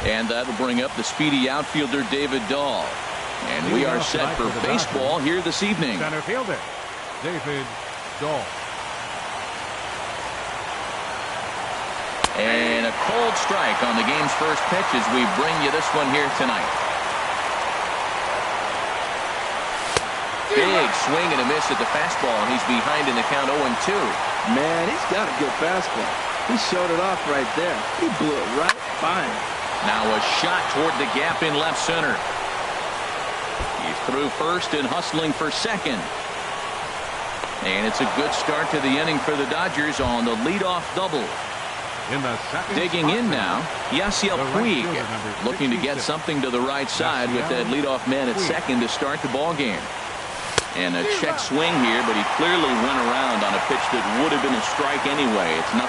And that'll bring up the speedy outfielder David Dahl. And we are set for baseball here this evening. Center fielder David Dahl. And a cold strike on the game's first pitch as we bring you this one here tonight. Big swing and a miss at the fastball, and he's behind in the count 0-2. Man, he's got a good fastball. He showed it off right there. He blew it right by him. Now a shot toward the gap in left center. He's through first and hustling for second. And it's a good start to the inning for the Dodgers on the leadoff double. Digging in now, Yasiel Puig, looking to get something to the right side with that leadoff man at second to start the ball game. And a check swing here, but he clearly went around on a pitch that would have been a strike anyway. It's 0-1.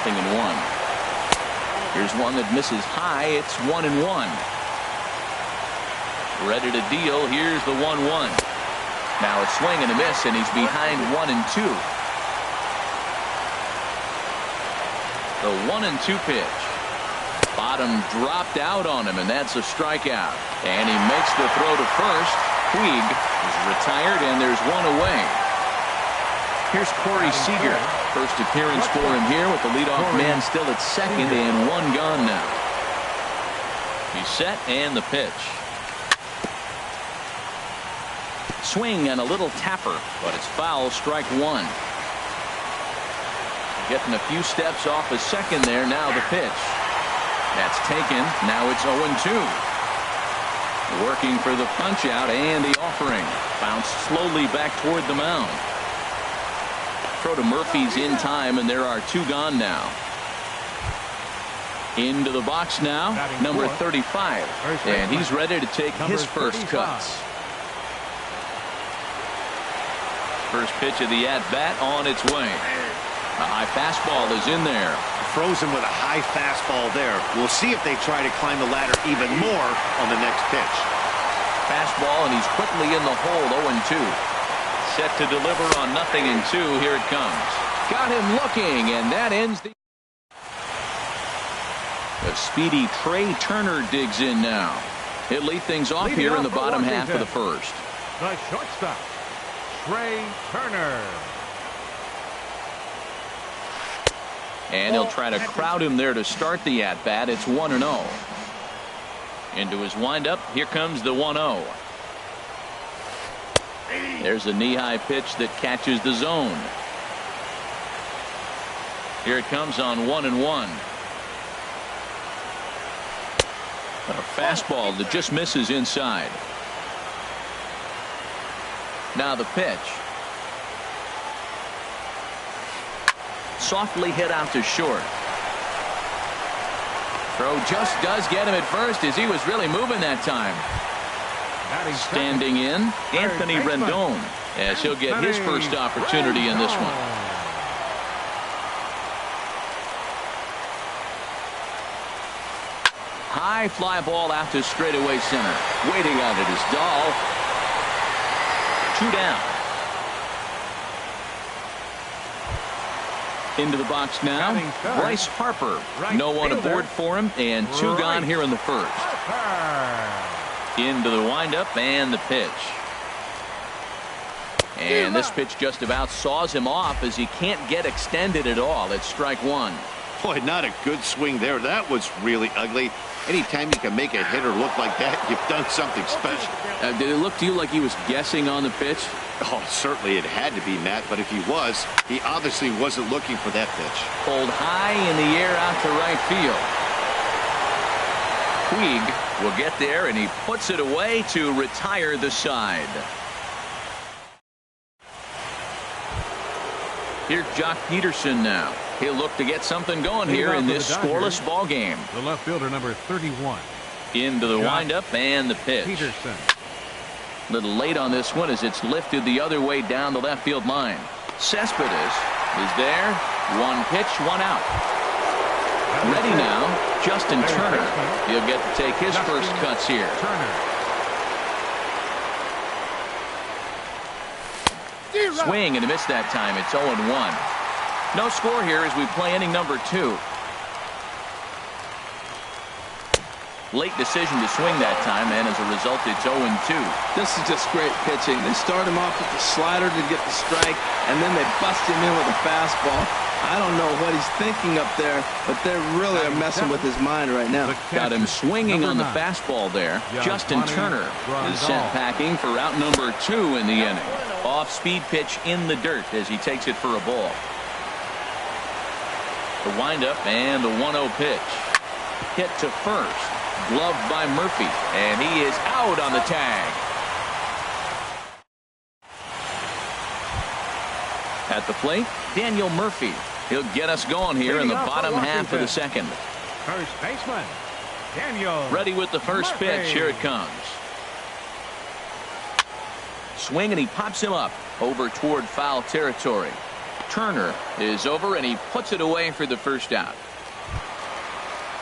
Here's one that misses high. It's 1-1. Ready to deal. Here's the 1-1. Now a swing and a miss, and he's behind 1-2. The 1-2 pitch. Bottom dropped out on him, and that's a strikeout. And he makes the throw to first. Puig is retired, and there's one away. Here's Corey Seager. First appearance for him here with the leadoff man still at second, and one gone now. He's set, and the pitch. Swing and a little tapper, but it's foul, strike one. Getting a few steps off his second there. Now the pitch. That's taken. Now it's 0-2. Working for the punch out and the offering. Bounced slowly back toward the mound. Throw to Murphy's in time, and there are two gone now. Into the box now, number 35. And he's ready to take his first cuts. First pitch of the at-bat on its way. A high fastball is in there. Frozen with a high fastball there. We'll see if they try to climb the ladder even more on the next pitch. Fastball, and he's quickly in the hole. 0-2. Set to deliver on 0-2. Here it comes. Got him looking, and that ends the... The speedy Trey Turner digs in now. He'll lead things off here in the bottom half of the first. The shortstop, Trey Turner. And he'll try to crowd him there to start the at-bat. It's 1-0. Into his windup. Here comes the 1-0. There's a knee-high pitch that catches the zone. Here it comes on 1-1. A fastball that just misses inside. Now the pitch. Softly hit out to short. Throw just does get him at first as he was really moving that time. Standing in, Anthony Rendon, as he'll get his first opportunity in this one. High fly ball out to straightaway center. Waiting on it is Dahl. Two down. Into the box now, Bryce Harper. No one aboard for him, and two gone here in the first. Into the windup and the pitch. And this pitch just about saws him off as he can't get extended at all. It's strike one. Boy, not a good swing there. That was really ugly. Anytime you can make a hitter look like that, you've done something special. Did it look to you like he was guessing on the pitch? Oh, certainly it had to be, Matt, but if he was, he obviously wasn't looking for that pitch. Pulled high in the air out to right field. Puig will get there, and he puts it away to retire the side. Here's Jock Peterson now. He'll look to get something going here in this scoreless ball game. The left fielder, number 31. Into the windup and the pitch. Peterson. A little late on this one as it's lifted the other way down the left field line. Cespedes is there. One pitch, one out. Ready now, Justin Turner. He'll get to take his first cuts here. Swing and a miss that time. It's 0-1. No score here as we play inning number 2. Late decision to swing that time, and as a result, it's 0-2. This is just great pitching. They start him off with the slider to get the strike, and then they bust him in with a fastball. I don't know what he's thinking up there, but they really are messing with his mind right now. Got him swinging on the fastball there. Justin Turner is sent packing for out number 2 in the inning. Off-speed pitch in the dirt as he takes it for a ball. The windup and the 1-0 pitch. Hit to first. Gloved by Murphy, and he is out on the tag. At the plate, Daniel Murphy. He'll get us going here in the bottom half of the second. First baseman, Daniel. Ready with the first pitch. Here it comes. Swing, and he pops him up over toward foul territory. Turner is over, and he puts it away for the first out.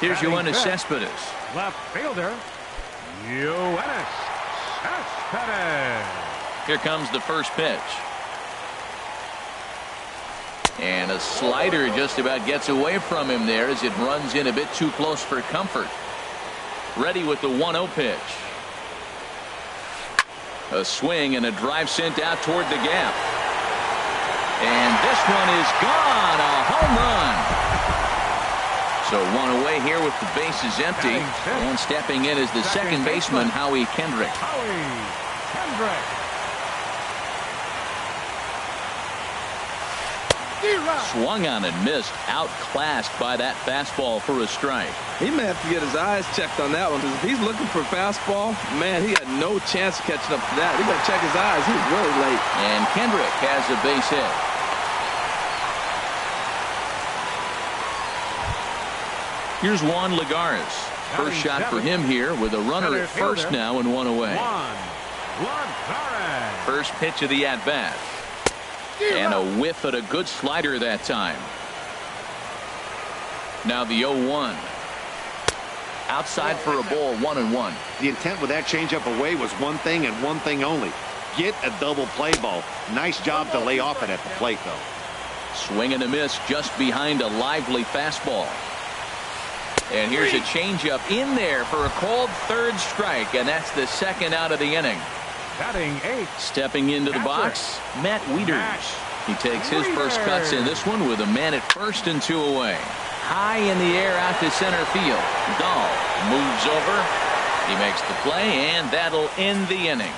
Here's Yoenis Cespedes. Left fielder, Yoenis Cespedes. Here comes the first pitch. And a slider just about gets away from him there as it runs in a bit too close for comfort. Ready with the 1-0 pitch. A swing and a drive sent out toward the gap. And this one is gone. A home run. So one away here with the bases empty. And stepping in is the second baseman, Howie Kendrick. Swung on and missed. Outclassed by that fastball for a strike. He may have to get his eyes checked on that one, because if he's looking for a fastball, man, he had no chance of catching up to that. He got to check his eyes. He was really late. And Kendrick has a base hit. Here's Juan Lagares. First shot for him here with a runner at first now and one away. First pitch of the at-bat. And a whiff at a good slider that time. Now the 0-1. Outside for a ball, 1-1. The intent with that changeup away was one thing and one thing only. Get a double play ball. Nice job to lay off it at the plate, though. Swing and a miss just behind a lively fastball. And here's a changeup in there for a called third strike, and that's the second out of the inning. Batting 8. Stepping into the box, Matt Wieters. He takes his first cuts in this one with a man at first and 2 away. High in the air out to center field. Dahl moves over. He makes the play, and that'll end the inning.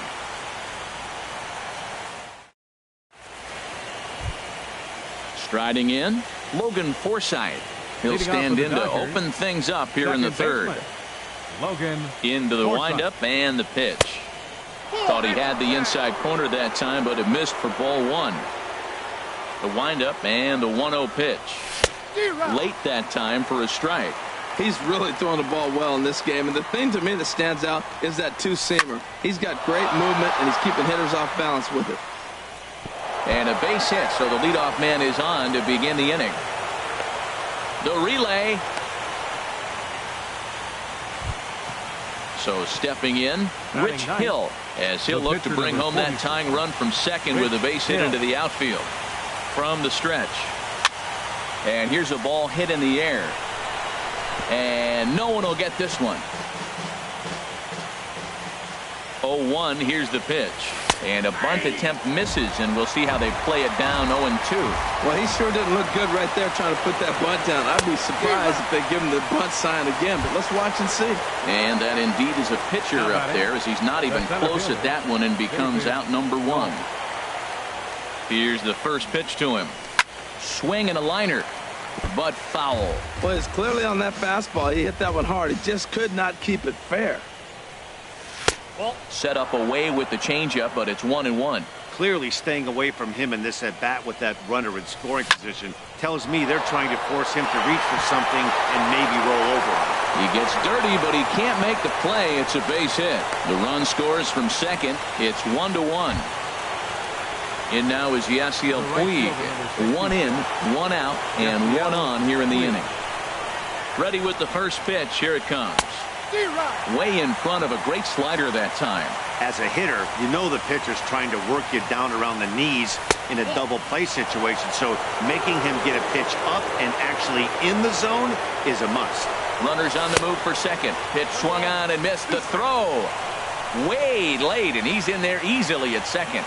Striding in, Logan Forsythe. He'll stand in to open things up here in the third. Logan into the windup and the pitch. Thought he had the inside corner that time, but it missed for ball 1. The windup and the 1-0 pitch. Late that time for a strike. He's really throwing the ball well in this game, and the thing to me that stands out is that two-seamer. He's got great movement, and he's keeping hitters off balance with it. And a base hit, so the leadoff man is on to begin the inning. The relay. So stepping in, Rich Hill, as he'll look to bring home that tying run from second with a base hit into the outfield. From the stretch. And here's a ball hit in the air. And no one will get this one. 0-1, here's the pitch. And a bunt attempt misses, and we'll see how they play it down 0-2. Well, he sure didn't look good right there trying to put that bunt down. I'd be surprised if they give him the bunt sign again, but let's watch and see. And that indeed is a pitcher up there, as he's not even close at that one and becomes out number 1. Here's the first pitch to him. Swing and a liner, but foul. Well, it's clearly on that fastball. He hit that one hard. He just could not keep it fair. Set up away with the changeup, but it's 1-1. Clearly staying away from him in this at-bat with that runner in scoring position tells me they're trying to force him to reach for something and maybe roll over him. He gets dirty, but he can't make the play. It's a base hit. The run scores from second. It's 1-1. In now is Yasiel Puig. 1 in, 1 out, and 1 on here in the inning. Ready with the first pitch. Here it comes. Way in front of a great slider that time. As a hitter, you know the pitcher's trying to work you down around the knees in a double play situation, so making him get a pitch up and actually in the zone is a must. Runners on the move for second. Pitch swung on and missed. The throw way late, and he's in there easily at second.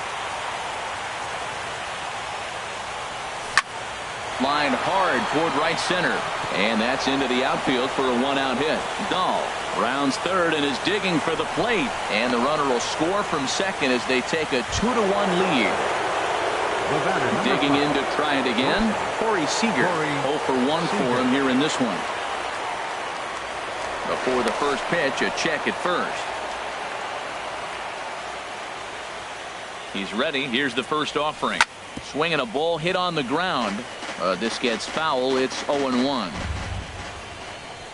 Line hard toward right center, and that's into the outfield for a one-out hit. Dahl rounds third and is digging for the plate, and the runner will score from second as they take a 2-1 lead. Digging in to try it again, Corey Seager. 0 for 1 for him here in this one. Before the first pitch, a check at first. He's ready. Here's the first offering. Swinging a ball hit on the ground. This gets foul. It's 0-1.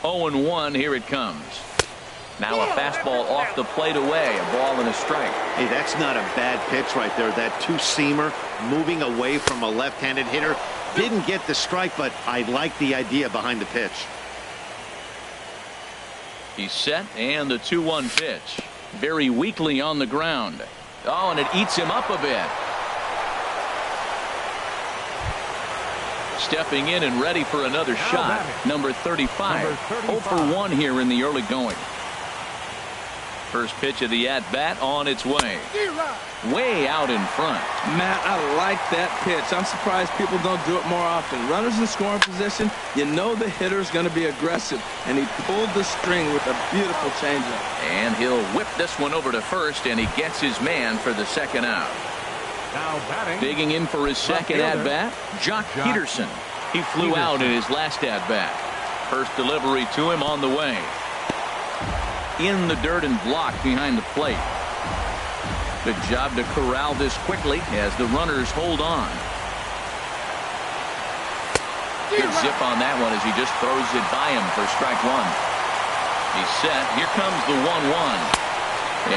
0-1. Here it comes. Now a fastball off the plate away. A ball and a strike. Hey, that's not a bad pitch right there. That two-seamer moving away from a left-handed hitter. Didn't get the strike, but I like the idea behind the pitch. He's set, and the 2-1 pitch. Very weakly on the ground. Oh, and it eats him up a bit. Stepping in and ready for another shot. Number 35. 0 for 1 here in the early going. First pitch of the at-bat on its way. Way out in front. Matt, I like that pitch. I'm surprised people don't do it more often. Runners in scoring position, you know the hitter's going to be aggressive, and he pulled the string with a beautiful changeup. And he'll whip this one over to first, and he gets his man for the second out. Now batting. Digging in for his second at-bat, Jock Peterson. He flew out in his last at-bat. First delivery to him on the way. In the dirt and blocked behind the plate. Good job to corral this quickly as the runners hold on. Good zip on that one as he just throws it by him for strike one. He's set. Here comes the 1-1.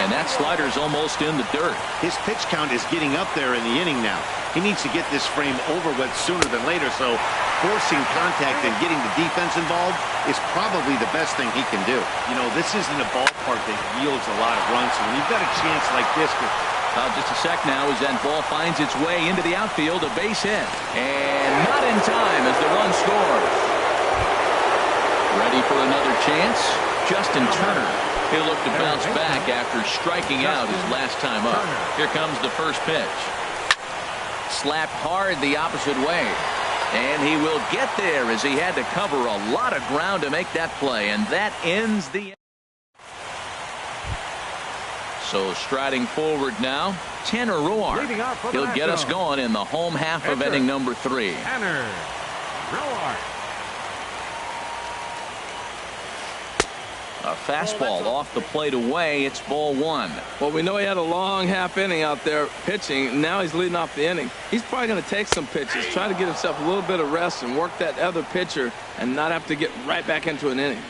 And that slider's almost in the dirt. His pitch count is getting up there in the inning now. He needs to get this frame over with sooner than later, so forcing contact and getting the defense involved is probably the best thing he can do. You know, this isn't a ballpark that yields a lot of runs, so when you've got a chance like this. Just a sec now as that ball finds its way into the outfield, a base hit. And not in time as the run scores. Ready for another chance? Justin Turner. He'll look to bounce back after striking out his last time up. Here comes the first pitch. Slapped hard the opposite way. And he will get there as he had to cover a lot of ground to make that play. And that ends the... So striding forward now, Tanner Roark. He'll get us going in the home half of inning number 3. Tanner Roark. A fastball off the plate away. It's ball 1. Well, we know he had a long half inning out there pitching. Now he's leading off the inning. He's probably going to take some pitches, try to get himself a little bit of rest and work that other pitcher and not have to get right back into an inning.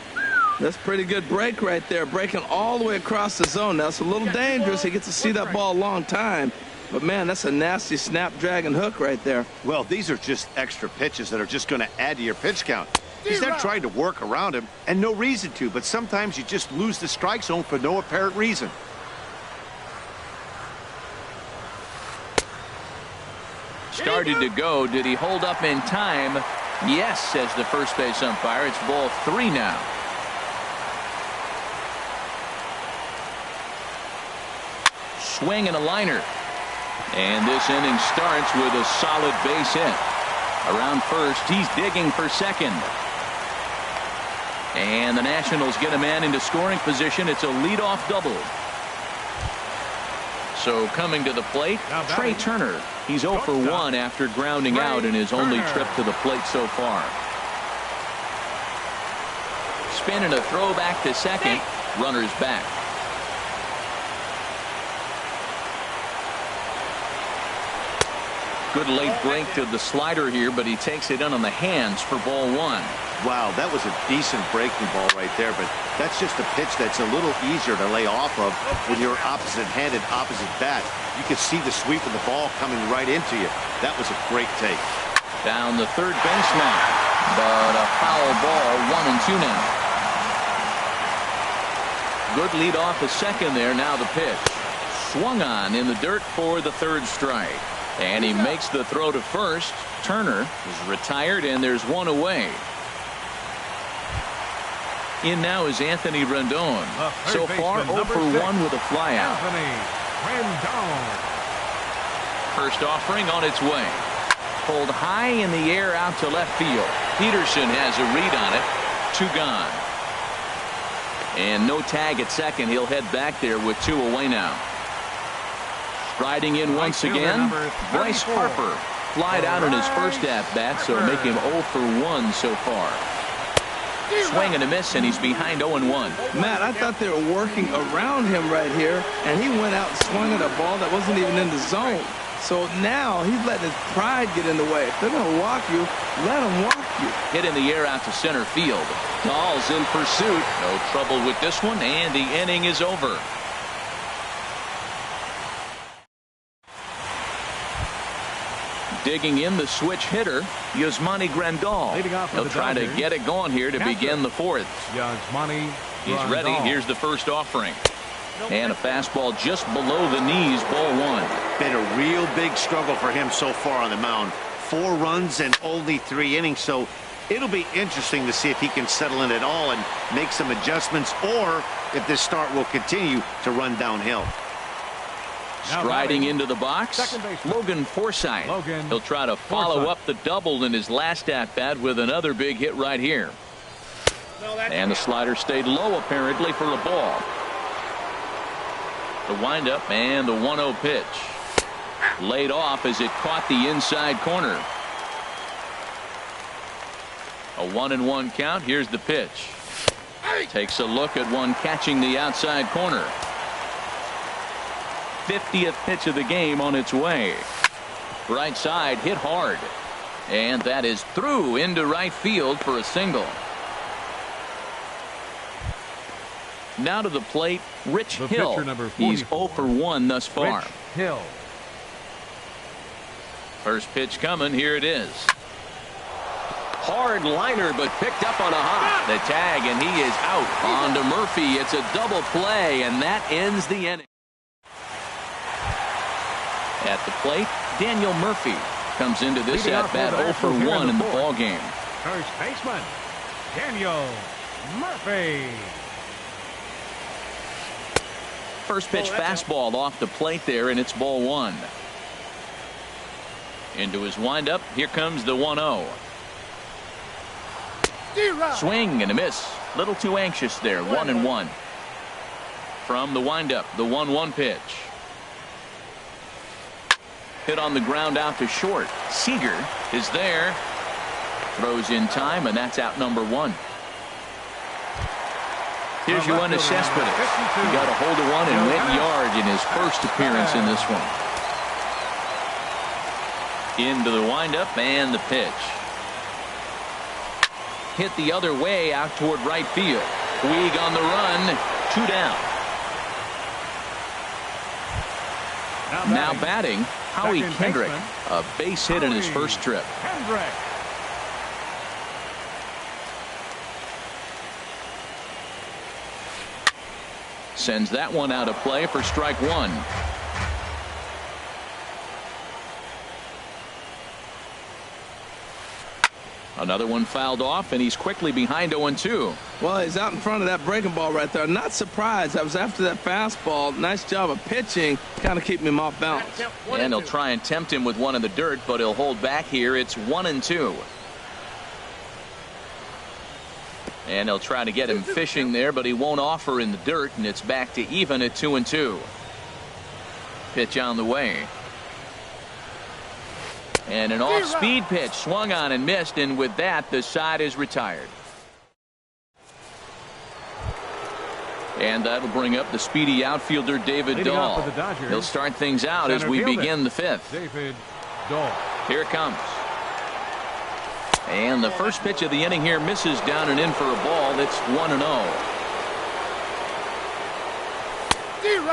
That's a pretty good break right there, breaking all the way across the zone. Now, it's a little dangerous. He gets to see that ball a long time. But, man, that's a nasty snap-dragon hook right there. Well, these are just extra pitches that are just going to add to your pitch count. He's not trying to work around him, and no reason to, but sometimes you just lose the strike zone for no apparent reason. Started to go. Did he hold up in time? Yes, says the first base umpire. It's ball 3 now. Swing and a liner. And this inning starts with a solid base hit. Around first, he's digging for second. And the Nationals get a man into scoring position. It's a leadoff double. So coming to the plate, Trey Turner. He's 0 for 1 after grounding out in his only trip to the plate so far. Spin and a throw back to second. Runners back. Good late break to the slider here, but he takes it in on the hands for ball 1. Wow, that was a decent breaking ball right there, but that's just a pitch that's a little easier to lay off of with your opposite-handed, opposite bat. You can see the sweep of the ball coming right into you. That was a great take. Down the third baseline, but a foul ball, 1-2 now. Good lead off the second there. Now the pitch. Swung on in the dirt for the third strike. And he makes the throw to first. Turner is retired, and there's one away. In now is Anthony Rendon. So far, 0 for 1 with a flyout. Anthony Rendon. First offering on its way. Pulled high in the air out to left field. Peterson has a read on it. 2 gone. And no tag at second. He'll head back there with 2 away now. Striding in once again, Bryce Harper. Flied out in his first at-bat, so make him 0 for 1 so far. Swing and a miss, and he's behind 0-1. Matt, I thought they were working around him right here, and he went out and swung at a ball that wasn't even in the zone. So now he's letting his pride get in the way. If they're going to walk you, let them walk you. Hit in the air out to center field. Dahl's in pursuit. No trouble with this one, and the inning is over. Digging in the switch hitter, Yasmani Grandal. He'll try to get it going here to begin the 4th. He's ready. Here's the first offering. And a fastball just below the knees, ball 1. Been a real big struggle for him so far on the mound. 4 runs and only 3 innings, so it'll be interesting to see if he can settle in at all and make some adjustments, or if this start will continue to run downhill. Striding into the box, Logan Forsythe. He'll try to follow up the double in his last at-bat with another big hit right here. And the slider stayed low apparently for a ball. The windup and the 1-0 pitch. Laid off as it caught the inside corner. A 1-1 count. Here's the pitch. Takes a look at one catching the outside corner. 50th pitch of the game on its way. Right side hit hard. And that is through into right field for a single. Now to the plate, Rich Hill. He's 0 for 1 thus far. Hill. First pitch coming. Here it is. Hard liner, but picked up on a hop. The tag, and he is out. On to Murphy. It's a double play, and that ends the inning. At the plate, Daniel Murphy comes into this at-bat 0 for 1 in the ball game. First baseman, Daniel Murphy. First pitch fastball off the plate there, and it's ball 1. Into his windup. Here comes the 1-0. Swing and a miss. Little too anxious there. 1-1. From the windup, the 1-1 pitch. Hit on the ground out to short. Seager is there. Throws in time, and that's out number 1. Here's Yoenis Cespedes. He got a hold of one and went yard in his first appearance in this one. Into the windup and the pitch. Hit the other way out toward right field. Puig on the run. 2 down. Now batting, Howie Kendrick. A base hit in his first trip. Sends that one out of play for strike 1. Another one fouled off, and he's quickly behind 0-2. Well, he's out in front of that breaking ball right there. Not surprised. I was after that fastball. Nice job of pitching, kind of keeping him off balance. And they'll try and tempt him with one in the dirt, but he'll hold back here. It's 1-2. And they'll try to get him fishing there, but he won't offer in the dirt, and it's back to even at 2-2. Pitch on the way. And an off-speed pitch swung on and missed, and with that, the side is retired. And that'll bring up the speedy outfielder David Dahl. He'll start things out as we begin the 5th. David Dahl. Here it comes. And the first pitch of the inning here misses down and in for a ball. It's 1-0.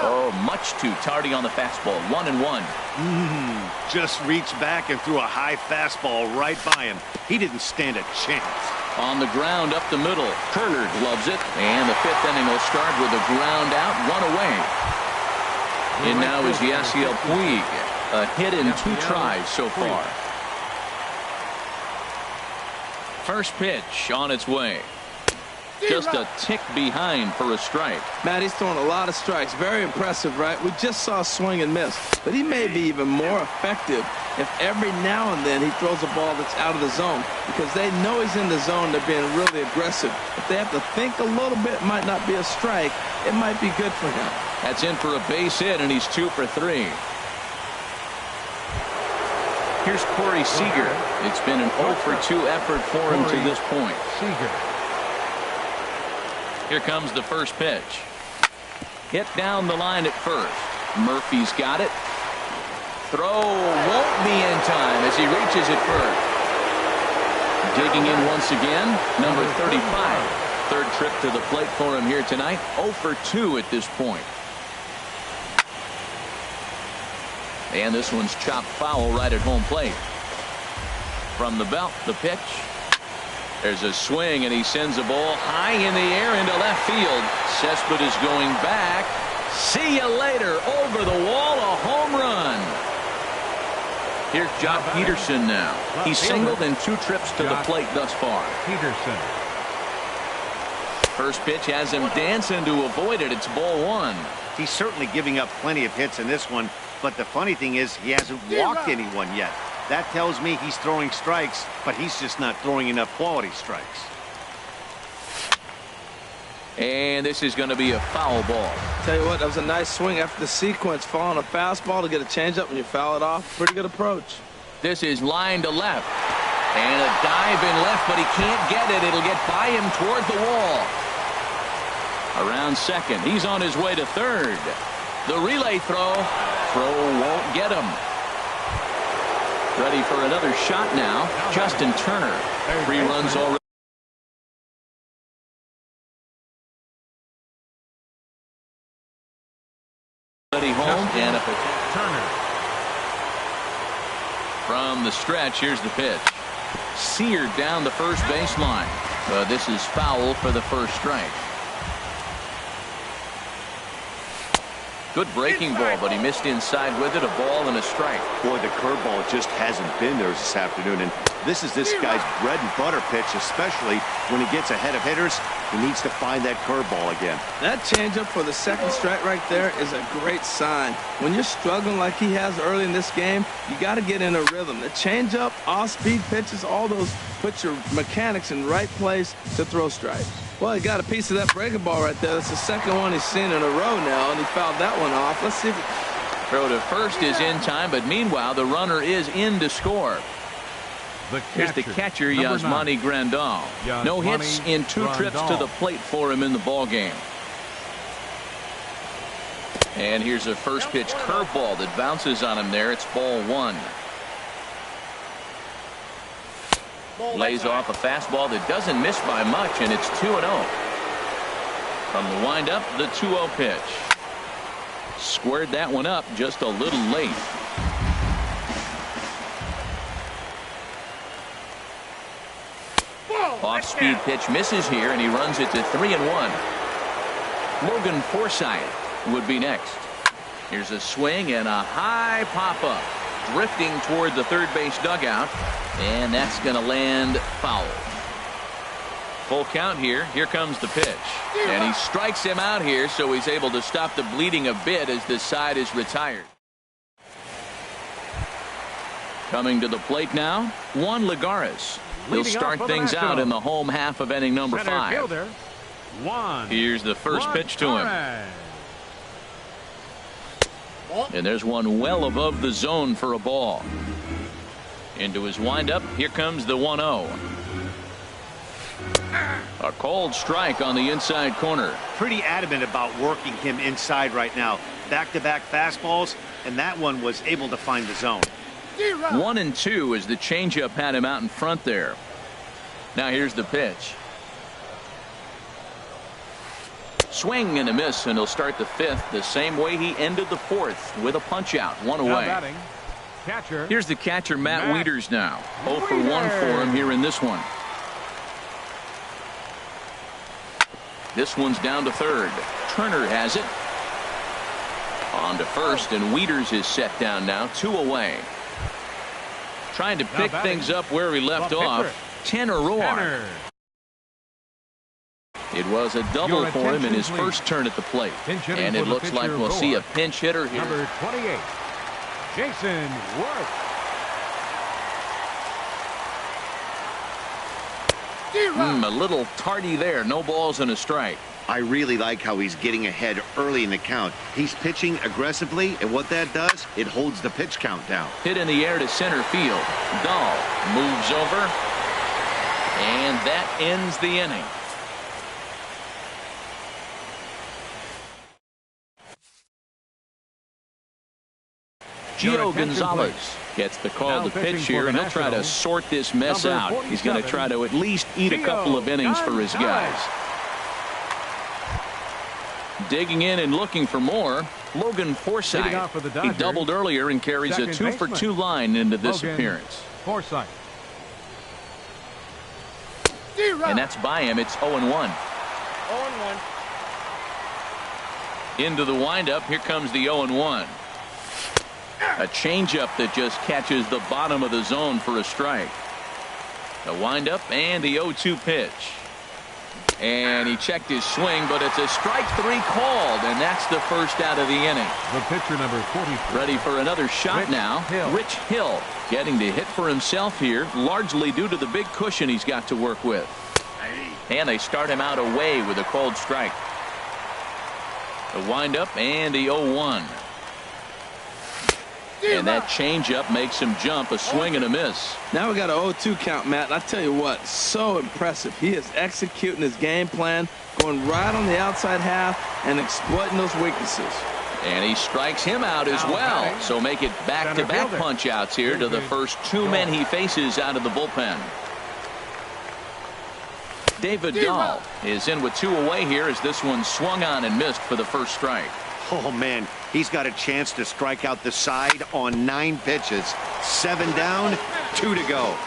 Oh, much too tardy on the fastball. 1-1. Just reached back and threw a high fastball right by him. He didn't stand a chance. On the ground up the middle. Turner loves it. And the 5th inning will start with a ground out, 1 away. And now is Yasiel Puig. A hit in 2 tries so far. First pitch on its way. Just a tick behind for a strike. Matt, he's throwing a lot of strikes. Very impressive, right? We just saw a swing and miss. But he may be even more effective if every now and then he throws a ball that's out of the zone, because they know he's in the zone. They're being really aggressive. If they have to think a little bit, it might not be a strike. It might be good for him. That's in for a base hit, and he's 2 for 3. Here's Corey Seager. It's been an 0 for 2 effort for him to this point. Seager. Here comes the first pitch. Hit down the line at first. Murphy's got it. Throw won't be in time as he reaches it first. Digging in once again, number 35. Third trip to the plate for him here tonight. 0 for 2 at this point. And this one's chopped foul right at home plate. From the belt, the pitch. There's a swing, and he sends a ball high in the air into left field. Cespedes is going back. See you later. Over the wall, a home run. Here's Jock Peterson now. He's singled in 2 trips to the plate thus far. Peterson. First pitch has him dancing to avoid it. It's ball 1. He's certainly giving up plenty of hits in this one, but the funny thing is he hasn't walked anyone yet. That tells me he's throwing strikes, but he's just not throwing enough quality strikes. And this is going to be a foul ball. Tell you what, that was a nice swing after the sequence. Following a fastball to get a changeup and you foul it off. Pretty good approach. This is line to left. And a dive in left, but he can't get it. It'll get by him toward the wall. Around second. He's on his way to third. The relay throw. Throw won't get him. Ready for another shot now. Justin Turner. 3 runs already. Home and a pitch. Turner. From the stretch, here's the pitch. Seared down the first baseline. This is foul for the first strike. Good breaking ball, but he missed inside with it. A ball and a strike. Boy, the curveball just hasn't been there this afternoon, and this is this guy's bread and butter pitch, especially when he gets ahead of hitters. He needs to find that curveball again. That changeup for the second strike right there is a great sign. When you're struggling like he has early in this game, you got to get in a rhythm. The changeup, off-speed pitches, all those put your mechanics in right place to throw strikes. Well, he got a piece of that breaking ball right there. That's the second one he's seen in a row now, and he fouled that one off. Let's see if Throw to first is in time, but meanwhile, the runner is in to score. Here's the catcher, Yasmani Grandal. No hits in 2 trips to the plate for him in the ball game. And here's a first pitch curveball that bounces on him there. It's ball 1. Lays off a fastball that doesn't miss by much, and it's 2-0. From the windup, the 2-0 pitch. Squared that one up just a little late. Off-speed pitch misses here, and he runs it to 3-1. Logan Forsythe would be next. Here's a swing and a high pop-up. Drifting toward the third base dugout, and that's going to land foul. Full count here. Here comes the pitch, and he strikes him out here, so he's able to stop the bleeding a bit as this side is retired. Coming to the plate now, Juan Lagares. He'll start things out in the home half of inning number 5. Here's the first pitch to him. And there's one well above the zone for a ball. Into his windup. Here comes the 1-0. A cold strike on the inside corner. Pretty adamant about working him inside right now. Back-to-back fastballs, and that one was able to find the zone. 1-2 as the changeup had him out in front there. Now here's the pitch. Swing and a miss, and he'll start the 5th the same way he ended the 4th with a punch out. 1 away. Here's the catcher, Matt Wieters now. 0 for 1 for him here in this one. This one's down to third. Turner has it. On to first, and Wieters is set down now. 2 away. Trying to pick things up where he left off. Tanner Roark. It was a double for him in his first turn at the plate. And it looks like we'll see a pinch hitter here. Number 28, Jason Worth. A little tardy there. No balls and a strike. I really like how he's getting ahead early in the count. He's pitching aggressively, and what that does, it holds the pitch count down. Hit in the air to center field. Dahl moves over, and that ends the inning. Gio Gonzalez gets the call to pitch here, and he'll try to sort this mess out. He's going to try to at least eat a couple of innings for his guys. Digging in and looking for more, Logan Forsythe. He doubled earlier and carries a 2-for-2 line into this appearance. Forsythe. And that's by him. It's 0-1. 0-1. Into the windup. Here comes the 0-1. A changeup that just catches the bottom of the zone for a strike. The windup and the 0-2 pitch. And he checked his swing, but it's a strike 3 called, and that's the first out of the inning. The pitcher, number 43. Ready for another shot now. Rich Hill getting to hit for himself here, largely due to the big cushion he's got to work with. And they start him out away with a called strike. The windup and the 0-1. And that changeup makes him jump, a swing and a miss. Now we got an 0-2 count, Matt. And I tell you what, so impressive. He is executing his game plan, going right on the outside half and exploiting those weaknesses. And he strikes him out as well. So make it back-to-back punch-outs here to the first 2 men he faces out of the bullpen. David Dahl is in with 2 away here as this one swung on and missed for the first strike. Oh, man, he's got a chance to strike out the side on 9 pitches. 7 down, 2 to go.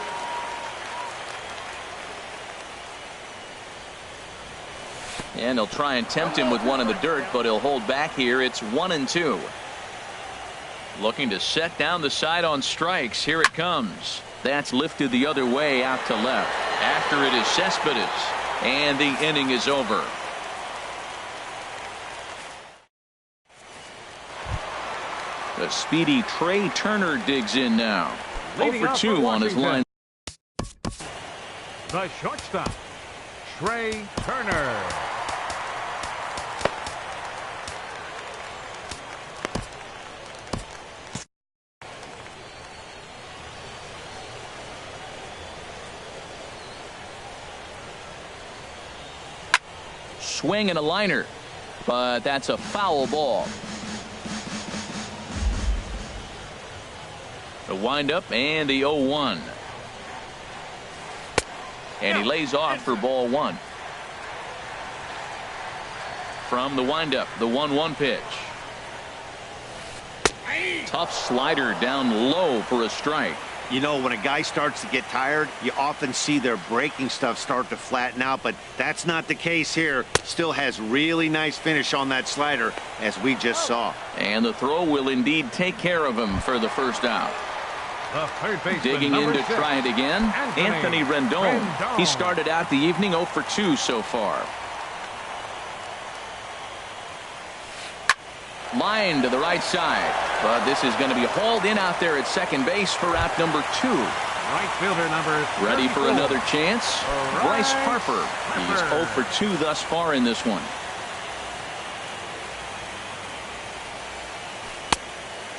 And he'll try and tempt him with one in the dirt, but he'll hold back here. It's 1-2. Looking to set down the side on strikes. Here it comes. That's lifted the other way out to left. After it is Cespedes, and the inning is over. The speedy Trey Turner digs in now. 0-for-2 on his line. The shortstop, Trey Turner. Swing and a liner, but that's a foul ball. The windup and the 0-1. And he lays off for ball 1. From the windup, the 1-1 pitch. Tough slider down low for a strike. You know, when a guy starts to get tired, you often see their breaking stuff start to flatten out, but that's not the case here. Still has really nice finish on that slider, as we just saw. And the throw will indeed take care of him for the first out. Digging in to try it again, Anthony Rendon. He started out the evening 0-for-2 so far. Line to the right side, but this is going to be hauled in out there at second base for out number 2. Right fielder number 34. Ready for another chance? Bryce Harper. He's 0-for-2 thus far in this one.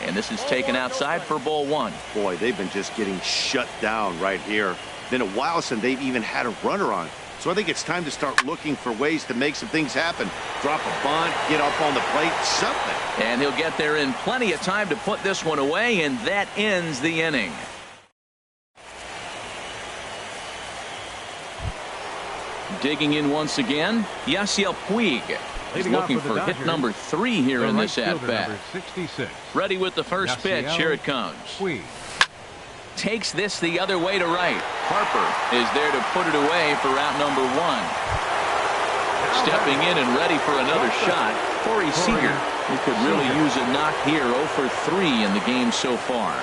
And this is taken outside for ball 1. Boy, they've been just getting shut down right here. Been a while since they've even had a runner on. So I think it's time to start looking for ways to make some things happen. Drop a bunt, get up on the plate, something. And he'll get there in plenty of time to put this one away, and that ends the inning. Digging in once again, Yasiel Puig. He's looking for hit number 3 here in this at-bat. Ready with the first pitch. Here it comes. Takes this the other way to right. Harper is there to put it away for out number 1. Stepping in and ready for another shot, Corey Seager. He could really use a knock here. 0-for-3 in the game so far.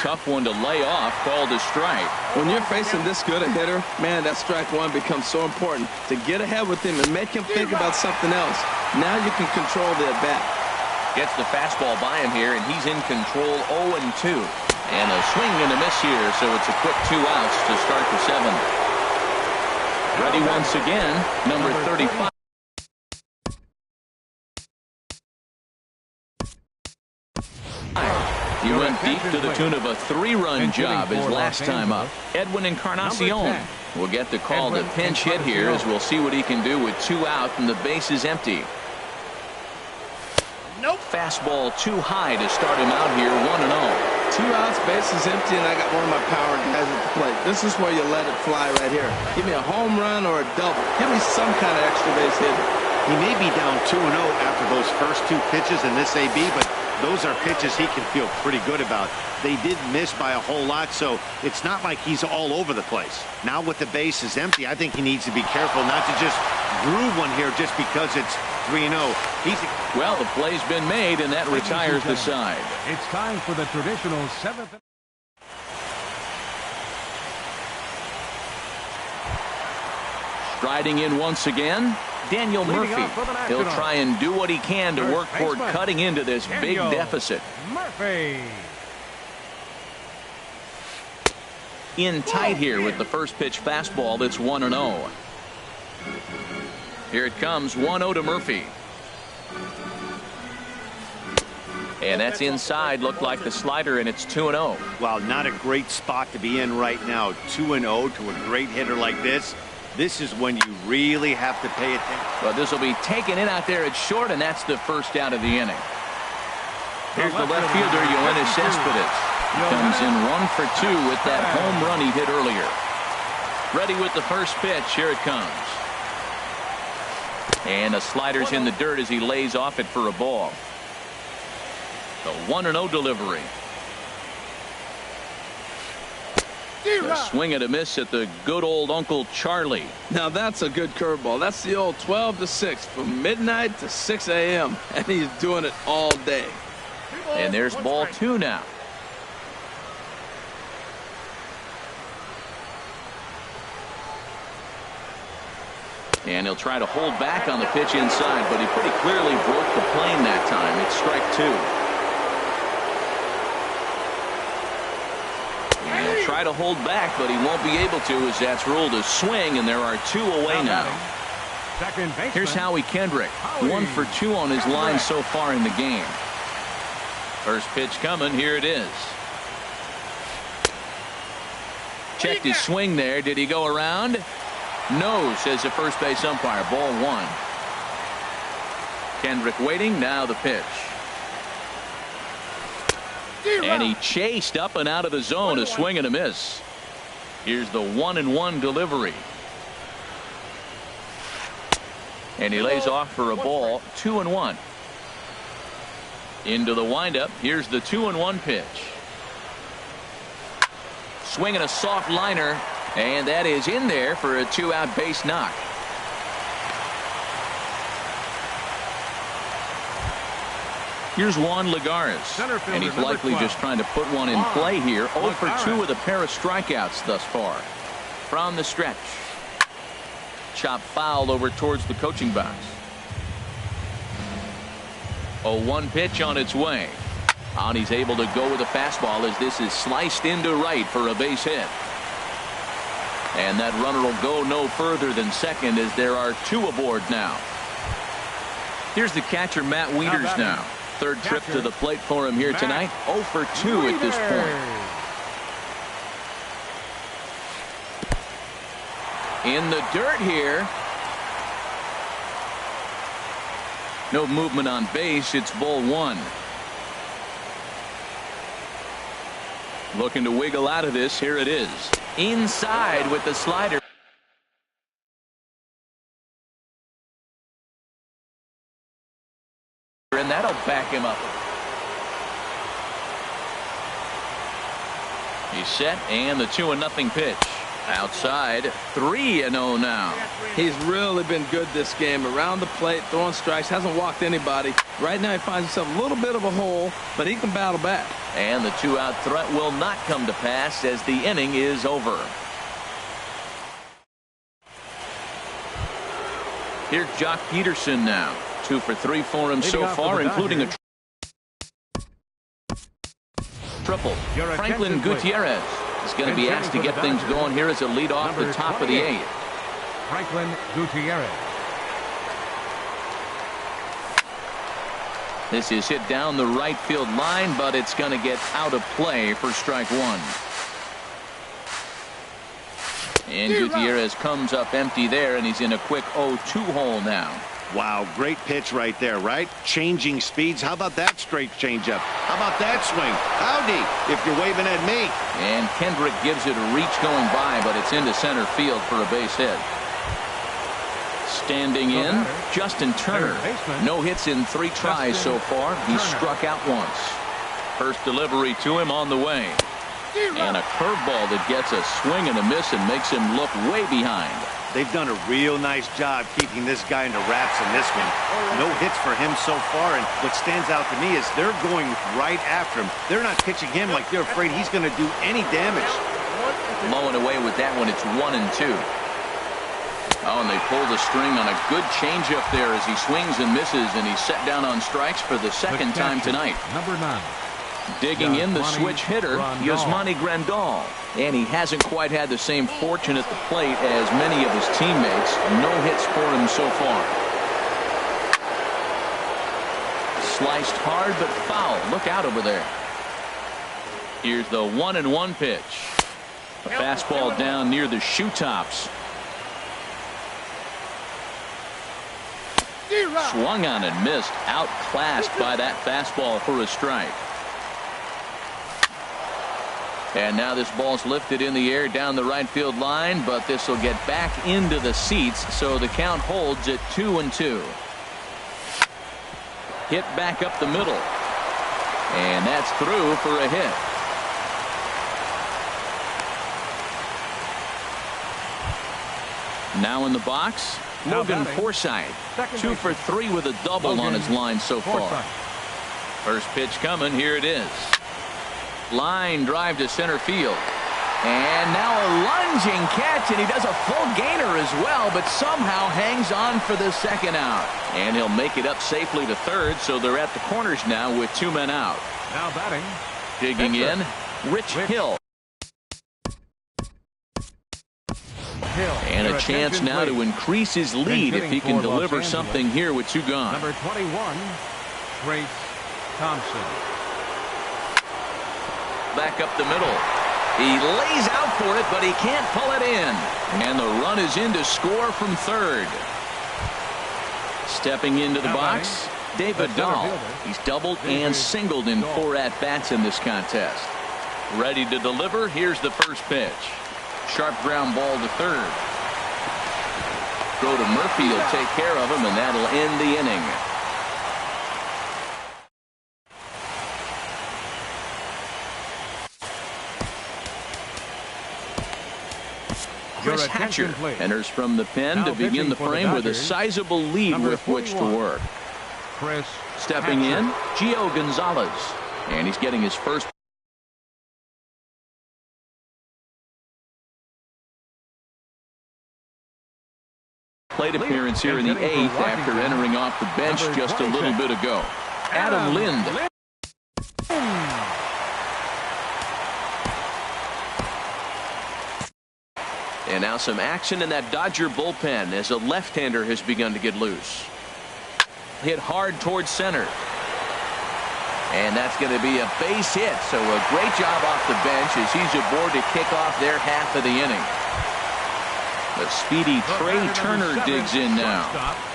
tough one to lay off, called a strike. When you're facing this good a hitter, man, that strike one becomes so important to get ahead with him and make him think about something else. Now you can control the at-bat. Gets the fastball by him here, and he's in control 0-2. And a swing and a miss here, so it's a quick 2 outs to start the 7th. Ready once again, number 35. He went deep to the tune of a 3-run job his last time up. Edwin Encarnacion will get the call to pinch hit here, as we'll see what he can do with 2 out and the base is empty. Nope. Fastball too high to start him out here, 1-0. 2 outs, base is empty, and I got one of my power guys at the plate. This is where you let it fly right here. Give me a home run or a double. Give me some kind of extra base hit. He may be down 2-0 after those first 2 pitches in this AB, but those are pitches he can feel pretty good about. They did miss by a whole lot, so it's not like he's all over the place. Now with the base is empty, I think he needs to be careful not to just groove one here just because it's 3-0. Well, the play's been made, and that retires the side. It's time for the traditional 7th. Striding in once again, Daniel Murphy. He'll try and do what he can to work toward cutting into this big deficit. Murphy. In tight here with the first pitch fastball that's 1-0. Here it comes, 1-0 to Murphy. And that's inside, looked like the slider, and it's 2-0. Well, not a great spot to be in right now. 2-0 to a great hitter like this. This is when you really have to pay attention. Well, this will be taken in out there at short, and that's the first out of the inning. Here's the left fielder, Yoenis Cespedes. Comes in 1 for 2 with that home run he hit earlier. Ready with the first pitch. Here it comes. And the slider's in the dirt as he lays off it for a ball. The 1-0 delivery. A swing and a miss at the good old Uncle Charlie. Now that's a good curveball. That's the old 12 to 6 from midnight to 6 a.m. and he's doing it all day. And there's ball 2 now. And he'll try to hold back on the pitch inside, but he pretty clearly broke the plane that time. It's strike 2. He'll try to hold back, but he won't be able to, as that's ruled a swing, and there are 2 away now. Here's Howie Kendrick, 1 for 2 on his line so far in the game. First pitch coming. Here it is. Checked his swing there. Did he go around? No, says the first base umpire. Ball 1. Kendrick waiting. Now the pitch. And he chased up and out of the zone. A swing and a miss. Here's the 1-1 delivery. And he lays off for a ball. 2-1. Into the windup. Here's the 2-1 pitch. Swinging a soft liner. And that is in there for a 2-out base knock. Here's Juan Lagares, and he's likely just trying to put one in play here. 0 for 2 with a pair of strikeouts thus far. From the stretch. Chop foul over towards the coaching box. 0-1 pitch on its way. And he's able to go with a fastball as this is sliced into right for a base hit. And that runner will go no further than second as there are 2 aboard now. Here's the catcher, Matt Wieters now. Third trip to the plate for him here tonight. 0 for 2 at this point. In the dirt here. No movement on base. It's ball 1. Looking to wiggle out of this. Here it is. Inside with the slider. And that'll back him up. He's set, and the 2-0 pitch. Outside, 3-0 now. He's really been good this game. Around the plate, throwing strikes, hasn't walked anybody. Right now he finds himself a little bit of a hole, but he can battle back. And the 2-out threat will not come to pass as the inning is over. Here's Jock Peterson now. 2 for 3 for him so far, including a triple. Franklin Gutierrez is going to be asked to get things going here as a lead off the top of the 8th. Franklin Gutierrez. This is hit down the right field line, but it's going to get out of play for strike 1. And Gutierrez comes up empty there, and he's in a quick 0-2 hole now. Wow, great pitch right there, right? Changing speeds. How about that straight changeup? How about that swing? Howdy, if you're waving at me. And Kendrick gives it a reach going by, but it's into center field for a base hit. Standing in, Justin Turner. No hits in 3 tries so far. He's struck out once. First delivery to him on the way. And a curveball that gets a swing and a miss and makes him look way behind. They've done a real nice job keeping this guy into wraps in this one. No hits for him so far, and what stands out to me is they're going right after him. They're not pitching him like they're afraid he's going to do any damage. Low and away with that one. It's 1-2. Oh, and they pull the string on a good changeup there as he swings and misses, and he's set down on strikes for the second time tonight. Number 9. Digging in the switch hitter, Yasmani Grandal. And he hasn't quite had the same fortune at the plate as many of his teammates. No hits for him so far. Sliced hard but foul. Look out over there. Here's the 1-1 pitch. A fastball down near the shoe tops. Swung on and missed. Outclassed by that fastball for a strike. And now this ball's lifted in the air down the right field line, but this will get back into the seats, so the count holds at 2-2. Hit back up the middle. And that's through for a hit. Now in the box, Logan Forsythe. 2 for 3 with a double on his line so far. First pitch coming. Here it is. Line drive to center field. And now a lunging catch, and he does a full gainer as well, but somehow hangs on for the second out. And he'll make it up safely to third, so they're at the corners now with 2 men out. Now batting. Digging in, Rich Hill. And a chance now to increase his lead if he can deliver something here with 2 gone. Number 21, Trace Thompson. Back up the middle. He lays out for it, but he can't pull it in. And the run is in to score from third. Stepping into the box, David Dahl. He's doubled and singled in 4 at-bats in this contest. Ready to deliver. Here's the first pitch. Sharp ground ball to third. Throw to Murphy will take care of him, and that'll end the inning. Chris Hatcher enters from the pen to begin the frame with a sizable lead with which to work. Stepping in, Gio Gonzalez. And he's getting his first plate appearance here in the 8th after entering off the bench just a little bit ago. Adam Lind. And now some action in that Dodger bullpen as a left-hander has begun to get loose. Hit hard towards center. And that's going to be a base hit. So a great job off the bench as he's aboard to kick off their half of the inning. The speedy Trey Turner digs in now.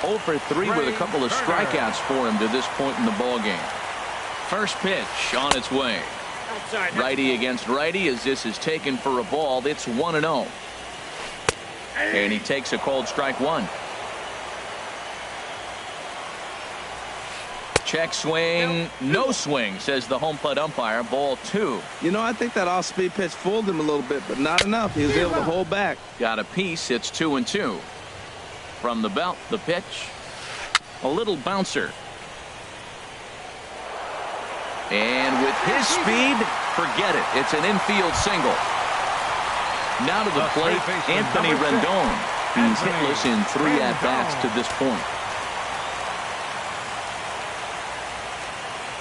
0 for 3 with a couple of strikeouts for him to this point in the ballgame. First pitch on its way. Righty against righty as this is taken for a ball. It's 1-0. And he takes a cold strike 1. Check swing, no swing, says the home plate umpire. Ball 2. You know, I think that off-speed pitch fooled him a little bit, but not enough. He was able to hold back. Got a piece. It's 2-2. From the belt, the pitch. A little bouncer. And with his speed, forget it. It's an infield single. Now to the plate, Anthony Rendon. He's hitless in 3 at-bats to this point.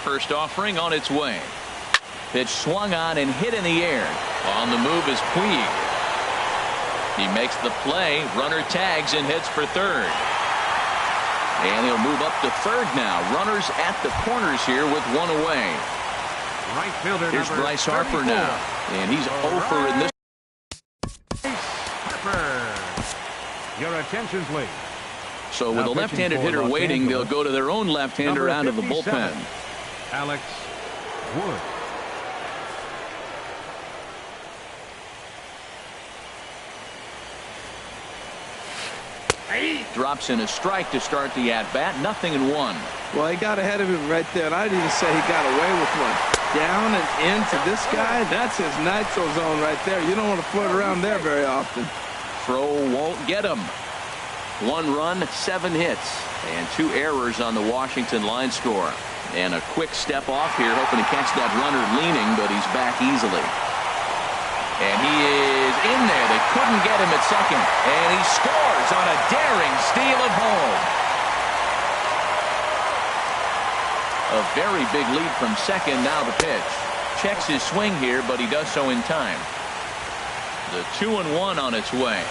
First offering on its way. Pitch swung on and hit in the air. On the move is Puig. He makes the play. Runner tags and heads for third. And he'll move up to third now. Runners at the corners here with 1 away. Right fielder Here's Bryce Harper now. And he's 0 for in this. Harper. Your attention, please. So with a left-handed hitter waiting, they'll go to their own left-hander out of the bullpen. Alex Wood. Drops in a strike to start the at-bat. 0-1. Well, he got ahead of him right there, and I'd even say he got away with one. Down and into this guy, that's his nitro zone right there. You don't want to flirt around there very often. Throw won't get him. 1 run, 7 hits, and 2 errors on the Washington line score. And a quick step off here, hoping to catch that runner leaning, but he's back easily. And he is in there. They couldn't get him at second. And he scores on a daring steal of home. A very big lead from second. Now the pitch. Checks his swing here, but he does so in time. The 2-1 on its way.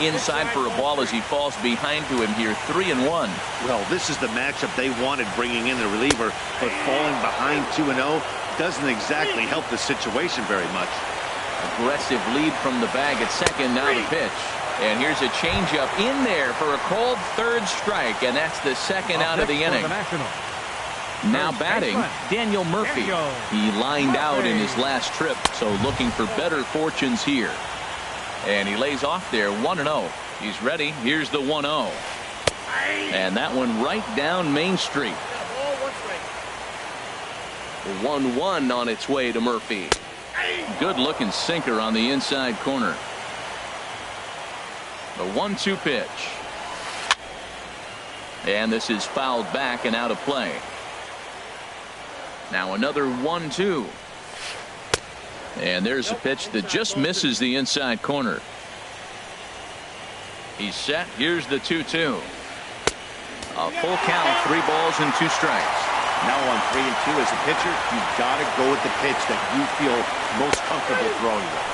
Inside for a ball as he falls behind to him here. 3-1. Well, this is the matchup they wanted, bringing in the reliever, but falling behind 2-0 doesn't exactly help the situation very much. Aggressive lead from the bag at second. Now the pitch. And here's a changeup in there for a called third strike, and that's the second out of the inning. Now batting, Daniel Murphy. He lined out in his last trip, so looking for better fortunes here. And he lays off there. 1-0. He's ready. Here's the 1-0. And that one right down Main Street. 1-1 on its way to Murphy. Good looking sinker on the inside corner. The 1-2 pitch. And this is fouled back and out of play. Now another 1-2. And there's a pitch that just misses the inside corner. He's set. Here's the 2-2. A full count, 3 balls and 2 strikes. Now on 3-2 as a pitcher, you've got to go with the pitch that you feel most comfortable throwing with.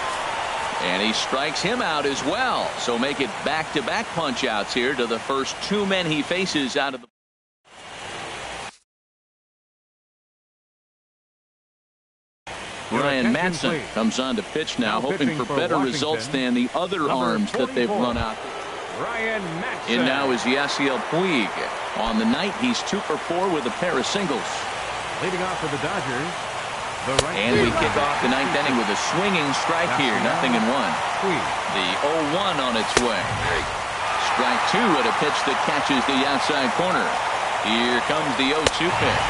And he strikes him out as well. So make it back-to-back punch-outs here to the first 2 men he faces out of the. Ryan Madsen comes on to pitch now, hoping for better results than the other arms that they've run out. Ryan Madsen. And now is Yasiel Puig. On the night, he's 2 for 4 with a pair of singles. Leading off for the Dodgers. And we kick off the 9th inning with a swinging strike here. 0-1. The 0-1 on its way. Strike 2 at a pitch that catches the outside corner. Here comes the 0-2 pitch.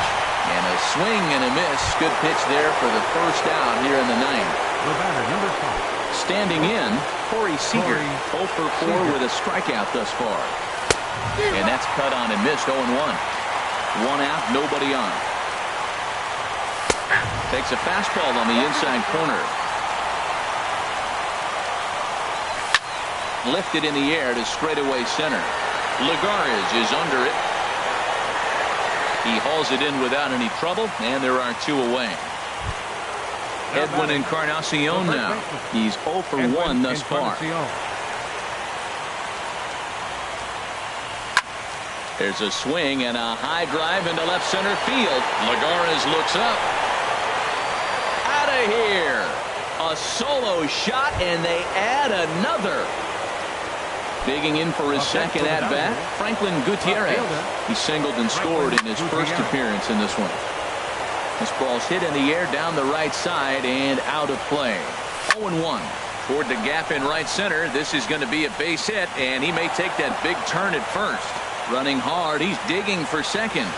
And a swing and a miss. Good pitch there for the first out here in the 9th. The batter, number 5. Standing in, Corey Seager. 0 for 4 with a strikeout thus far. And that's cut on and missed. 0-1. 1 out, nobody on. Takes a fastball on the inside corner. Lifted in the air to straightaway center. Lagares is under it. He hauls it in without any trouble, and there are 2 away. Edwin Encarnacion now. He's 0 for 1 thus far. There's a swing and a high drive into left center field. Lagares looks up. Out of here. A solo shot, and they add another. Digging in for his second at-bat, Franklin Gutierrez. He singled and scored in his first appearance in this one. This ball's hit in the air down the right side and out of play. 0-1. Toward the gap in right center. This is going to be a base hit, and he may take that big turn at first. Running hard. He's digging for second.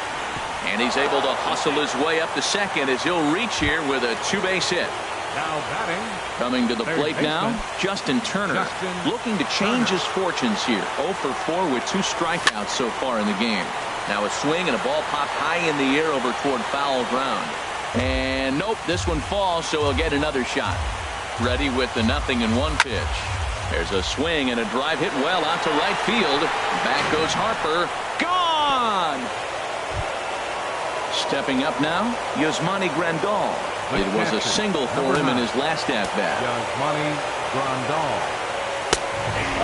And he's able to hustle his way up to second as he'll reach here with a two-base hit. Now batting. Coming to the Third plate now, baseman, Justin Turner, looking to change his fortunes here. 0 for 4 with 2 strikeouts so far in the game. Now a swing and a ball popped high in the air over toward foul ground. And nope, this one falls, so he'll get another shot. Ready with the 0-1 pitch. There's a swing and a drive hit well out to right field. Back goes Harper. Gone! Stepping up now, Yasmani Grandal. It was a single for him in his last at-bat. Yasmani Grandal.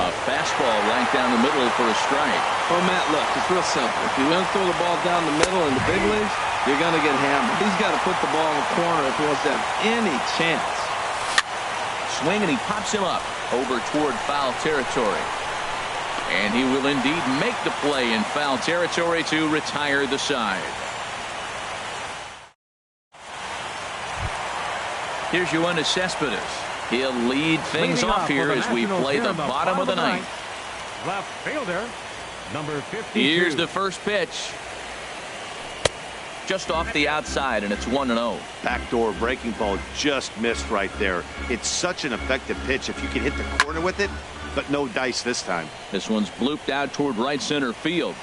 A fastball right down the middle for a strike. Oh, Matt, look, it's real simple. If you want to throw the ball down the middle in the big leagues, you're going to get hammered. He's got to put the ball in the corner if he wants to have any chance. Swing, and he pops him up over toward foul territory. And he will indeed make the play in foul territory to retire the side. Here's Yoenis Cespedes. He'll lead things off here as we play the bottom of the ninth. Left fielder, number 52. Here's the first pitch. Just off the outside, and it's 1-0. Backdoor breaking ball just missed right there. It's such an effective pitch if you can hit the corner with it, but no dice this time. This one's blooped out toward right center field.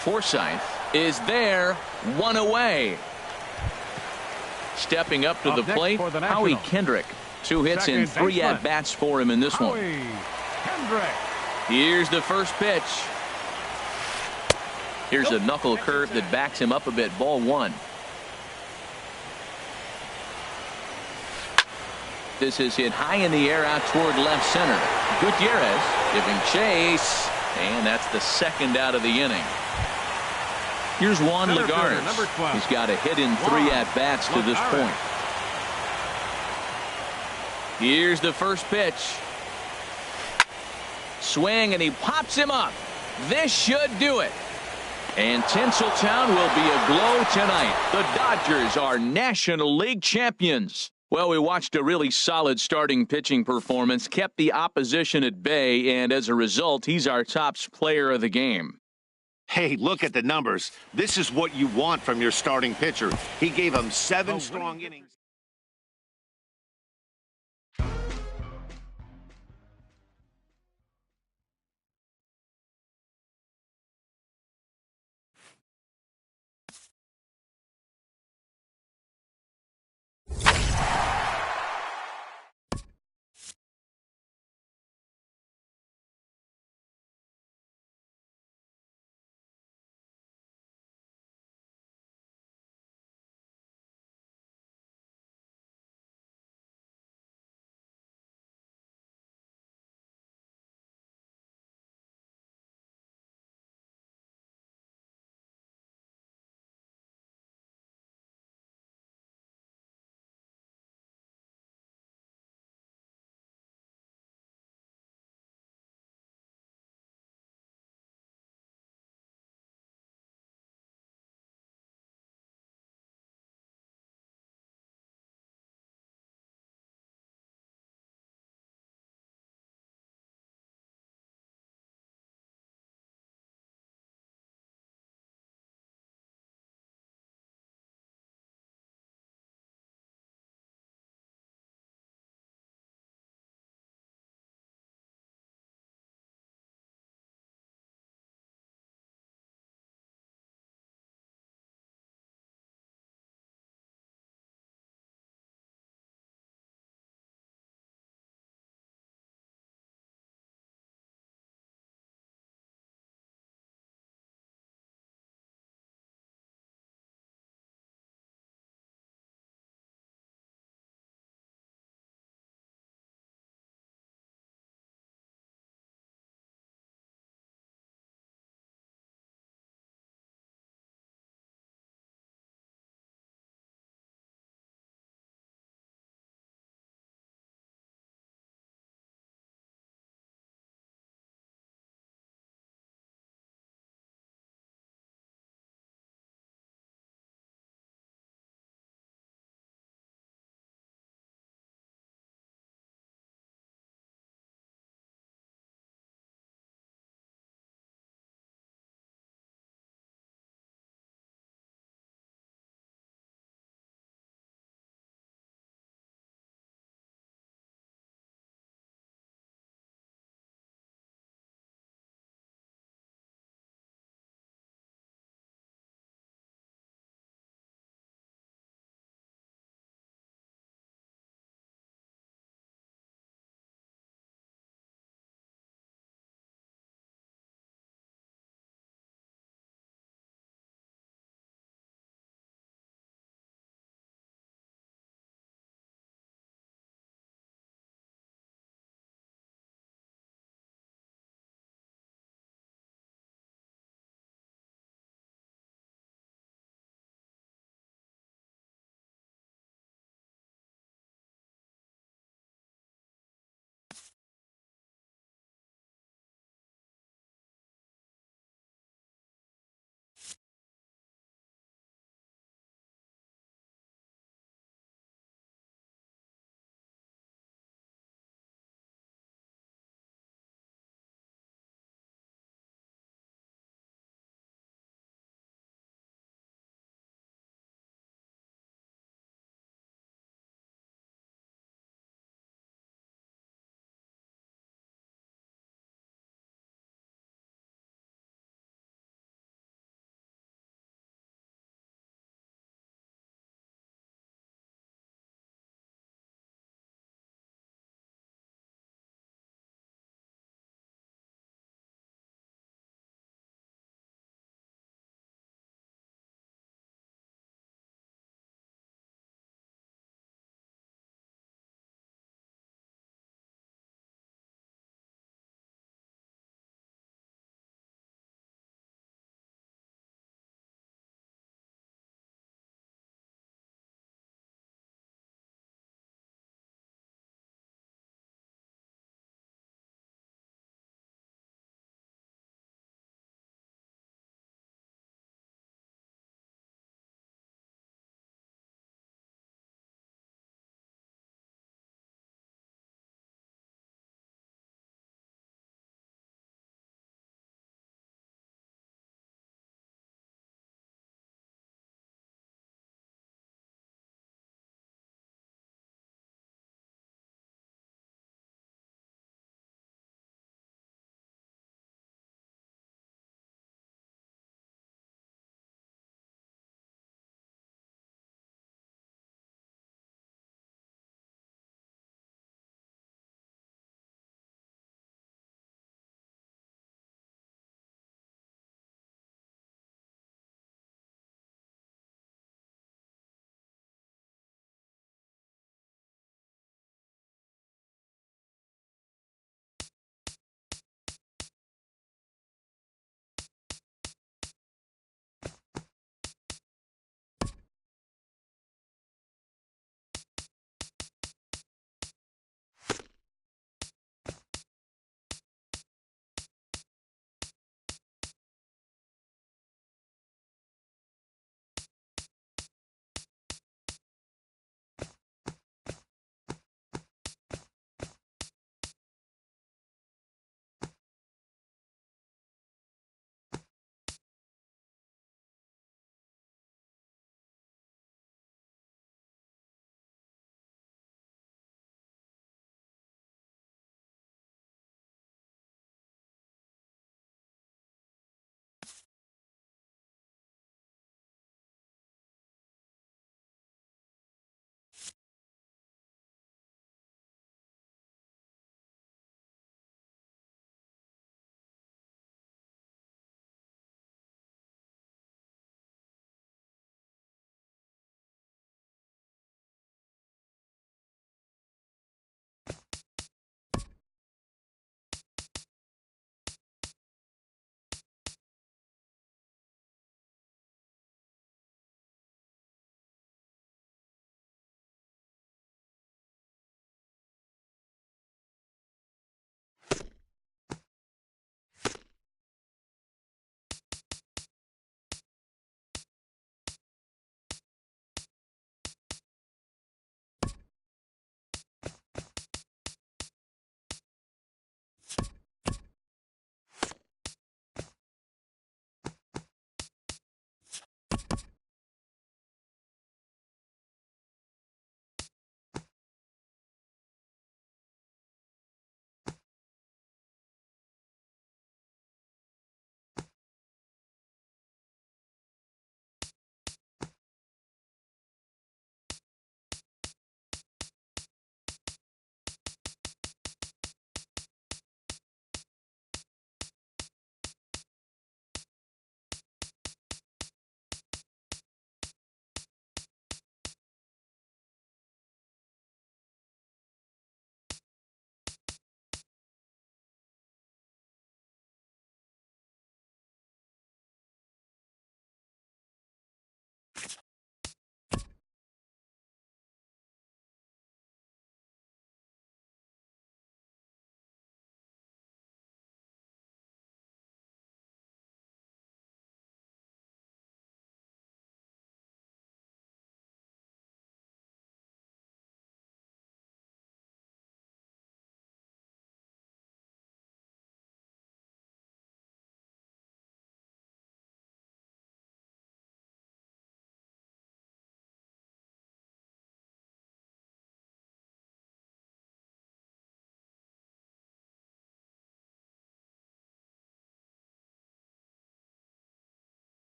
Forsythe is there, 1 away. Stepping up to the plate, Howie Kendrick. 2 hits and 3 at-bats for him in this one. Kendrick. Here's the first pitch. Here's a knuckle curve that backs him up a bit. Ball 1. This is hit high in the air out toward left center. Gutierrez giving chase, and that's the second out of the inning. Here's Juan Lagarde. He's got a hit in 3 at-bats to this point. Here's the first pitch. Swing, and he pops him up. This should do it. And Tinseltown will be aglow tonight. The Dodgers are National League champions. Well, we watched a really solid starting pitching performance, kept the opposition at bay, and as a result, he's our top player of the game. Hey, look at the numbers. This is what you want from your starting pitcher. He gave him 7 strong innings.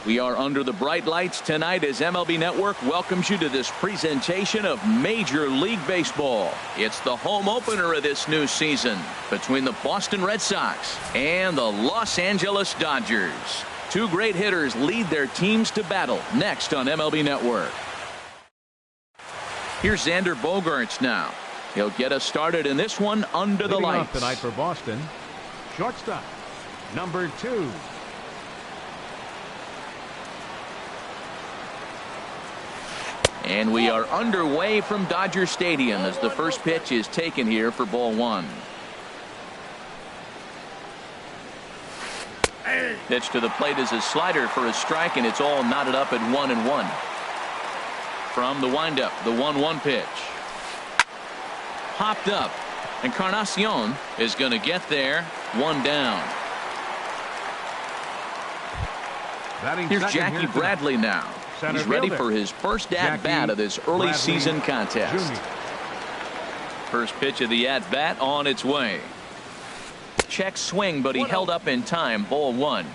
We are under the bright lights tonight as MLB Network welcomes you to this presentation of Major League Baseball. It's the home opener of this new season between the Boston Red Sox and the Los Angeles Dodgers. Two great hitters lead their teams to battle next on MLB Network. Here's Xander Bogaerts now. He'll get us started in this one under the lights. Tonight for Boston, shortstop, number 2. And we are underway from Dodger Stadium as the first pitch is taken here for ball 1. Pitch to the plate is a slider for a strike, and it's all knotted up at 1-1. From the windup, the 1-1 pitch. Popped up. Encarnacion is going to get there. 1 down. Here's Jackie Bradley now. He's ready for his first at-bat of this early season contest. First pitch of the at-bat on its way. Check swing, but he held up in time. Ball 1.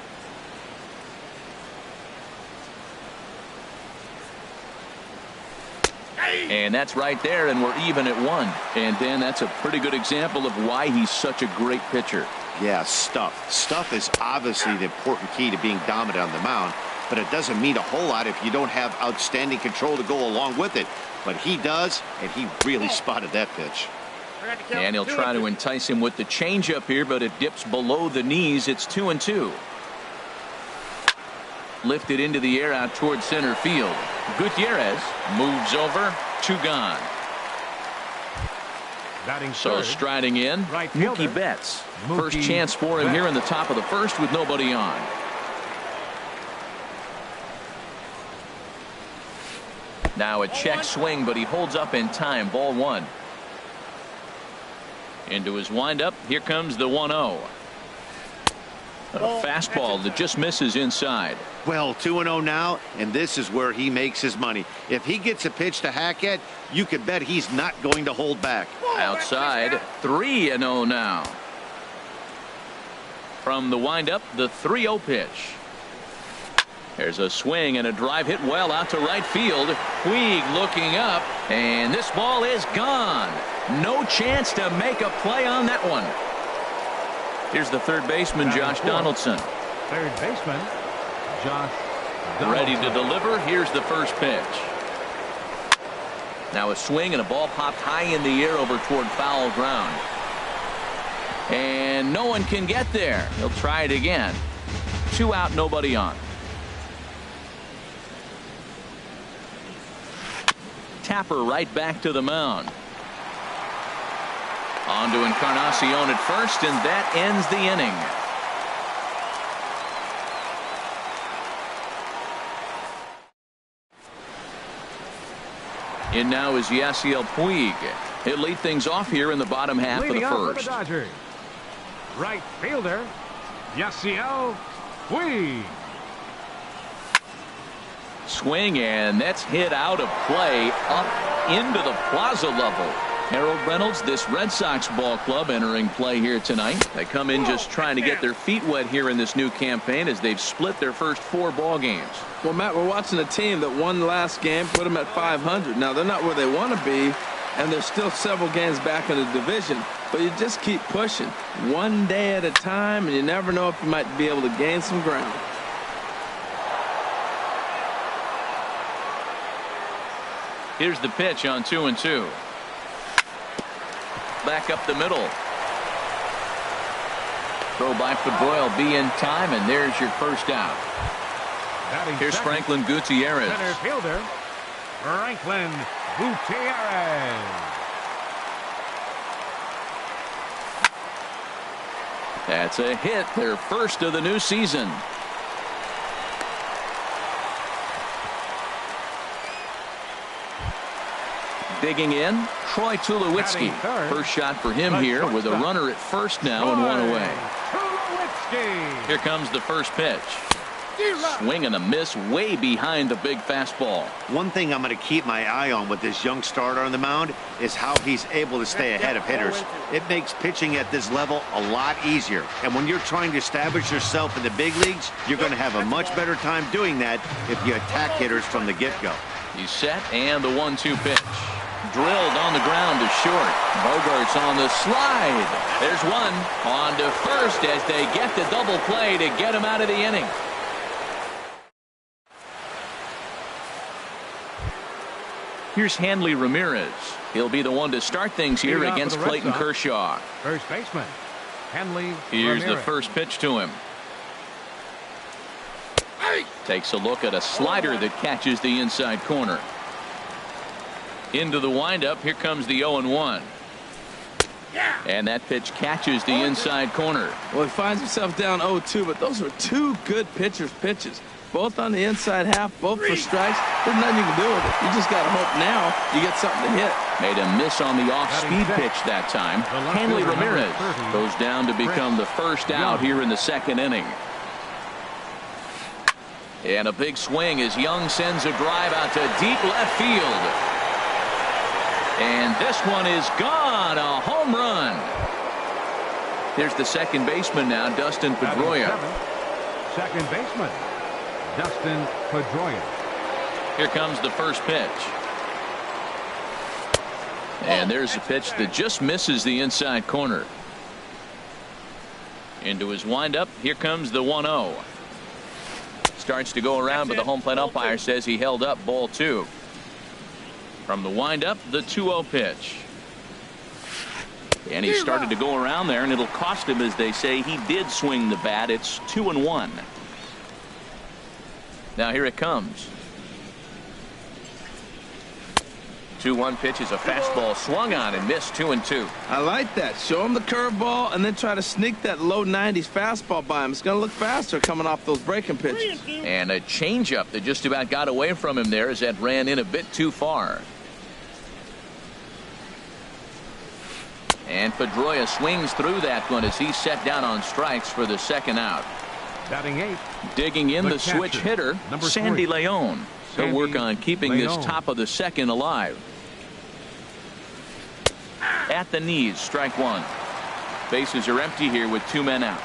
And that's right there, and we're even at 1. And Dan, that's a pretty good example of why he's such a great pitcher. Yeah, stuff. Stuff is obviously the important key to being dominant on the mound, but it doesn't mean a whole lot if you don't have outstanding control to go along with it. But he does, and he really spotted that pitch. And he'll try to entice him with the changeup here, but it dips below the knees. It's 2-2. Lifted into the air out toward center field. Gutierrez moves over. 2 gone. So striding in, Mookie Betts. First chance for him here in the top of the first with nobody on. Now a check swing, but he holds up in time. Ball 1. Into his windup. Here comes the 1-0. A fastball that just misses inside. Well, 2-0 now, and this is where he makes his money. If he gets a pitch to hack at, you can bet he's not going to hold back. Outside, 3-0 now. From the windup, the 3-0 pitch. There's a swing and a drive hit well out to right field. Puig looking up, and this ball is gone. No chance to make a play on that one. Here's the third baseman, Josh Donaldson. Third baseman, Josh Donaldson. Ready to deliver. Here's the first pitch. Now a swing and a ball popped high in the air over toward foul ground. And no one can get there. He'll try it again. 2 out, nobody on. Tapper right back to the mound. On to Encarnacion at first, and that ends the inning. In now is Yasiel Puig. He'll lead things off here in the bottom half of the first. The Dodgers, right fielder, Yasiel Puig. Swing, and that's hit out of play up into the plaza level. Harold Reynolds, this Red Sox ball club entering play here tonight. They come in just trying to get their feet wet here in this new campaign as they've split their first 4 ball games. Well, Matt, we're watching a team that won last game, put them at 500. Now, they're not where they want to be, and they're still several games back in the division. But you just keep pushing one day at a time, and you never know if you might be able to gain some ground. Here's the pitch on 2-2. Back up the middle. Throw by Fedora will be in time, and there's your first out. Here's Franklin Gutierrez. Center fielder, Franklin Gutierrez. That's a hit, their first of the new season. Digging in, Troy Tulowitzki. First shot for him here with a runner at first now and 1 away. Here comes the first pitch. Swing and a miss way behind the big fastball. One thing I'm going to keep my eye on with this young starter on the mound is how he's able to stay ahead of hitters. It makes pitching at this level a lot easier. And when you're trying to establish yourself in the big leagues, you're going to have a much better time doing that if you attack hitters from the get-go. He's set, and the 1-2 pitch. Drilled on the ground to short. Bogart's on the slide. There's one on to first as they get the double play to get him out of the inning. Here's Hanley Ramirez. He'll be the one to start things here against Clayton Kershaw. First baseman, Hanley Here's Ramirez. the first pitch to him. Takes a look at a slider that catches the inside corner. Into the windup. Here comes the 0-1. And that pitch catches the inside corner. Well, he finds himself down 0-2, but those were two good pitchers' pitches. Both on the inside half, both for strikes. There's nothing you can do with it. You just got to hope now you get something to hit. Made a miss on the off-speed pitch that time. Hanley Ramirez goes down to become the first out here in the second inning. And a big swing as Young sends a drive out to deep left field. And this one is gone. A home run. Here's the second baseman now, Dustin Pedroia. Second baseman, Dustin Pedroia. Here comes the first pitch. And there's a pitch that just misses the inside corner. Into his windup. Here comes the 1-0. Starts to go around, but the home plate umpire says he held up ball 2. From the windup, the 2-0 pitch. And he started to go around there, and it'll cost him, as they say. He did swing the bat. It's 2-1. Now here it comes. 2-1 pitch is a fastball swung on and missed. 2-2. I like that. Show him the curveball and then try to sneak that low 90s fastball by him. It's going to look faster coming off those breaking pitches. And a changeup that just about got away from him there as that ran in a bit too far. And Pedroia swings through that one as he's set down on strikes for the second out. Batting 8th. Digging in the switch catcher, hitter, number Sandy 3. Leon. He'll work on keeping this top of the second alive. At the knees, strike one. Bases are empty here with 2 men out.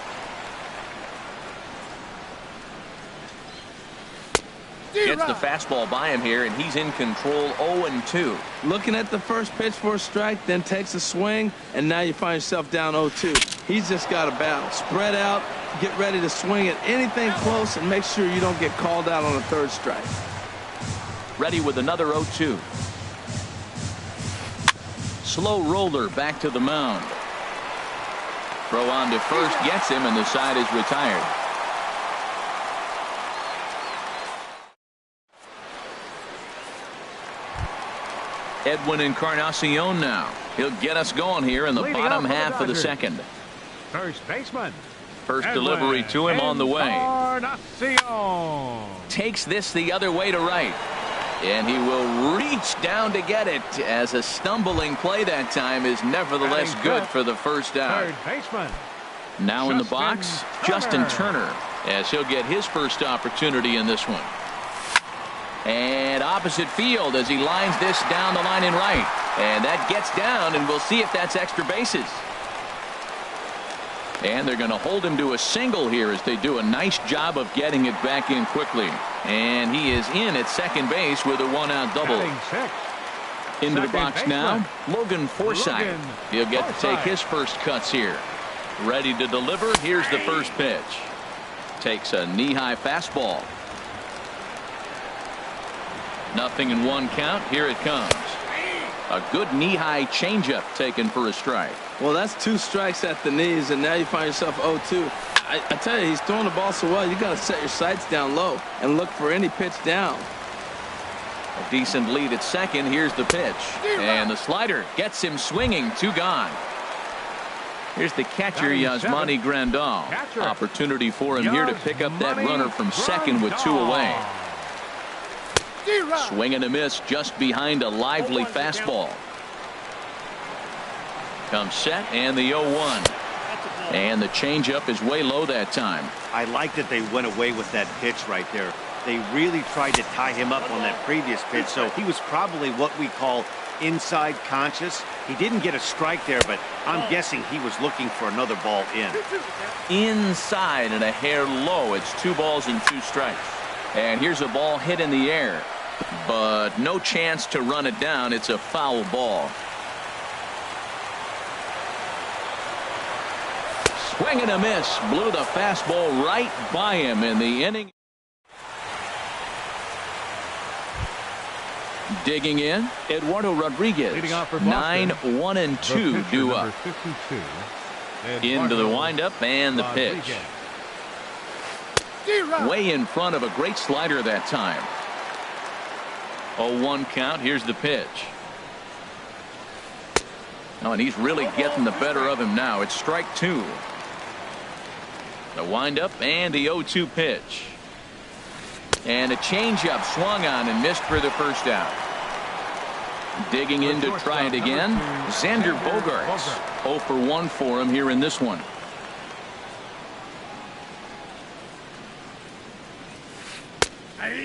Gets the fastball by him here, and he's in control. 0-2. Looking at the first pitch for a strike, then takes a swing, and now you find yourself down 0-2. He's just got a battle. Spread out, get ready to swing at anything close, and make sure you don't get called out on a third strike. Ready with another 0-2. Slow roller back to the mound. Throw on to first gets him, and the side is retired. Edwin Encarnacion now. He'll get us going here in the bottom half of the second. First baseman. First delivery to him on the way. Encarnacion. Takes this the other way to right. And he will reach down to get it, as a stumbling play that time is nevertheless good for the first out. Third baseman. Now in the box, Justin Turner, as he'll get his first opportunity in this one. And opposite field as he lines this down the line in right. And that gets down, and we'll see if that's extra bases. And they're going to hold him to a single here as they do a nice job of getting it back in quickly. And he is in at second base with a 1-out double. Into the box now, Logan Forsythe. He'll get to take his first cuts here. Ready to deliver. Here's the first pitch. Takes a knee-high fastball. 0-1 count. Here it comes. A good knee-high changeup taken for a strike. Well, that's 2 strikes at the knees, and now you find yourself 0-2. I tell you, he's throwing the ball so well, you got to set your sights down low and look for any pitch down. A decent lead at second. Here's the pitch. And the slider gets him swinging. 2 gone. Here's the catcher, Yasmani Grandal. Opportunity for him here to pick up that runner from second with 2 away. Swing and a miss just behind a lively fastball. Comes set, and the 0-1. And the changeup is way low that time. I like that they went away with that pitch right there. They really tried to tie him up on that previous pitch, so he was probably what we call inside conscious. He didn't get a strike there, but I'm guessing he was looking for another ball in. Inside and a hair low. It's 2 balls and 2 strikes. And here's a ball hit in the air, but no chance to run it down. It's a foul ball. Swing and a miss. Blew the fastball right by him in the inning. Digging in, Eduardo Rodriguez. 9-1-2 due up. Into the windup and the pitch. Way in front of a great slider that time. 0-1 count. Here's the pitch. Oh, and he's really getting the better of him now. It's strike 2. The windup and the 0-2 pitch. And a changeup swung on and missed for the first out. Digging in to try it again, Xander Bogaerts. 0 for 1 for him here in this one.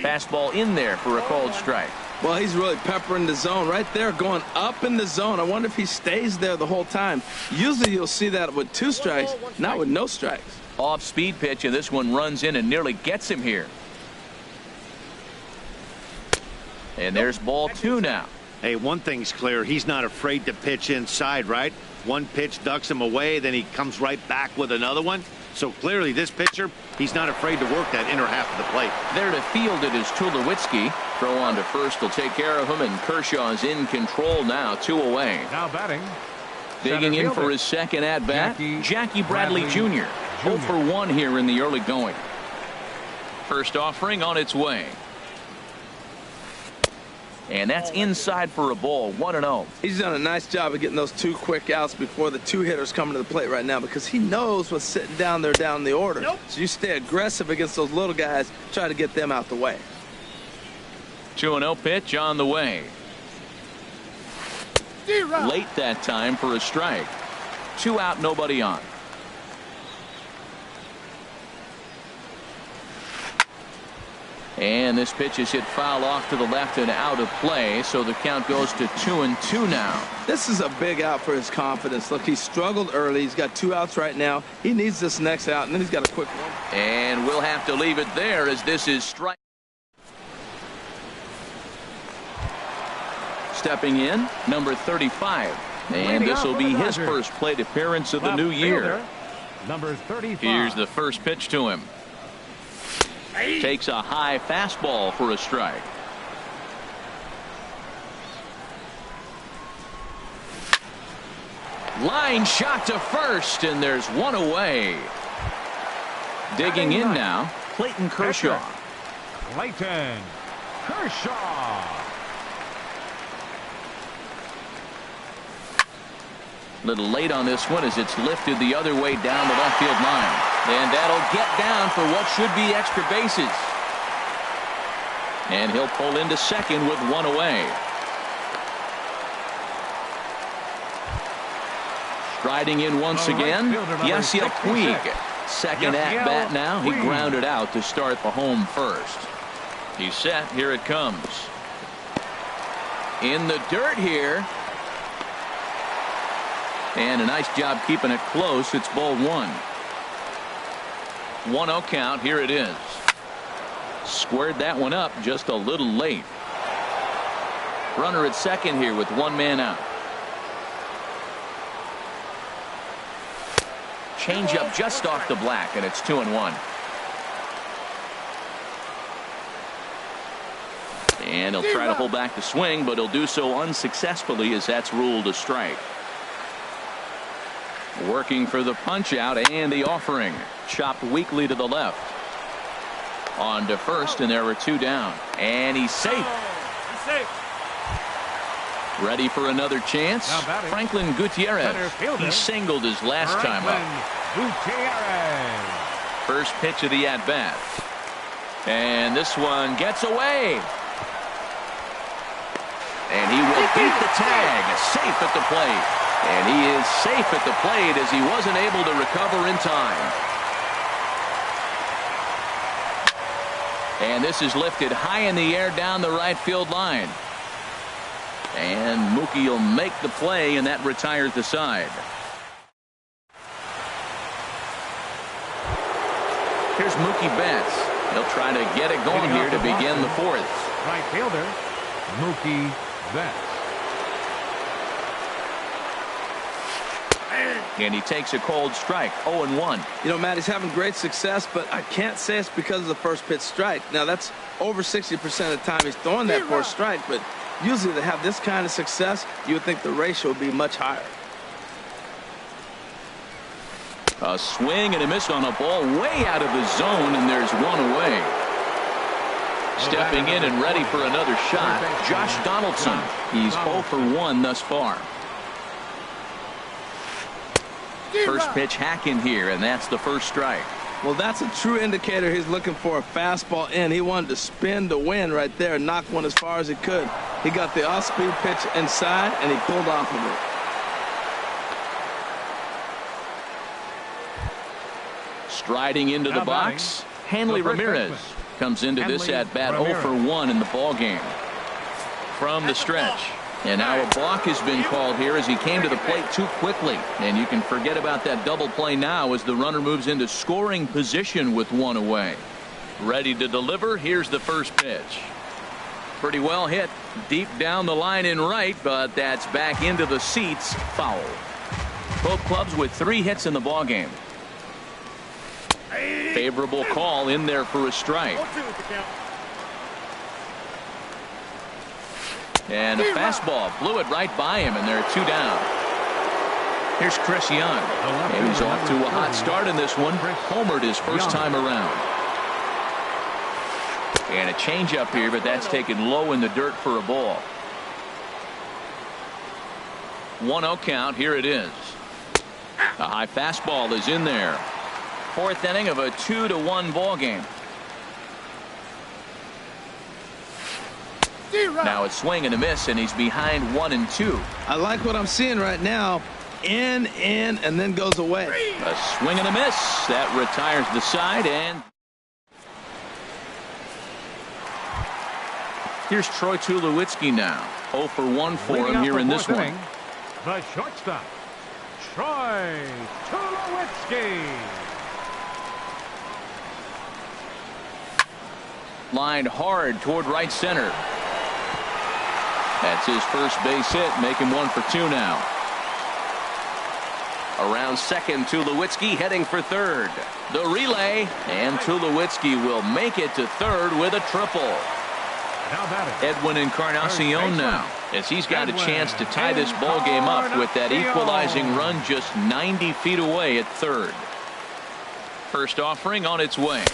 Fastball in there for a called strike. Well, he's really peppering the zone right there, going up in the zone. I wonder if he stays there the whole time. Usually you'll see that with 2 strikes, not with no strikes. Off-speed pitch, and this one runs in and nearly gets him here. And there's ball 2 now. Hey, one thing's clear. He's not afraid to pitch inside, right? One pitch ducks him away, then he comes right back with another one. So clearly this pitcher, he's not afraid to work that inner half of the plate. There to field it is Tulowitzki. Throw on to first will take care of him, and Kershaw's in control now. 2 away. Now batting. Digging in for his second at-bat, Jackie Bradley Jr. 0 for 1 here in the early going. First offering on its way. And that's inside for a ball. 1-0. He's done a nice job of getting those 2 quick outs before the 2 hitters coming to the plate right now, because he knows what's sitting down there down the order. So you stay aggressive against those little guys, try to get them out the way. 2-0 pitch on the way. Late that time for a strike. 2 out, nobody on. And this pitch is hit foul off to the left and out of play, so the count goes to 2-2 now. This is a big out for his confidence. Look, he struggled early. He's got 2 outs right now. He needs this next out, and then he's got a quick one. And we'll have to leave it there, as this is strike. Stepping in, number 35. And this will be his first plate appearance of the new year. Number 35. Here's the first pitch to him. Takes a high fastball for a strike. Line shot to first, and there's 1 away. Digging in now, Clayton Kershaw. Clayton Kershaw. Little late on this one as it's lifted the other way down the left field line. And that'll get down for what should be extra bases. And he'll pull into second with 1 away. Striding in once again, Yasiel Puig. Second at bat now. He grounded out to start the home first. He's set. Here it comes. In the dirt here. And a nice job keeping it close. It's ball 1. 1-0 count. Here it is. Squared that one up just a little late. Runner at second here with 1 man out. Changeup just off the black, and it's 2-1. And he'll try to hold back the swing, but he'll do so unsuccessfully as that's ruled a strike. Working for the punch out and the offering. Chopped weakly to the left. On to first, and there were 2 down. And he's safe. Ready for another chance. Franklin Gutierrez. He singled his last time up. Gutierrez. First pitch of the at-bat. And this one gets away. And he will beat the tag. Safe at the plate. And he is safe at the plate as he wasn't able to recover in time. And this is lifted high in the air down the right field line. And Mookie will make the play, and that retires the side. Here's Mookie Betts. He'll try to get it going here to begin the fourth. Right fielder, Mookie Betts. And he takes a cold strike, 0-1. You know, Matt, he's having great success, but I can't say it's because of the first pitch strike. Now, that's over 60% of the time he's throwing that first strike, but usually to have this kind of success, you would think the ratio would be much higher. A swing and a miss on a ball way out of the zone, and there's one away. Stepping in and ready for another shot, Josh Donaldson. He's 0 for 1 thus far. First pitch hack in here, and that's the first strike. Well, that's a true indicator he's looking for a fastball in. He wanted to spin the wind right there and knock one as far as he could. He got the off-speed pitch inside, and he pulled off of it. Striding into the box, Hanley Ramirez comes into this at-bat 0 for 1 in the ball game. From the stretch. And now a balk has been called here as he came to the plate too quickly. And you can forget about that double play now as the runner moves into scoring position with one away. Ready to deliver. Here's the first pitch. Pretty well hit deep down the line in right, but that's back into the seats. Foul. Both clubs with 3 hits in the ball game. Favorable call in there for a strike. And a fastball blew it right by him, and there are 2 down. Here's Chris Young. And he's off to a hot start in this one. Homered his first time around. And a changeup here, but that's taken low in the dirt for a ball. 1-0 count. Here it is. A high fastball is in there. 4th inning of a 2-1 ball game. Now it's swing and a miss, and he's behind 1-2. I like what I'm seeing right now. In, and then goes away. A swing and a miss. That retires the side, and here's Troy Tulowitzki now. 0 for 1 for him here in this one. The shortstop, Troy Tulowitzki. Lined hard toward right center. That's his first base hit, making 1 for 2 now. Around second, Tulowitzki heading for third. The relay, and Tulowitzki will make it to third with a triple. Edwin Encarnacion now, as he's got a chance to tie this ball game up with that equalizing run just 90 feet away at third. First offering on its way.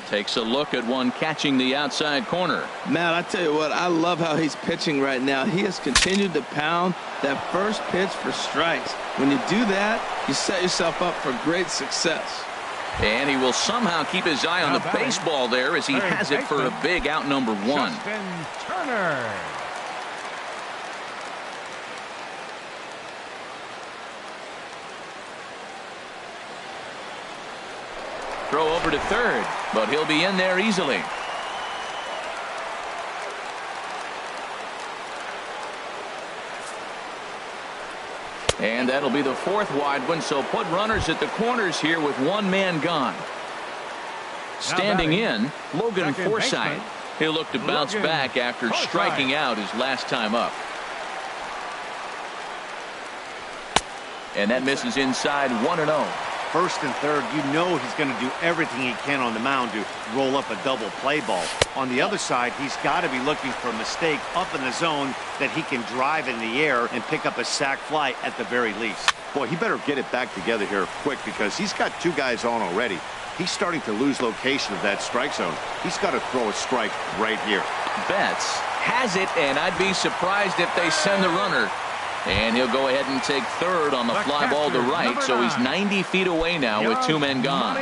Takes a look at one catching the outside corner. Matt, I tell you what, I love how he's pitching right now. He has continued to pound that first pitch for strikes. When you do that, you set yourself up for great success. And he will somehow keep his eye on the baseball there as he has it for a big out number 1. Justin Turner. Throw over to third, but he'll be in there easily. And that'll be the 4th wide one, so put runners at the corners here with 1 man gone. Standing in, Logan Forsythe. He'll look to bounce back after striking out his last time up. And that misses inside 1-0. First and third, you know he's going to do everything he can on the mound to roll up a double play ball. On the other side, he's got to be looking for a mistake up in the zone that he can drive in the air and pick up a sac fly at the very least. Boy, he better get it back together here quick because he's got 2 guys on already. He's starting to lose location of that strike zone. He's got to throw a strike right here. Betts has it, and I'd be surprised if they send the runner. And he'll go ahead and take third on the fly ball to right, so he's 90 feet away now with 2 men gone.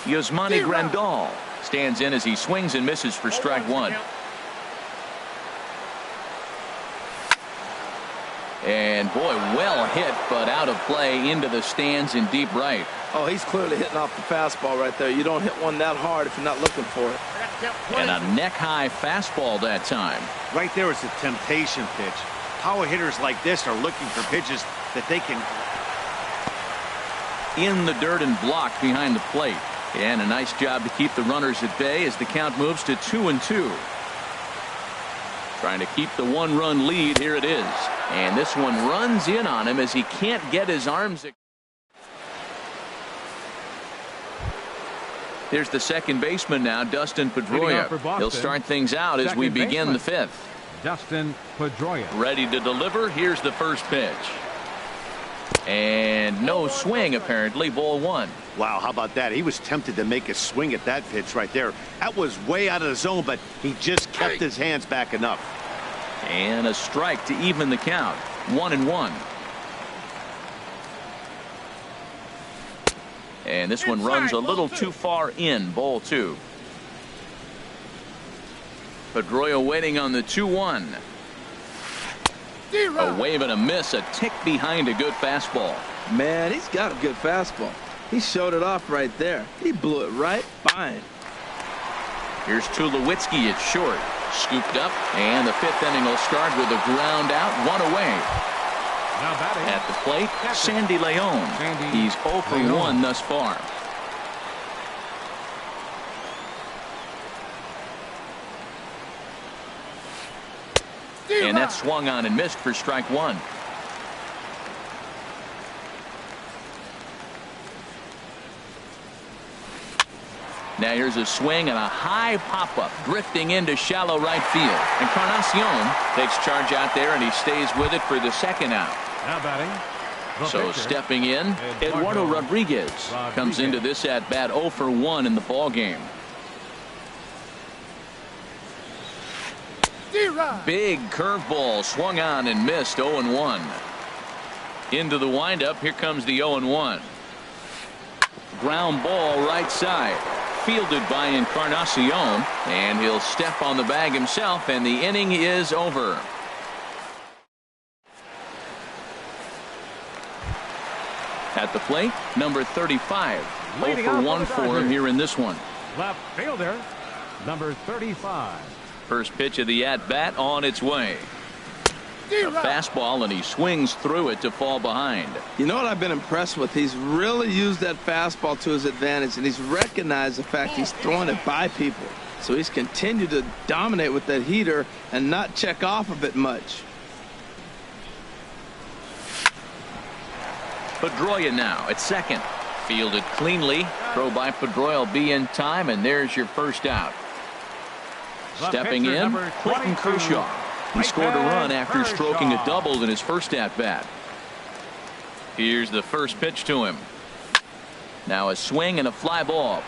Yasmani Grandal Stands in as he swings and misses for strike one. And boy, well hit, but out of play into the stands in deep right. Oh, he's clearly hitting off the fastball right there. You don't hit one that hard if you're not looking for it. And a neck-high fastball that time. Right there is a temptation pitch. Power hitters like this are looking for pitches that they can... In the dirt and blocked behind the plate. And a nice job to keep the runners at bay as the count moves to 2-2. Trying to keep the one-run lead. Here it is. And this one runs in on him as he can't get his arms. Here's the second baseman now, Dustin Pedroia. He'll start things out as we begin the fifth. Dustin Pedroia. Ready to deliver. Here's the first pitch. And no swing, apparently. Ball one. Wow, how about that? He was tempted to make a swing at that pitch right there. That was way out of the zone, but he just kept his hands back enough. And a strike to even the count. 1-1. And this one runs a little too far in. Ball two. Pedroia waiting on the 2-1. A wave and a miss, a tick behind a good fastball. Man, he's got a good fastball. He showed it off right there. He blew it right by him. Here's Tulowitzki at short. Scooped up, and the fifth inning will start with a ground out, one away. Now batting at the plate, Sandy Leon. He's 0 for 1 thus far. And that swung on and missed for strike one. Now here's a swing and a high pop-up drifting into shallow right field. Encarnacion takes charge out there, and he stays with it for the second out. Now batting. So stepping in, Eduardo Rodriguez comes into this at bat 0 for 1 in the ball game. Big curveball swung on and missed. 0-1. Into the windup. Here comes the 0-1. Ground ball right side. Fielded by Encarnacion, and he'll step on the bag himself, and the inning is over. At the plate, number 35. 0 for 1 for him here in this one. Left fielder, number 35. First pitch of the at-bat on its way. A fastball, and he swings through it to fall behind. You know what I've been impressed with? He's really used that fastball to his advantage, and he's recognized the fact he's throwing it by people. So he's continued to dominate with that heater and not check off of it much. Pedroia now at second. Fielded cleanly. Throw by Pedroia will be in time, and there's your first out. Stepping in, Clayton Kershaw. He scored a run after stroking a double in his first at-bat. Here's the first pitch to him. Now a swing and a fly ball.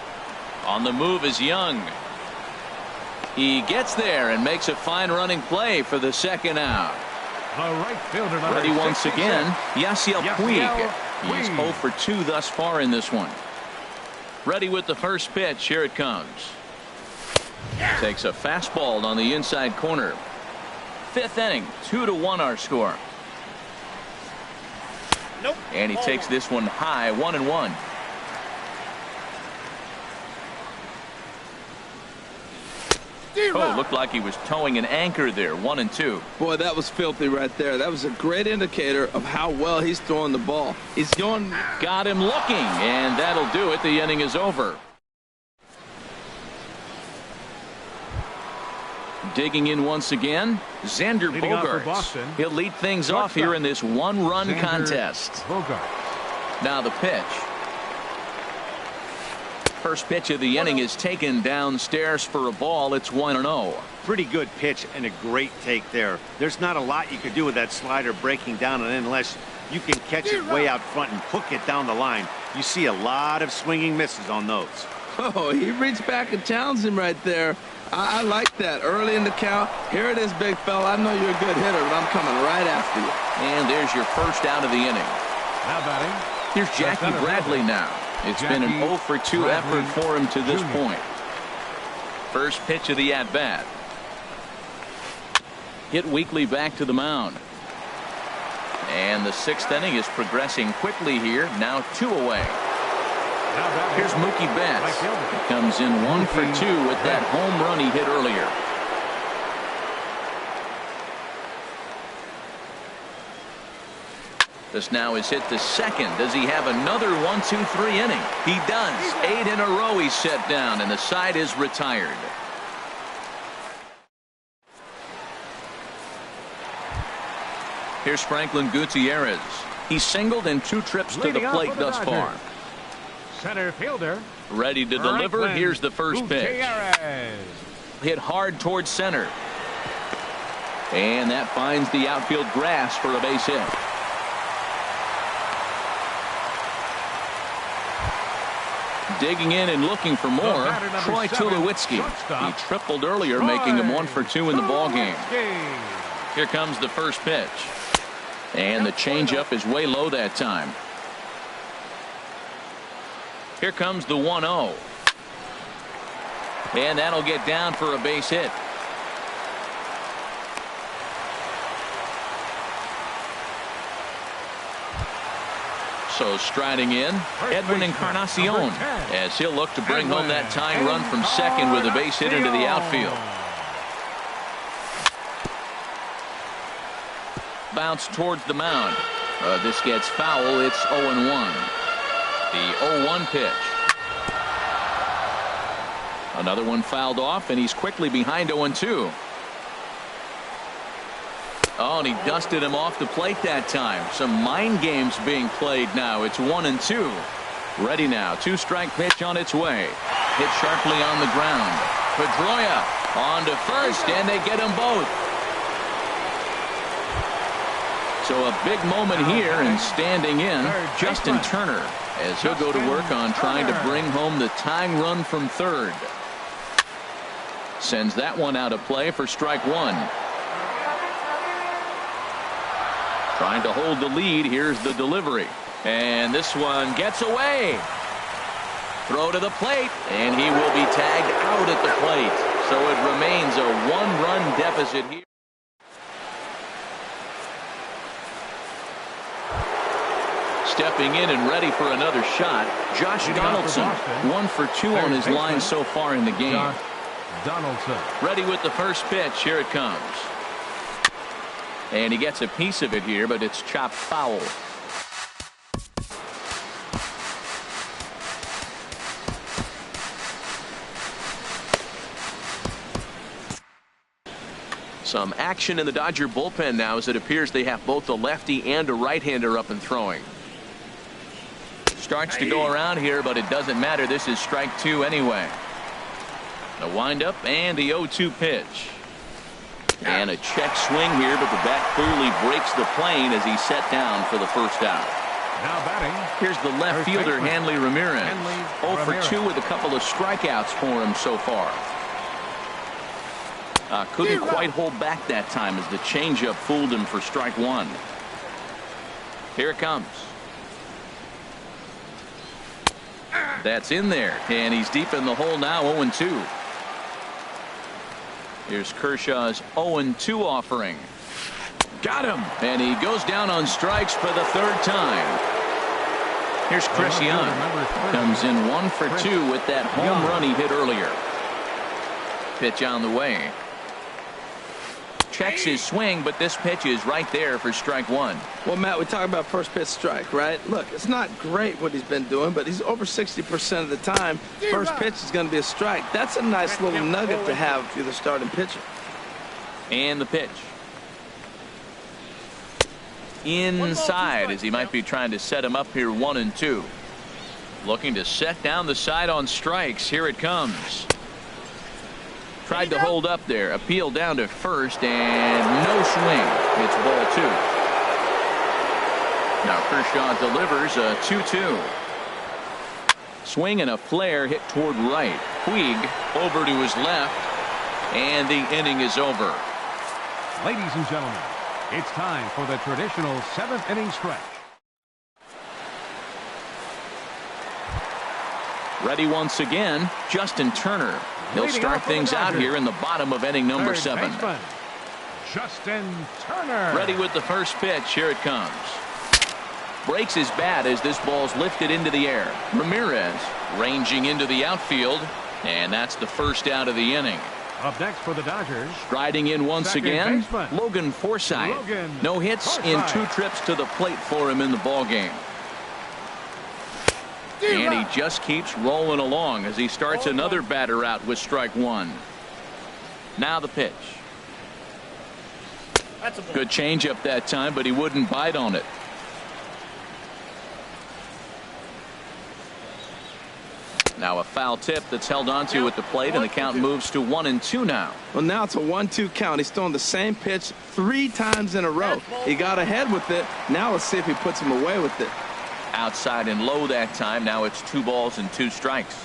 On the move is Young. He gets there and makes a fine running play for the second out. Right fielder, ready once again, Yasiel Puig. He's 0 for 2 thus far in this one. Ready with the first pitch. Here it comes. Takes a fastball on the inside corner. Fifth inning, 2-1 our score. Nope. And he takes this one high, 1-1. Oh, looked like he was towing an anchor there. 1-2. Boy, that was filthy right there. That was a great indicator of how well he's throwing the ball. He's going. Got him looking, and that'll do it. The inning is over. Digging in once again, Xander Bogaerts. He'll lead things off here in this one-run contest. Bogaerts. Now the pitch. First pitch of the inning is taken downstairs for a ball. It's 1-0. Pretty good pitch and a great take there. There's not a lot you could do with that slider breaking down and in unless you can catch it way out front and hook it down the line. You see a lot of swinging misses on those. Oh, he reached back and challenged him right there. I like that. Early in the count. Here it is, big fella. I know you're a good hitter, but I'm coming right after you. And there's your first out of the inning. Now batting. Here's Jackie Bradley now. It's been an 0 for 2 effort for him to this point. First pitch of the at-bat. Hit weakly back to the mound. And the 6th inning is progressing quickly here. Now 2 away. Here's Mookie Betts. He comes in 1 for 2 with that home run he hit earlier. This now is hit to second. Does he have another 1-2-3 inning? He does. 8 in a row he's set down, and the side is retired. Here's Franklin Gutierrez. He's singled in 2 trips to the plate thus far. Center fielder. Ready to deliver. Here's the first pitch. Hit hard towards center. And that finds the outfield grass for a base hit. Digging in and looking for more, Troy Tulowitzki. He tripled earlier, making him 1 for 2 in the ballgame. Here comes the first pitch. And the changeup is way low that time. Here comes the 1-0. And that'll get down for a base hit. So striding in, Edwin Encarnacion, as he'll look to bring home that tying run from second with a base hit into the outfield. Bounce towards the mound. This gets foul. It's 0-1. The 0-1 pitch. Another one fouled off, and he's quickly behind 0-2. Oh, and he dusted him off the plate that time. Some mind games being played now. It's 1-2. Ready now. 2-strike pitch on its way. Hit sharply on the ground. Pedroia on to first, and they get them both. So a big moment here, and standing in, Justin Turner, as he'll go to work on trying to bring home the tying run from third. Sends that one out of play for strike 1. Trying to hold the lead. Here's the delivery. And this one gets away. Throw to the plate, and he will be tagged out at the plate. So it remains a 1-run deficit here. Stepping in and ready for another shot, Josh Donaldson. 1 for 2 on his line so far in the game. Donaldson. Ready with the first pitch. Here it comes. And he gets a piece of it here, but it's chopped foul. Some action in the Dodger bullpen now, as it appears they have both a lefty and a right-hander up and throwing. Starts to go around here, but it doesn't matter. This is strike 2 anyway. A windup and the 0-2 pitch. And a check swing here, but the bat clearly breaks the plane as he's set down for the first out. Now batting. Here's the left fielder, Hanley Ramirez. 0 for 2 with a couple of strikeouts for him so far. Couldn't quite hold back that time as the changeup fooled him for strike 1. Here it comes. That's in there, and he's deep in the hole now. 0-2. Here's Kershaw's 0-2 offering. Got him, and he goes down on strikes for the 3rd time. Here's Chris Young. Comes in 1 for 2 with that home run he hit earlier. Pitch on the way. Checks his swing, but this pitch is right there for strike 1. Well, Matt, we talk about first pitch strike, right? Look, it's not great what he's been doing, but he's over 60% of the time. First pitch is going to be a strike. That's a nice little nugget to have if you're the starting pitcher. And the pitch. Inside, as he might be trying to set him up here. 1-2. Looking to set down the side on strikes. Here it comes. Tried to hold up there. Appeal down to first, and no swing. It's ball 2. Now Kershaw delivers a 2-2. Swing and a flare hit toward right. Puig over to his left, and the inning is over. Ladies and gentlemen, it's time for the traditional 7th inning stretch. Ready once again, Justin Turner. He'll start things out here in the bottom of inning number 7. Justin Turner. Ready with the first pitch. Here it comes. Breaks his bat as this ball's lifted into the air. Ramirez ranging into the outfield, and that's the first out of the inning. Up next for the Dodgers. Striding in once again, baseman, Logan Forsythe. Logan No hits Forsythe. in 2 trips to the plate for him in the ballgame. And he just keeps rolling along as he starts another batter out with strike 1. Now the pitch. Good changeup that time, but he wouldn't bite on it. Now a foul tip that's held onto at the plate, and the count moves to 1-2 now. Well, now it's a 1-2 count. He's throwing the same pitch 3 times in a row. He got ahead with it. Now let's see if he puts him away with it. Outside and low that time. Now it's 2 balls and 2 strikes.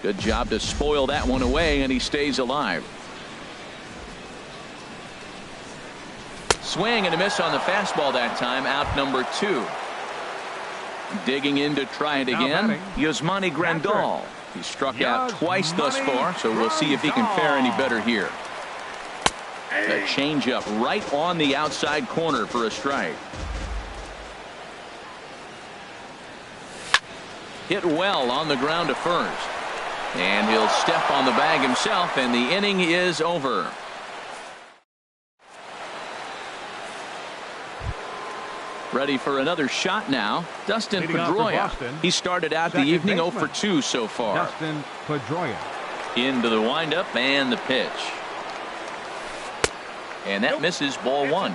Good job to spoil that one away, and he stays alive. Swing and a miss on the fastball that time. Out number 2. Digging in to try it again, Yasmani Grandal. He struck out twice thus far, so we'll see if he can fare any better here. A changeup right on the outside corner for a strike. Hit well on the ground to first. And he'll step on the bag himself, and the inning is over. Ready for another shot now, Dustin Pedroia. He started out the evening 0 for 2 so far. Dustin Pedroia. Into the windup and the pitch. And that misses, ball 1.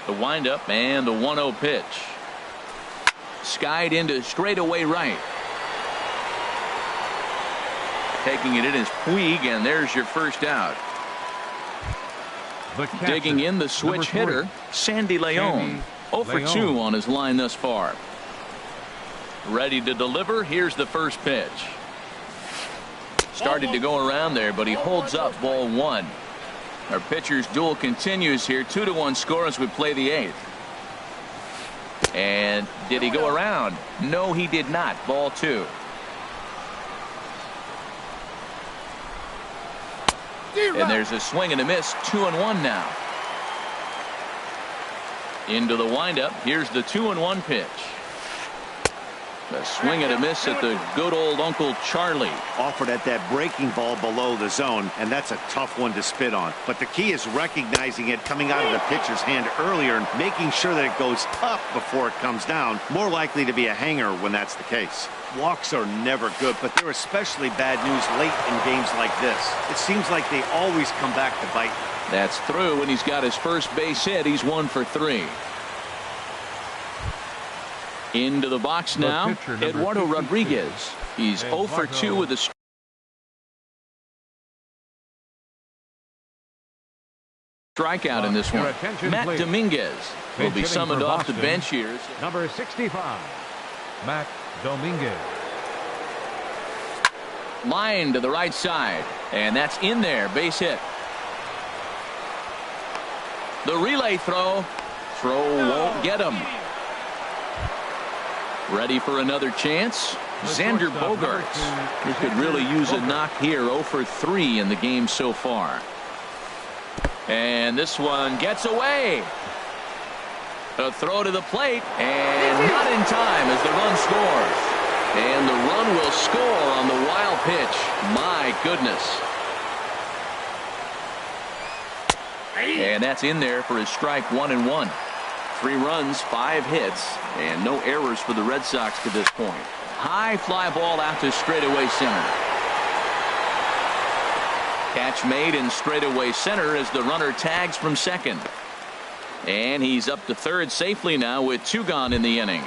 The windup and the 1-0 pitch. Skied into straightaway right. Taking it in is Puig, and there's your first out. Digging in the switch hitter, Sandy Leon. 0 for 2 on his line thus far. Ready to deliver. Here's the first pitch. Started to go around there, but he holds up, ball 1. Our pitcher's duel continues here. 2-1 score as we play the 8th. And did he go around? No, he did not. Ball 2. And there's a swing and a miss. 2-1 now. Into the windup. Here's the 2-1 pitch. A swing and a miss at the good old Uncle Charlie. Offered at that breaking ball below the zone, and that's a tough one to spit on. But the key is recognizing it coming out of the pitcher's hand earlier and making sure that it goes up before it comes down. More likely to be a hanger when that's the case. Walks are never good, but they're especially bad news late in games like this. It seems like they always come back to bite. That's through, and he's got his first base hit. He's 1 for 3. Into the box now, Eduardo Rodriguez. He's 0 for 2 with a strikeout in this one. Matt Dominguez will be summoned off the bench here. Number 65, Matt Dominguez. Line to the right side, and that's in there. Base hit. The relay throw. Throw won't get him. Ready for another chance. Xander Bogaerts, who could really use a knock here. 0 for 3 in the game so far. And this one gets away. A throw to the plate, and not in time as the run scores. And the run will score on the wild pitch. My goodness. And that's in there for his strike 1-1. 3 runs, 5 hits, and no errors for the Red Sox to this point. High fly ball out to straightaway center. Catch made in straightaway center as the runner tags from second. And he's up to third safely now with 2 gone in the inning.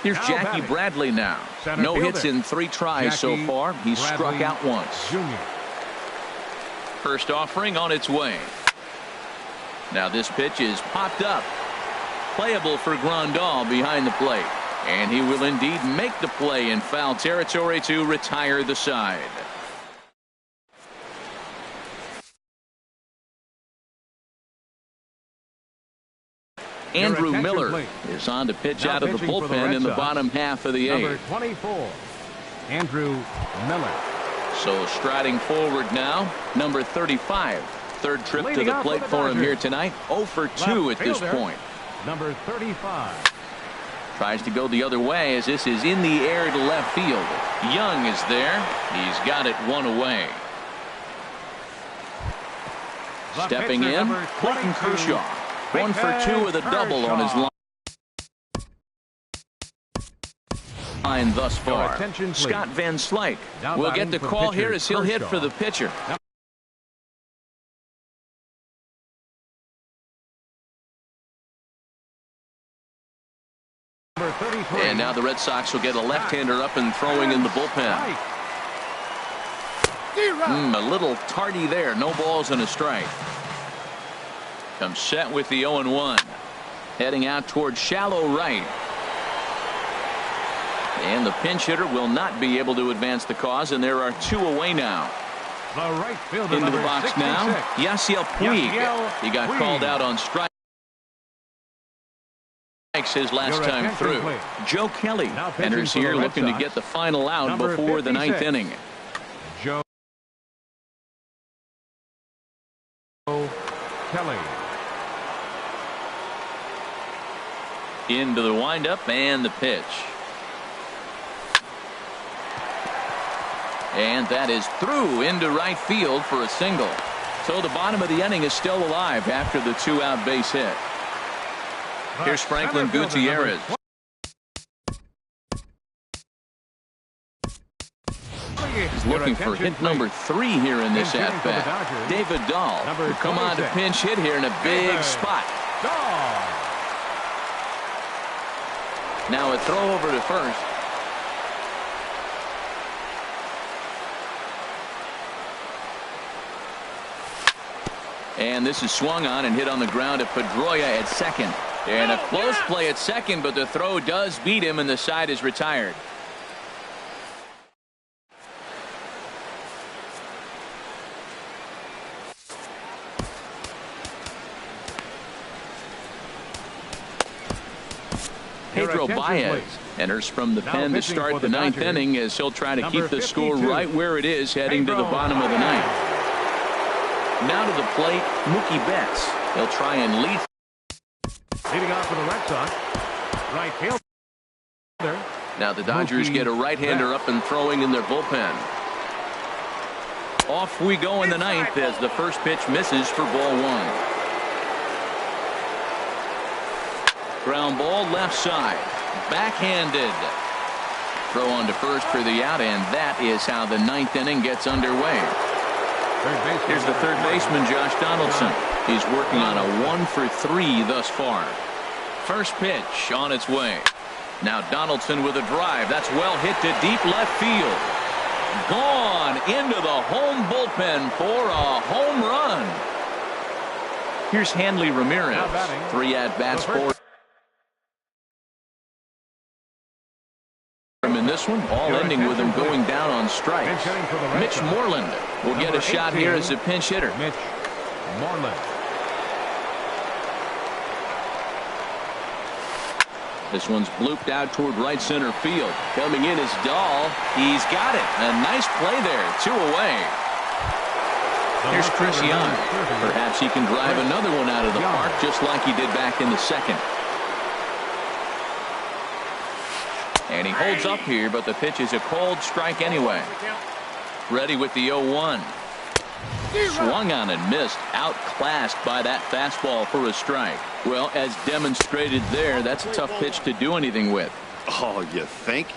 Here's Jackie Bradley now. No hits in 3 tries so far. He's struck out once. First offering on its way. Now this pitch is popped up. Playable for Grandal behind the plate. And he will indeed make the play in foul territory to retire the side. Andrew Miller is on to pitch out of the bullpen in the bottom half of the Number eighth. 24, Andrew Miller. So striding forward now, number 35. Third trip to Leading the off plate for the for him Dodgers. here tonight. 0 for 2 at this fielder, point. Number 35. Tries to go the other way as this is in the air to left field. Young is there. He's got it one away. The Stepping pitcher, in, number Clayton 22, Kershaw. 1 for 2 with a double on his line thus far. attention, please. Scott Van Slyke Now will get batting the for call pitcher here as he'll hit Kershaw. for the pitcher. Number 33. And now the Red Sox will get a left-hander up and throwing in the bullpen. A little tardy there. No balls and a strike. Comes set with the 0-1. Heading out towards shallow right. And the pinch hitter will not be able to advance the cause, and there are 2 away now. The right fielder, Into the number box 66. now, Yasiel Puig. Yasiel He got Puig. called out on strikes his last Your time attention, through. please. Joe Kelly Now pitching enters for the here Red looking to Sox, get the final out number before the 9th 56. inning. Joe Kelly. Into the windup and the pitch. And that is through into right field for a single. So the bottom of the inning is still alive after the 2-out base hit. Here's Franklin Center fielder, Gutierrez. He's looking for hit number 3 here in this Pinch hitting for the at-bat. Dodgers. David Dahl Number will come on to 26. pinch hit here in a big David spot. Dahl. Now a throw over to first. And this is swung on and hit on the ground at Pedroia at second. And a close play at second, but the throw does beat him and the side is retired. Pedro attention, Baez please. enters from the Now pen to pitching start for the the 9th Dodgers, inning as he'll try to number keep the score 52, right where it is heading to the Pedro bottom of the Baez. 9th. Now to the plate, Mookie Betts. He'll try and lead. Leading off for the Red Sox. Right fielder. Now the Dodgers Mookie get a right-hander Betts. up and throwing in their bullpen. Off we go in the 9th as the first pitch misses for ball 1. Ground ball left side. Backhanded. Throw on to first for the out, and that is how the 9th inning gets underway. Here's the third baseman, Josh Donaldson. He's working on a 1 for 3 thus far. First pitch on its way. Now Donaldson with a drive. That's well hit to deep left field. Gone into the home bullpen for a home run. Here's Hanley Ramirez. Now batting, 3 at-bats for him in this one, all Your ending with him attention, going down on strikes. Pinch hitting for the Red Mitch Sox. Moreland will get Number a shot here 18, as a pinch hitter. Mitch Moreland. This one's blooped out toward right center field. Coming in is Dahl. He's got it. A nice play there. 2 away. Here's Chris Young. Perhaps he can drive another one out of the park just like he did back in the second. And he holds up here, but the pitch is a cold strike anyway. Ready with the 0-1. Swung on and missed. Outclassed by that fastball for a strike. Well, as demonstrated there, that's a tough pitch to do anything with. Oh, you think?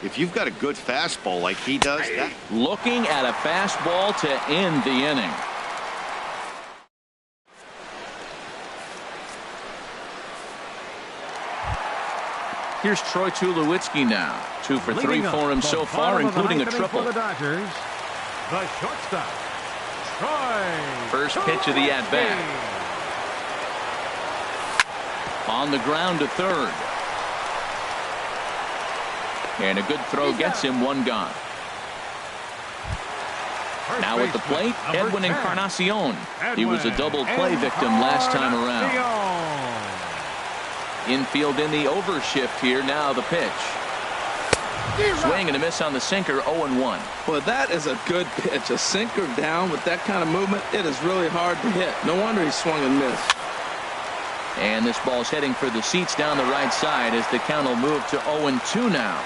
If you've got a good fastball like he does, that... Looking at a fastball to end the inning. Here's Troy Tulowitzki now. 2 for 3 Leading for him up so the far, bottom of the including a 9th inning triple. For the Dodgers, the shortstop, Troy. First pitch of the at-bat. On the ground to third. And a good throw gets him 1 gone. First Now at the baseman, plate, number Edwin 10. Encarnacion. He was a Edwin double play victim last time around. Encarnacion. Infield in the overshift here. Now the pitch. Swing and a miss on the sinker. 0-1. Well, that is a good pitch. A sinker down with that kind of movement, it is really hard to hit. No wonder he swung and missed. And this ball's heading for the seats down the right side as the count will move to 0-2 now.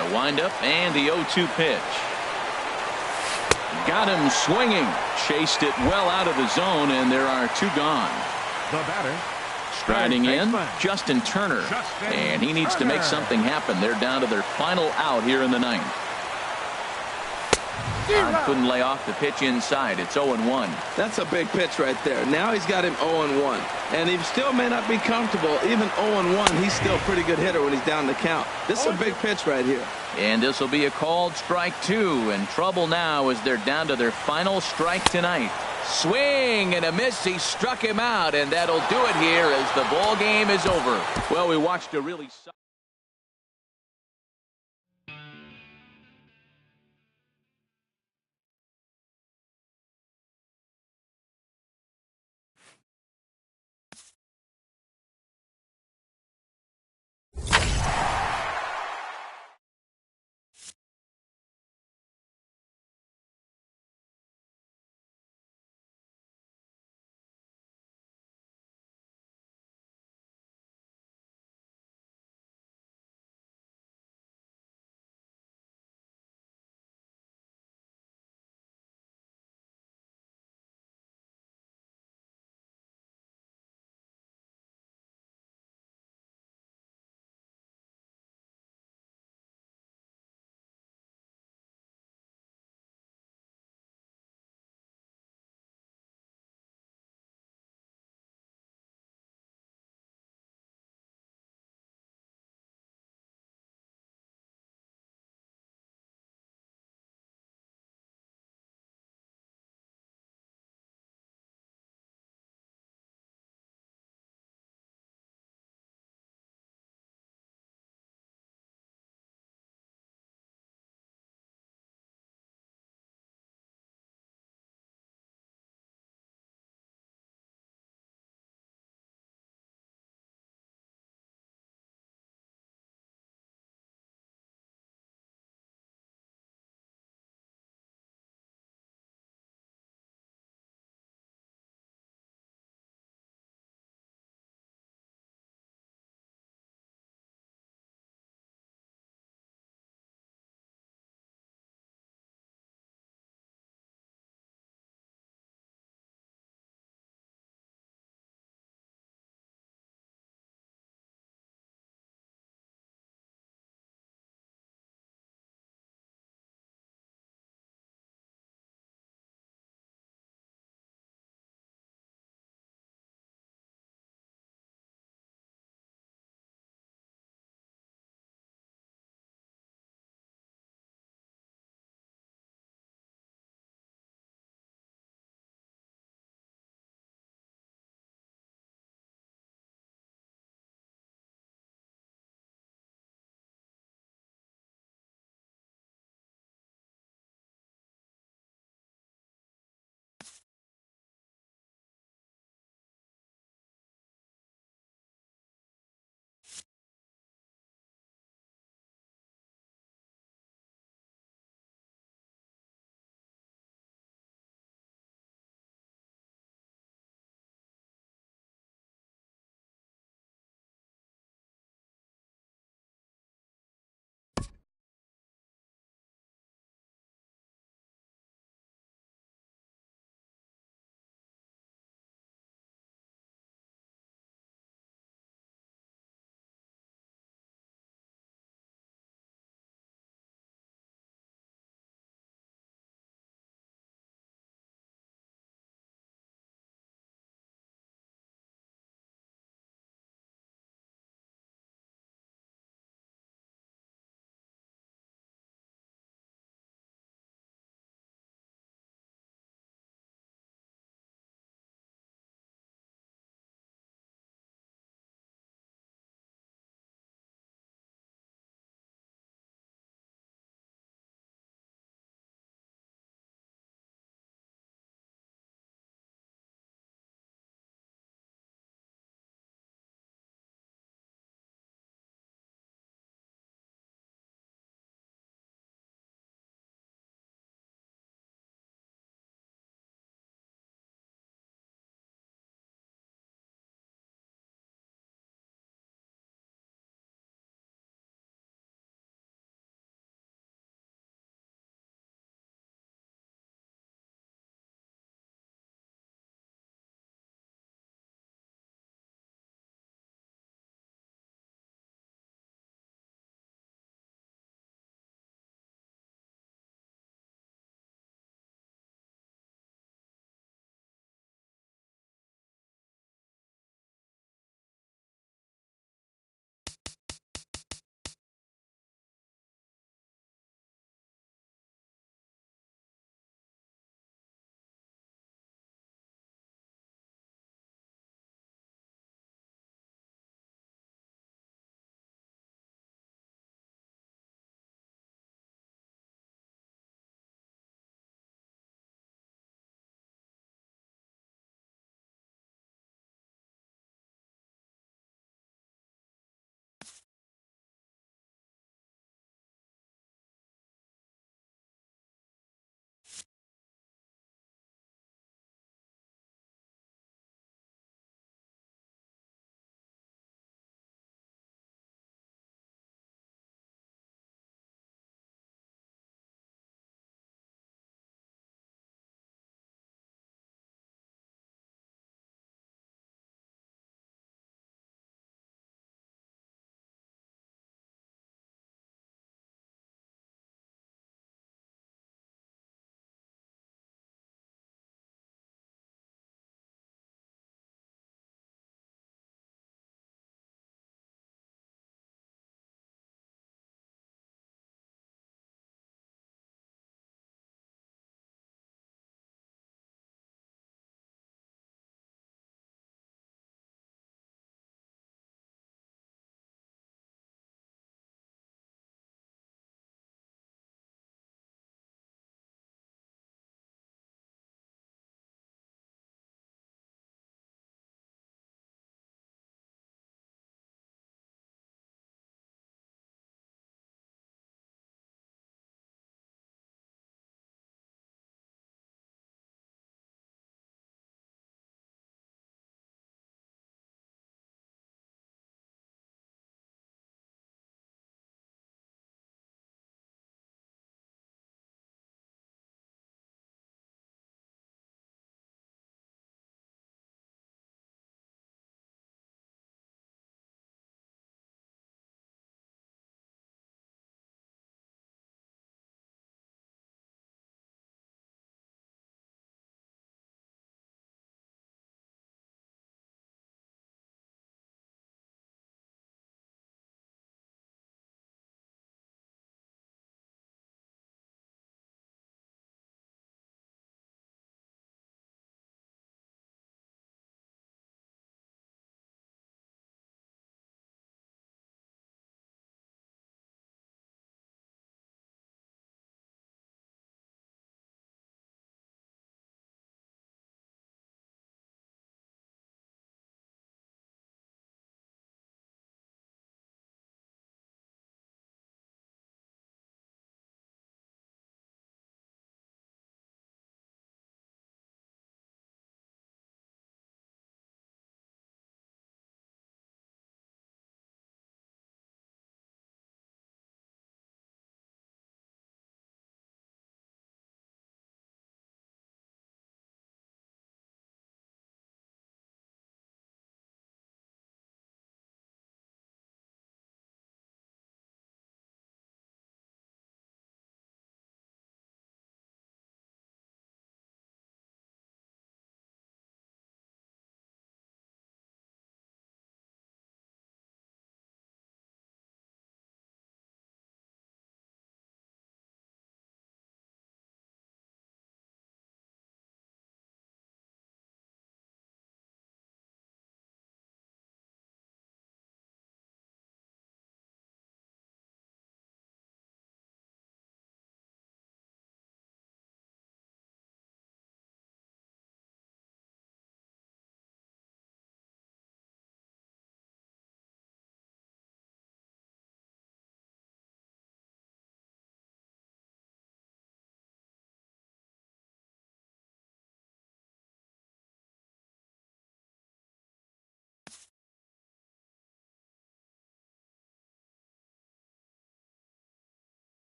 The windup and the 0-2 pitch. Got him swinging. Chased it well out of the zone, and there are 2 gone. The batter. Striding in, Justin Turner. And he needs to make something happen. They're down to their final out here in the 9th. Couldn't lay off the pitch inside. It's 0-1. That's a big pitch right there. Now he's got him 0-1. And he still may not be comfortable. Even 0-1, he's still a pretty good hitter when he's down the count. This is a big pitch right here. And this will be a called strike 2. And trouble now as they're down to their final strike tonight. Swing and a miss. He struck him out, and that'll do it here as the ball game is over. Well, we watched a really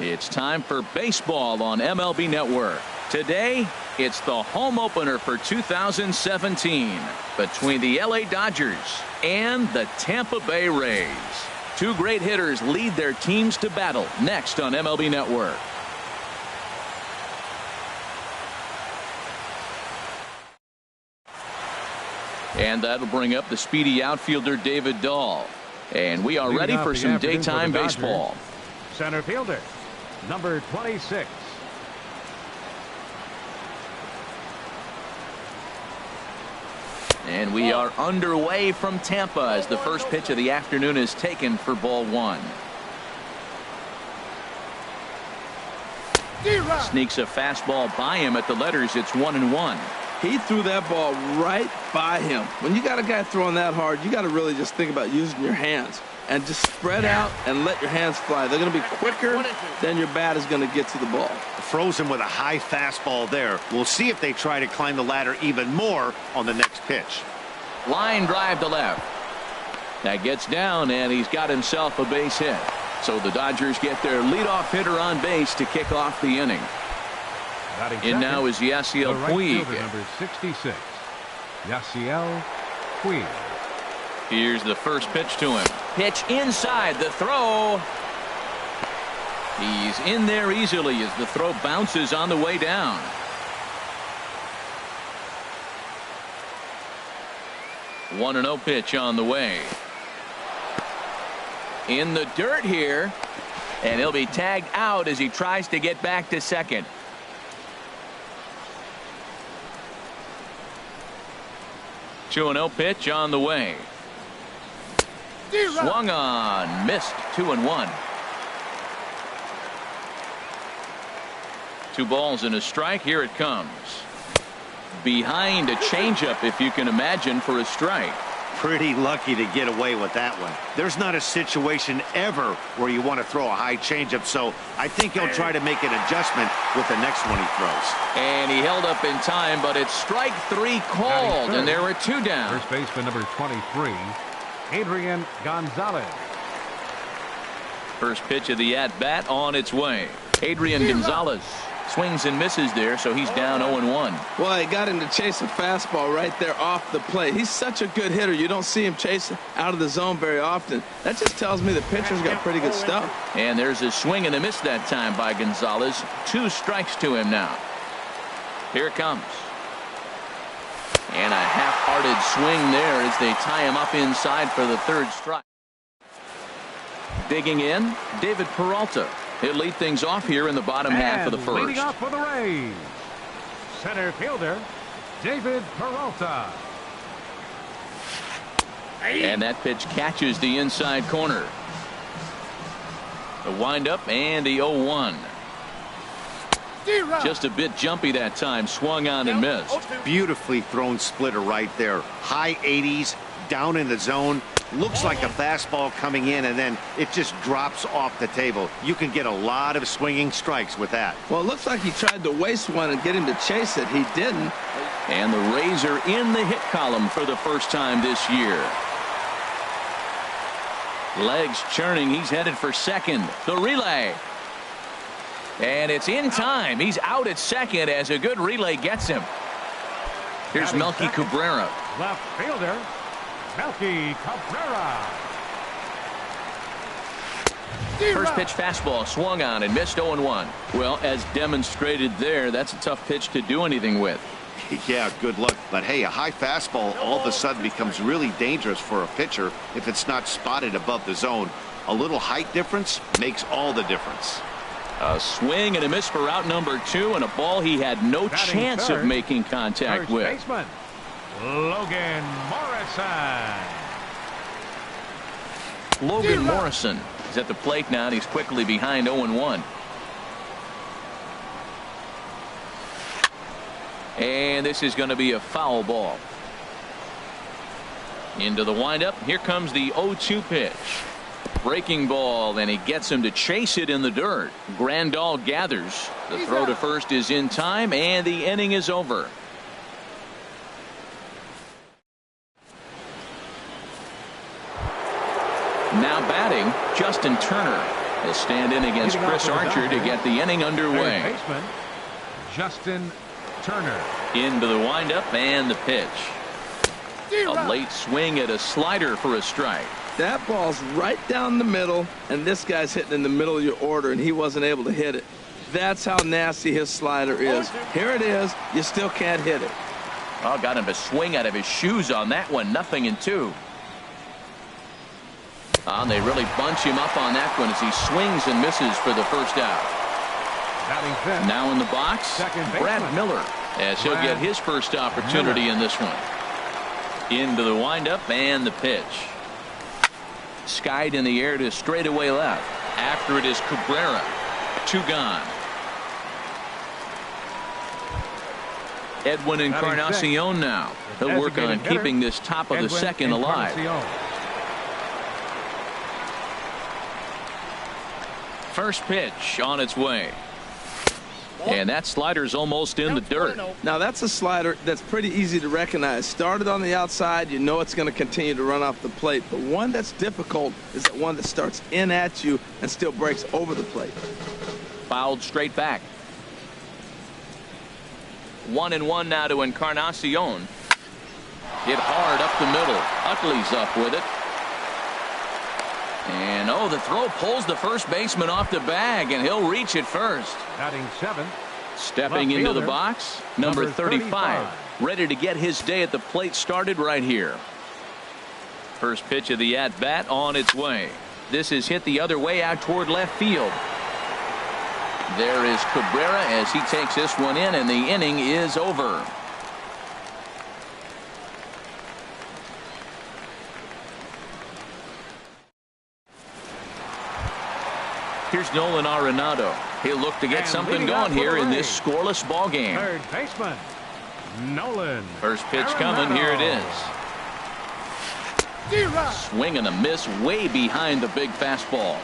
It's time for baseball on MLB Network. Today, it's the home opener for 2017 between the LA Dodgers and the Tampa Bay Rays. Two great hitters lead their teams to battle next on MLB Network. And that'll bring up the speedy outfielder David Dahl. And we are ready for some daytime baseball. Center fielder, number 26. And we are underway from Tampa as the first pitch of the afternoon is taken for ball one. Sneaks a fastball by him at the letters. It's 1-1. He threw that ball right by him. When you got a guy throwing that hard, you got to really just think about using your hands and just spread out and let your hands fly. They're going to be quicker than your bat is going to get to the ball. Throws him with a high fastball there. We'll see if they try to climb the ladder even more on the next pitch. Line drive to left. That gets down, and he's got himself a base hit. So the Dodgers get their leadoff hitter on base to kick off the inning. And now is Yasiel Puig. Number 66, Yasiel Puig. Here's the first pitch to him. Pitch inside, the throw. He's in there easily as the throw bounces on the way down. One 1-0 pitch on the way. In the dirt here, and he'll be tagged out as he tries to get back to second. Two 2-0 pitch on the way. Swung on, missed. 2-1. 2 balls and a strike. Here it comes. Behind a changeup, if you can imagine, for a strike. Pretty lucky to get away with that one. There's not a situation ever where you want to throw a high changeup, so I think he'll try to make an adjustment with the next one he throws. And he held up in time, but it's strike 3 called, and there were 2 down. First baseman number 23, Adrian Gonzalez. First pitch of the at-bat on its way. Adrian Gonzalez swings and misses there, so he's down 0-1. Well, he got him to chase a fastball right there off the plate. He's such a good hitter. You don't see him chase out of the zone very often. That just tells me the pitcher's got pretty good stuff. And there's a swing and a miss that time by Gonzalez. 2 strikes to him now. Here it comes. And a half-hearted swing there as they tie him up inside for the 3rd strike. Digging in, David Peralta. He'll lead things off here in the bottom half of the first. Leading off for the Rays, center fielder David Peralta. And that pitch catches the inside corner. The windup and the 0-1. Just a bit jumpy that time. Swung on and missed. Beautifully thrown splitter right there. High 80s, down in the zone. Looks like a fastball coming in, and then it just drops off the table. You can get a lot of swinging strikes with that. Well, it looks like he tried to waste one and get him to chase it. He didn't. And the Rays are in the hit column for the first time this year. Legs churning. He's headed for second. The relay. And it's in time. He's out at second as a good relay gets him. Here's Melky Cabrera. Left fielder Melky Cabrera. First pitch fastball swung on and missed. 0-1. Well, as demonstrated there, that's a tough pitch to do anything with. Yeah, good luck. But hey, a high fastball all of a sudden becomes really dangerous for a pitcher if it's not spotted above the zone. A little height difference makes all the difference. A swing and a miss for out number 2, and a ball he had no chance of making contact with. Baseman Logan Morrison. Logan Morrison is at the plate now, and he's quickly behind 0-1. And this is going to be a foul ball. Into the windup. Here comes the 0-2 pitch. Breaking ball, and he gets him to chase it in the dirt. Grandal gathers. The throw to first is in time, and the inning is over. Now batting, Justin Turner. He'll stand in against Chris Archer to get the inning underway. Third baseman, Justin Turner. Into the windup and the pitch. A late swing at a slider for a strike. That ball's right down the middle, and this guy's hitting in the middle of your order, and he wasn't able to hit it. That's how nasty his slider is. Here it is. You still can't hit it. Oh, got him to swing out of his shoes on that one. 0-2. And they really bunch him up on that one as he swings and misses for the first out. Now in the box, Brad Miller, as he'll get his first opportunity in this one. Into the windup and the pitch. Skied in the air to straightaway left. After it is Cabrera. 2 gone. Edwin Encarnacion now. He'll work on keeping this top of the second alive. First pitch on its way. And that slider's almost in the dirt. Now that's a slider that's pretty easy to recognize. Started on the outside, you know it's going to continue to run off the plate. But one that's difficult is that one that starts in at you and still breaks over the plate. Fouled straight back. 1-1 now to Encarnacion. Hit hard up the middle. Utley's up with it. And oh, the throw pulls the first baseman off the bag, and he'll reach it first. Batting 7. Stepping into the box, number 35. Ready to get his day at the plate started right here. First pitch of the at-bat on its way. This is hit the other way out toward left field. There is Cabrera as he takes this one in, and the inning is over. Here's Nolan Arenado. He'll look to get something going here in this scoreless ball game. Third baseman, Nolan. First pitch coming. Here it is. Swing and a miss way behind the big fastball.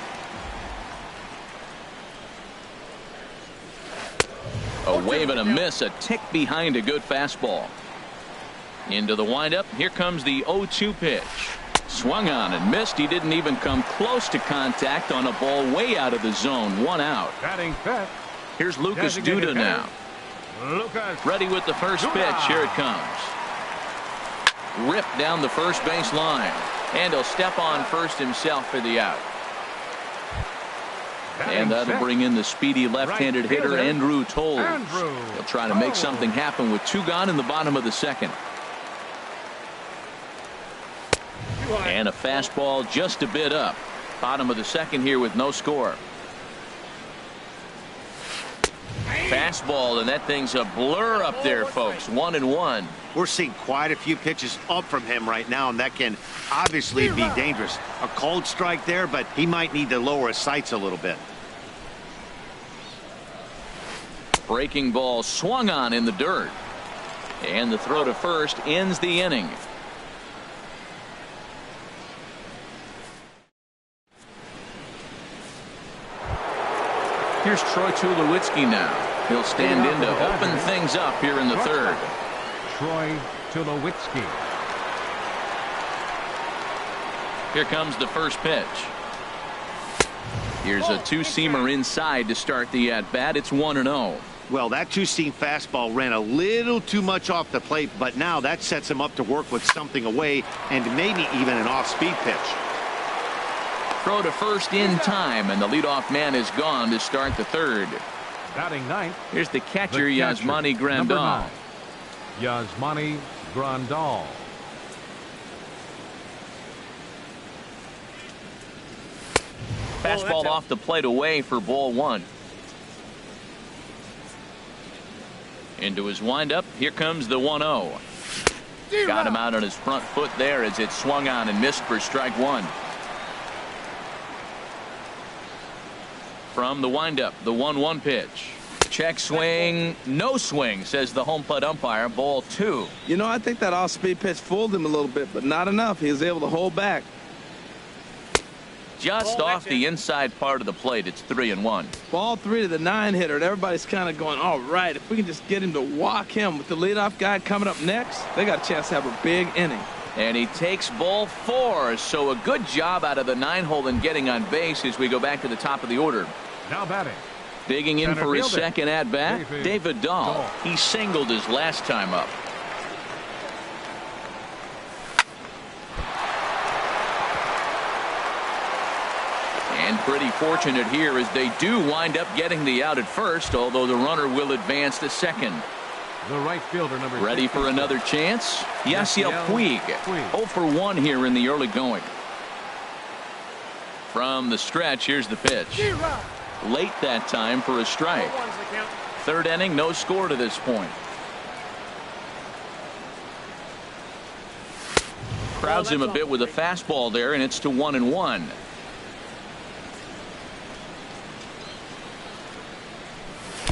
A wave and a miss, a tick behind a good fastball. Into the windup. Here comes the 0-2 pitch. Swung on and missed. He didn't even come close to contact on a ball way out of the zone. 1 out. Batting fifth. Here's Lucas Duda now. Ready with the first pitch. Here it comes. Ripped down the first base line. And he'll step on first himself for the out. And that'll bring in the speedy left-handed hitter Andrew Toles. He'll try to make something happen with 2 gone in the bottom of the second. And a fastball just a bit up. Bottom of the second here with no score. Fastball, and that thing's a blur up there, folks. 1-1. We're seeing quite a few pitches up from him right now, and that can obviously be dangerous. A cold strike there, but he might need to lower his sights a little bit. Breaking ball swung on in the dirt. And the throw to first ends the inning. Here's Troy Tulowitzki now. He'll stand in to open things up here in the third. Troy Tulowitzki. Here comes the first pitch. Here's a 2-seamer inside to start the at-bat. It's 1-0. Well, that 2-seam fastball ran a little too much off the plate, but now that sets him up to work with something away and maybe even an off-speed pitch. Throw to first in time, and the leadoff man is gone to start the third. Batting ninth. Here's the catcher, Yasmani Grandal. Yasmani Grandal. Fastball off the plate away for ball 1. Into his windup. Here comes the 1-0. Got him out on his front foot there as it swung on and missed for strike 1. From the windup, the 1-1 pitch. Check swing, no swing, says the home plate umpire. Ball 2. You know, I think that off-speed pitch fooled him a little bit, but not enough. He was able to hold back. Just off the inside part of the plate. It's 3-1. Ball 3 to the 9-hitter, and everybody's kind of going, all right, if we can just get him to walk him with the leadoff guy coming up next, they got a chance to have a big inning. And he takes ball 4. So a good job out of the 9-hole in getting on base as we go back to the top of the order. Now batting. Digging in Center for his fielder, second at-bat, David Dahl. He singled his last time up. And pretty fortunate here as they do wind up getting the out at first, although the runner will advance to second. The right fielder, number Ready for another chance? Yasiel Puig. 0 for 1 here in the early going. From the stretch, here's the pitch. Late that time for a strike. Third inning, no score to this point. Crowds him a bit with a fastball there, and it's to 1-1.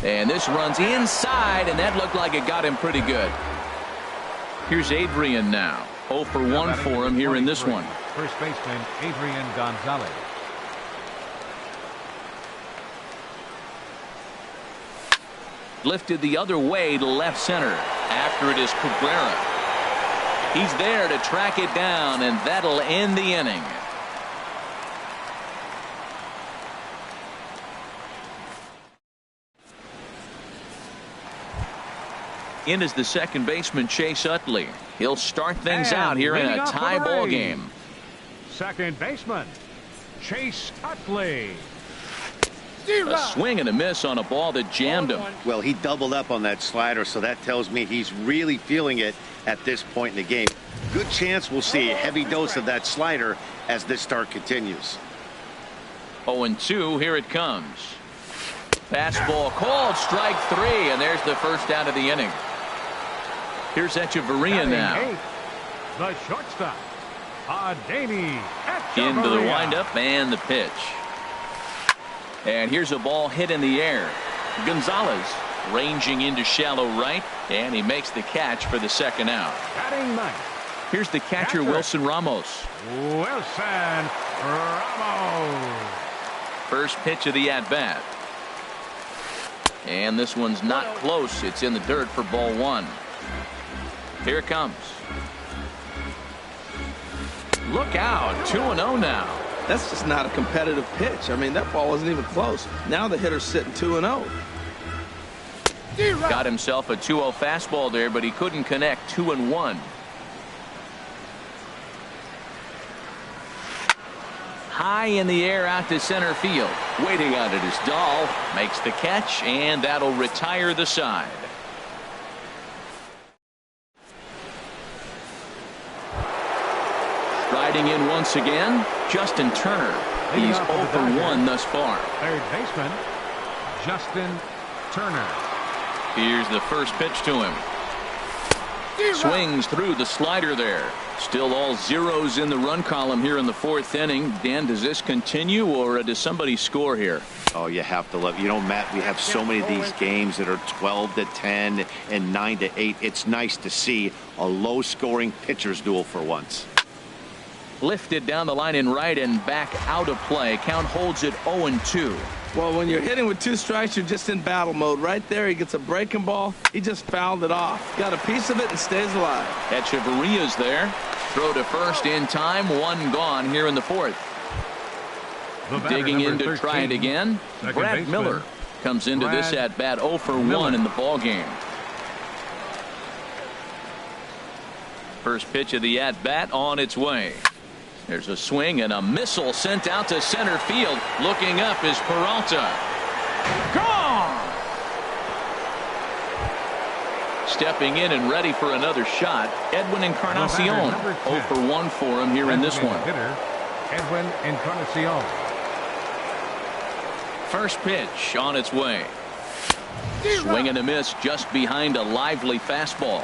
And this runs inside, and that looked like it got him pretty good. Here's Adrian now. 0 for 1 for him here in this one. First baseman Adrian Gonzalez. Lifted the other way to left center. After it is Cabrera. He's there to track it down, and that'll end the inning. In is the second baseman Chase Utley. He'll start things out here in a tie ball game. Second baseman Chase Utley. A swing and a miss on a ball that jammed him. Well, he doubled up on that slider, so that tells me he's really feeling it at this point in the game. Good chance we'll see a heavy dose of that slider as this start continues. 0-2, here it comes. Fastball called, strike 3, and there's the first out of the inning. Here's Echeverria now. The shortstop, Adeiny Echeverria. Into the windup and the pitch. And here's a ball hit in the air. Gonzalez ranging into shallow right, and he makes the catch for the second out. Batting ninth. Here's the catcher, Wilson Ramos. Wilson Ramos. First pitch of the at-bat. And this one's not close. It's in the dirt for ball 1. Here it comes. Look out. 2-0 now. That's just not a competitive pitch. I mean, that ball wasn't even close. Now the hitter's sitting 2-0. Got himself a 2-0 fastball there, but he couldn't connect. 2-1. High in the air out to center field. Waiting on it is Dahl. Makes the catch, and that'll retire the side. Riding in once again, Justin Turner. He's 0 for 1 thus far. Third baseman, Justin Turner. Here's the first pitch to him. Swings through the slider there. Still all zeros in the run column here in the 4th inning. Dan, does this continue, or does somebody score here? Oh, you have to love. You know, Matt, we have so many of these games that are 12-10 and 9-8. It's nice to see a low-scoring pitcher's duel for once. Lifted down the line in right and back out of play. Count holds it 0-2. Well, when you're hitting with 2 strikes, you're just in battle mode. Right there, he gets a breaking ball. He just fouled it off. Got a piece of it and stays alive. Echeverria's there. Throw to first in time. 1 gone here in the 4th. Digging in to try it again. Brad Miller comes into this at bat 0 for 1 in the ball game. First pitch of the at bat on its way. There's a swing and a missile sent out to center field. Looking up is Peralta. Gone! Stepping in and ready for another shot, Edwin Encarnacion. 0 for 1 for him here in this one. Hitter, Edwin Encarnacion. First pitch on its way. Swing and a miss just behind a lively fastball.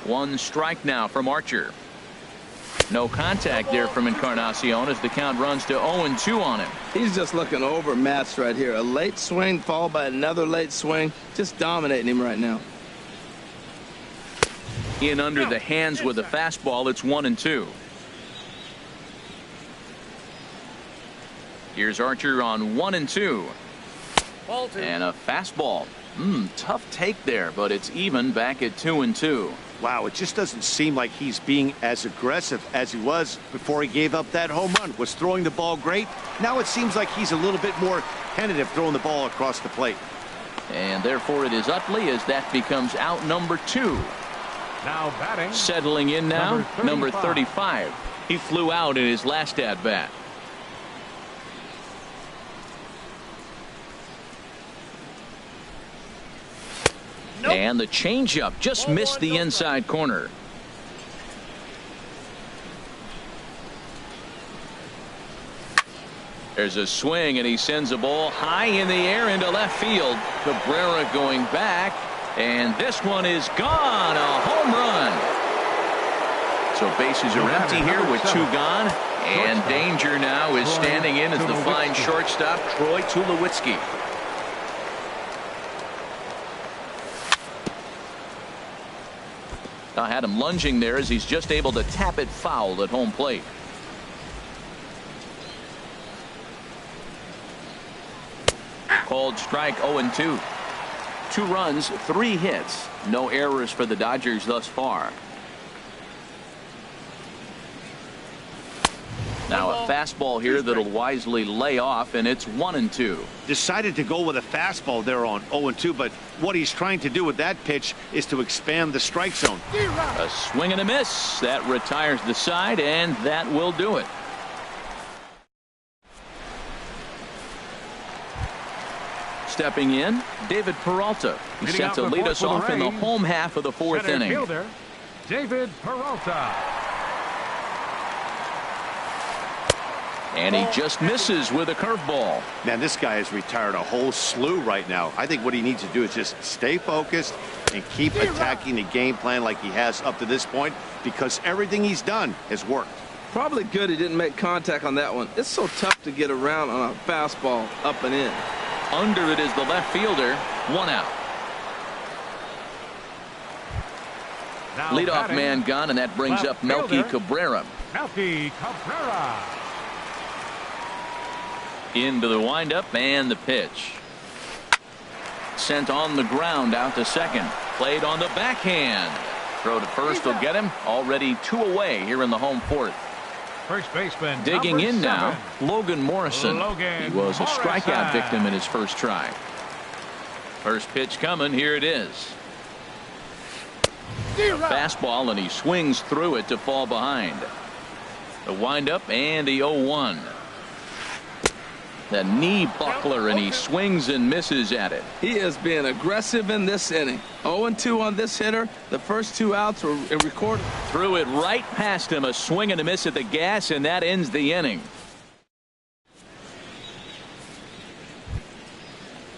1 strike now from Archer. No contact there from Encarnacion as the count runs to 0-2 on him. He's just looking overmatched right here. A late swing followed by another late swing. Just dominating him right now. In under the hands with a fastball. It's 1-2. Here's Archer on 1-2. And a fastball. Tough take there, but it's even back at 2-2. Wow, it just doesn't seem like he's being as aggressive as he was before he gave up that home run. Was throwing the ball great. Now it seems like he's a little bit more tentative throwing the ball across the plate. And therefore it is Utley as that becomes out number 2. Now batting. Settling in now, number 35. He flew out in his last at-bat. Nope. And the changeup just missed the inside corner. There's a swing, and he sends a ball high in the air into left field. Cabrera going back, and this one is gone. A home run. So bases are empty here with 2 gone, and danger now is standing in as the fine shortstop, Troy Tulowitzki. I had him lunging there as he's just able to tap it foul at home plate. Called strike 0-2. 2 runs, 3 hits. No errors for the Dodgers thus far. Now a fastball here that'll wisely lay off, and it's 1-2. Decided to go with a fastball there on 0-2, but what he's trying to do with that pitch is to expand the strike zone. A swing and a miss. That retires the side, and that will do it. Stepping in, David Peralta. He's set to lead us off in the home half of the 4th inning. Fielder, David Peralta. And he just misses with a curveball. Man, this guy has retired a whole slew right now. I think what he needs to do is just stay focused and keep attacking the game plan like he has up to this point, because everything he's done has worked. Probably good he didn't make contact on that one. It's so tough to get around on a fastball up and in. Under it is the left fielder. 1 out. Leadoff man gone, and that brings up Melky Cabrera. Melky Cabrera. Into the windup and the pitch. Sent on the ground out to second. Played on the backhand. Throw to first will get him. Already 2 away here in the home 4th. First baseman digging in 7. now, Logan Morrison. He was a strikeout victim in his first try. First pitch coming. Here it is. A fastball, and he swings through it to fall behind. The windup and the 0-1. The knee buckler, and he swings and misses at it. He is being aggressive in this inning. 0-2 on this hitter. The first 2 outs were recorded. Threw it right past him. A swing and a miss at the gas, and that ends the inning.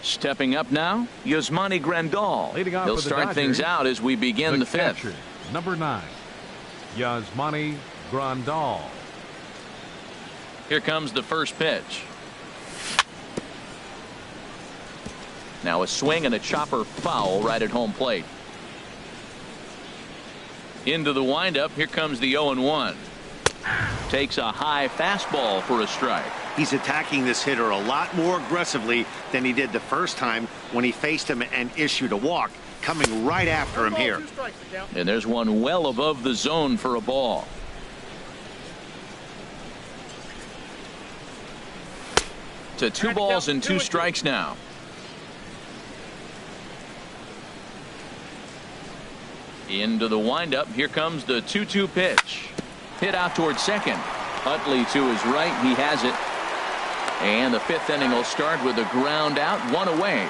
Stepping up now, Yasmani Grandal. He'll start things out as we begin the 5th. Catcher, number 9, Yasmani Grandal. Here comes the first pitch. Now a swing and a chopper foul right at home plate. Into the windup. Here comes the 0-1. Takes a high fastball for a strike. He's attacking this hitter a lot more aggressively than he did the first time when he faced him and issued a walk, coming right after him here. And there's one well above the zone for a ball. To 2 balls and 2 strikes now. Into the windup. Here comes the 2-2 pitch. Hit out towards second. Utley to his right. He has it. And the 5th inning will start with a ground out, 1 away.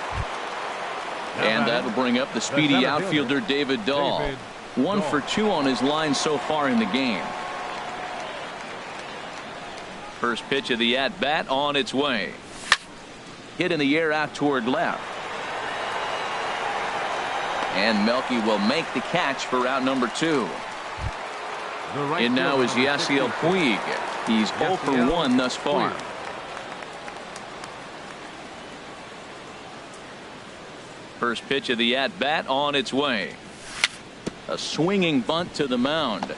And that'll bring up the speedy outfielder David Dahl. 1 for 2 on his line so far in the game. First pitch of the at-bat on its way. Hit in the air out toward left. And Melky will make the catch for out number 2. And now is Yasiel Puig. He's 0 for 1 thus far. First pitch of the at-bat on its way. A swinging bunt to the mound.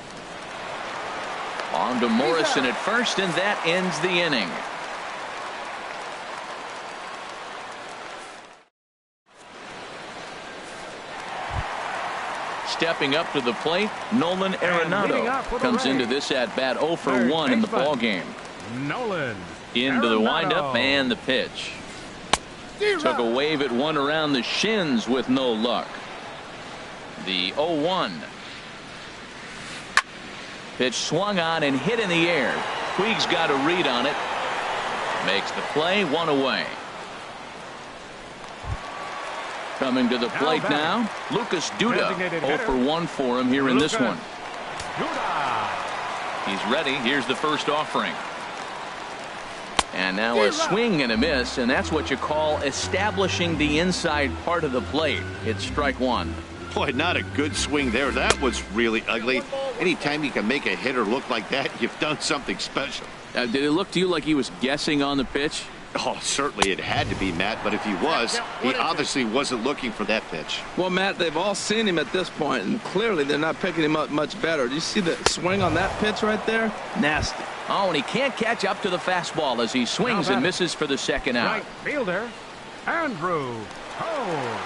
On to Morrison at first, and that ends the inning. stepping up to the plate, Nolan Arenado comes into this at-bat 0 for 1 in the ball game. Nolan Into the Arenado. windup and the pitch. Took a wave at one around the shins with no luck. The 0-1. Pitch swung on and hit in the air. Puig's got a read on it. Makes the play, 1 away. Coming to the plate now, Lucas Duda. 0 for 1 for him here in this one. He's ready. Here's the first offering. And now a swing and a miss, and that's what you call establishing the inside part of the plate. It's strike one. Boy, not a good swing there. That was really ugly. Anytime you can make a hitter look like that, you've done something special. Did it look to you like he was guessing on the pitch? Oh, certainly it had to be, Matt, but if he was, he obviously wasn't looking for that pitch. Well, Matt, they've all seen him at this point, and clearly they're not picking him up much better. Do you see the swing on that pitch right there? Nasty. Oh, and he can't catch up to the fastball as he swings and misses for the second out. Right fielder, Andrew Cole.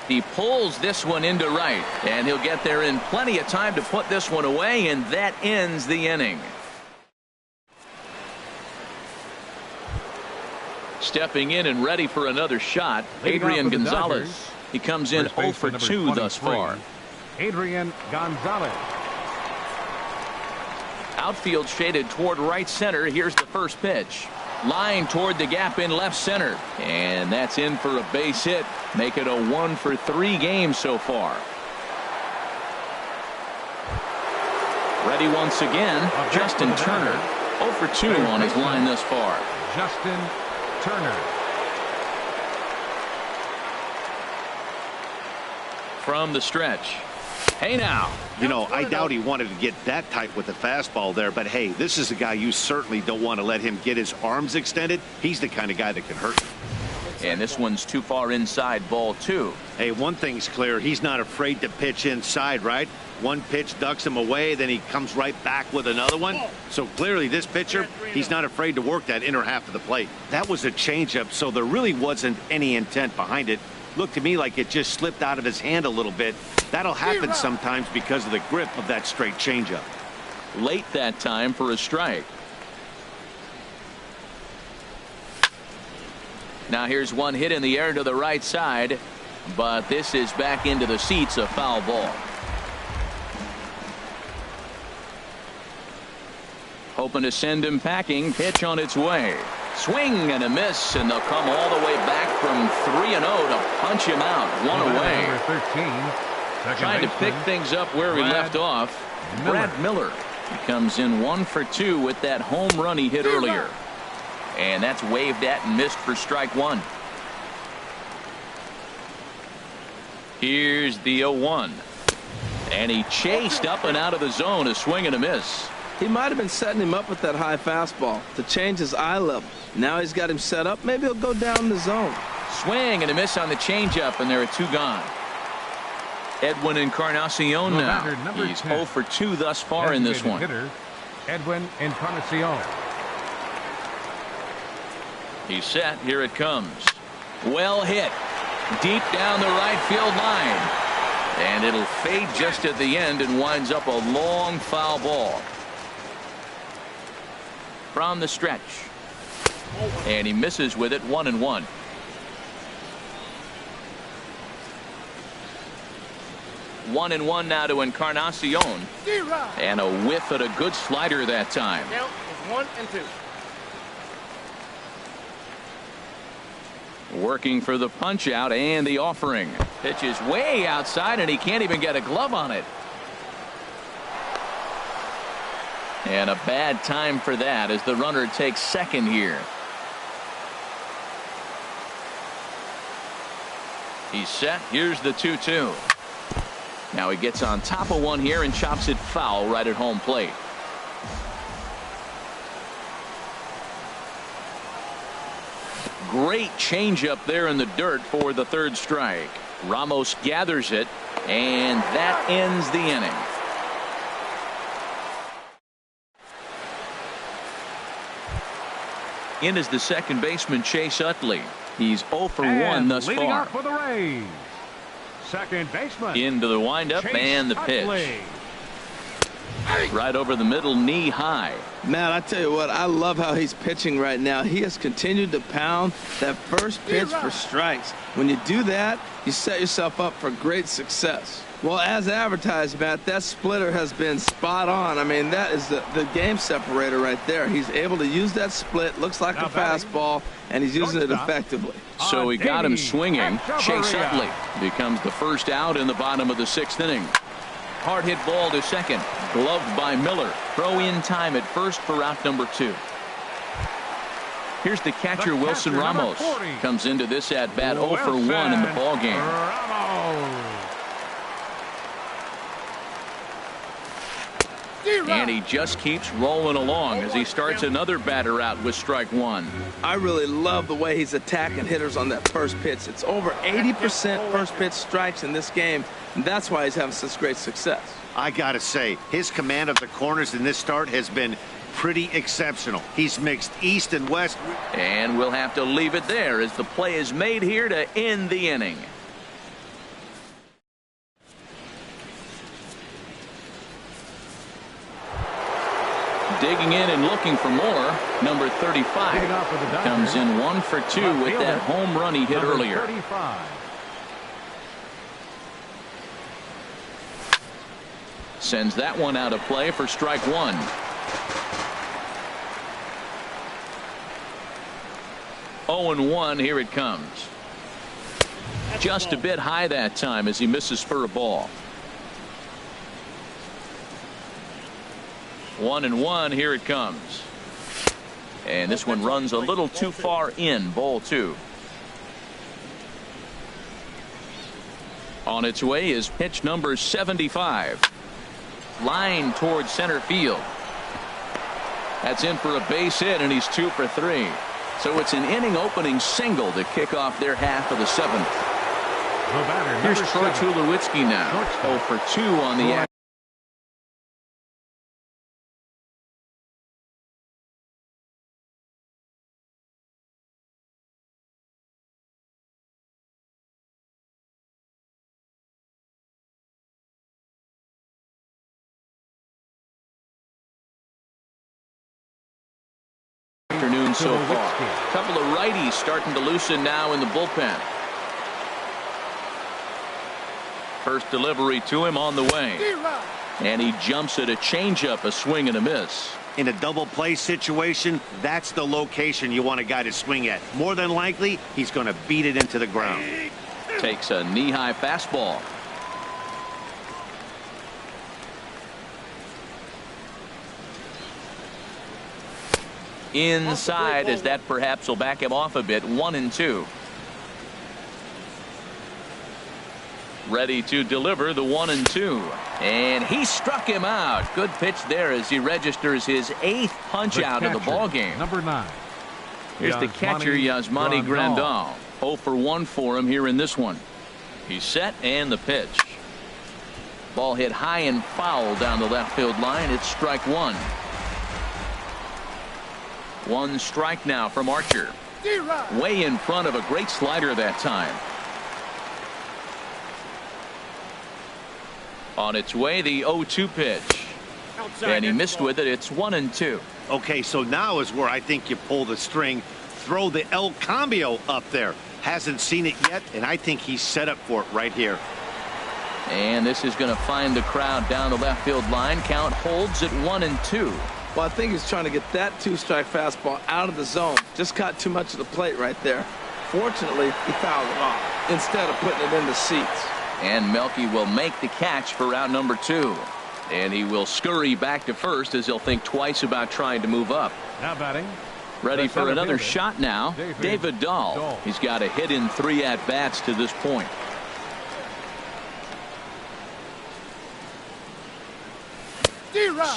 He pulls this one into right, and he'll get there in plenty of time to put this one away, and that ends the inning. Stepping in and ready for another shot, Adrian Gonzalez. He comes in 0 for 2 thus far. Adrian Gonzalez. Outfield shaded toward right center. Here's the first pitch. Line toward the gap in left center. And that's in for a base hit. Make it a 1 for 3 game so far. Ready once again, Justin Turner. 0 for 2 on his line thus far. Justin Turner. From the stretch. Hey now. You know, I doubt he wanted to get that tight with the fastball there, but hey, this is a guy you certainly don't want to let him get his arms extended. He's the kind of guy that can hurt you. And this one's too far inside, ball 2. Hey, one thing's clear. He's not afraid to pitch inside, right? One pitch ducks him away, then he comes right back with another one. So clearly this pitcher, he's not afraid to work that inner half of the plate. That was a changeup, so there really wasn't any intent behind it. Looked to me like it just slipped out of his hand a little bit. That'll happen sometimes because of the grip of that straight changeup. Late that time for a strike. Now here's one hit in the air to the right side, but this is back into the seats, a foul ball. Hoping to send him packing. Pitch on its way. Swing and a miss, and they'll come all the way back from 3-0 to punch him out. 1 away. Number 13, trying to pick things up where he left off. Brad Miller. He comes in 1 for 2 with that home run he hit earlier. And that's waved at and missed for strike 1. Here's the 0-1. And he chased up and out of the zone. A swing and a miss. He might have been setting him up with that high fastball to change his eye level. Now he's got him set up. Maybe he'll go down the zone. Swing and a miss on the changeup, and there are 2 gone. Edwin Encarnacion now. He's 0 for 2 thus far in this one. Hitter, Edwin Encarnacion. He's set. Here it comes. Well hit. Deep down the right field line. And it'll fade just at the end and winds up a long foul ball. From the stretch. And he misses with it. 1-1. One and one now to Encarnacion. And a whiff at a good slider that time. Count is 1-2. Working for the punch out and the offering. Pitch is way outside and he can't even get a glove on it. And a bad time for that as the runner takes second here. He's set. Here's the 2-2. Now he gets on top of one here and chops it foul right at home plate. Great changeup there in the dirt for the 3rd strike. Ramos gathers it, and that ends the inning. In is the second baseman, Chase Utley. He's 0 for 1 thus leading far. off for the Rays, second baseman. Into the windup and the pitch. Right over the middle, knee high. Matt, I tell you what, I love how he's pitching right now. He has continued to pound that first pitch for strikes. When you do that, you set yourself up for great success. Well, as advertised, Matt, that splitter has been spot on. I mean, that is the game separator right there. He's able to use that split, looks like a fastball, and he's using it effectively. So he got him swinging. Chase Utley becomes the first out in the bottom of the 6th inning. Hard hit ball to second. Gloved by Miller. Throw in time at first for out number 2. Here's the catcher, Wilson Ramos. Comes into this at bat 0 for 1 in the ball game. And he just keeps rolling along as he starts another batter out with strike 1. I really love the way he's attacking hitters on that first pitch. It's over 80% first pitch strikes in this game, and that's why he's having such great success. I gotta say, his command of the corners in this start has been pretty exceptional. He's mixed east and west. And we'll have to leave it there as the play is made here to end the inning. Digging in and looking for more, number 35 comes in 1 for 2 with that home run he hit earlier. 35. Sends that one out of play for strike 1. Oh and 1, here it comes. Just a bit high that time as he misses for a ball. 1 and 1, here it comes. And this one runs a little too far in, ball 2. On its way is pitch number 75. Line towards center field. That's in for a base hit, and he's 2 for 3. So it's an inning opening single to kick off their half of the 7th. Here's Troy Tulowitzki now. 0 for 2 on the act. Afternoon so far. A couple of righties starting to loosen now in the bullpen. First delivery to him on the way. And he jumps at a changeup, a swing and a miss. In a double play situation, that's the location you want a guy to swing at. More than likely, he's going to beat it into the ground. Takes a knee-high fastball. Inside, as that perhaps will back him off a bit. 1 and 2. Ready to deliver the 1 and 2. And he struck him out. Good pitch there as he registers his 8th punch out of the ball game. Number 9. Here's the catcher, Yasmani Grandal. 0 for 1 for him here in this one. He's set and the pitch. Ball hit high and foul down the left field line. It's strike 1. 1 strike now from Archer. Way in front of a great slider that time. On its way, the 0-2 pitch. And he missed with it. It's 1 and 2. Okay, so now is where I think you pull the string. Throw the El Cambio up there. Hasn't seen it yet, and I think he's set up for it right here. And this is going to find the crowd down the left field line. Count holds at 1 and 2. Well, I think he's trying to get that 2-strike fastball out of the zone. Just caught too much of the plate right there. Fortunately, he fouled it off instead of putting it in the seats. And Melky will make the catch for out number 2. And he will scurry back to first as he'll think twice about trying to move up. Now batting. Ready for another shot now. David Dahl. He's got a hit in 3 at-bats to this point.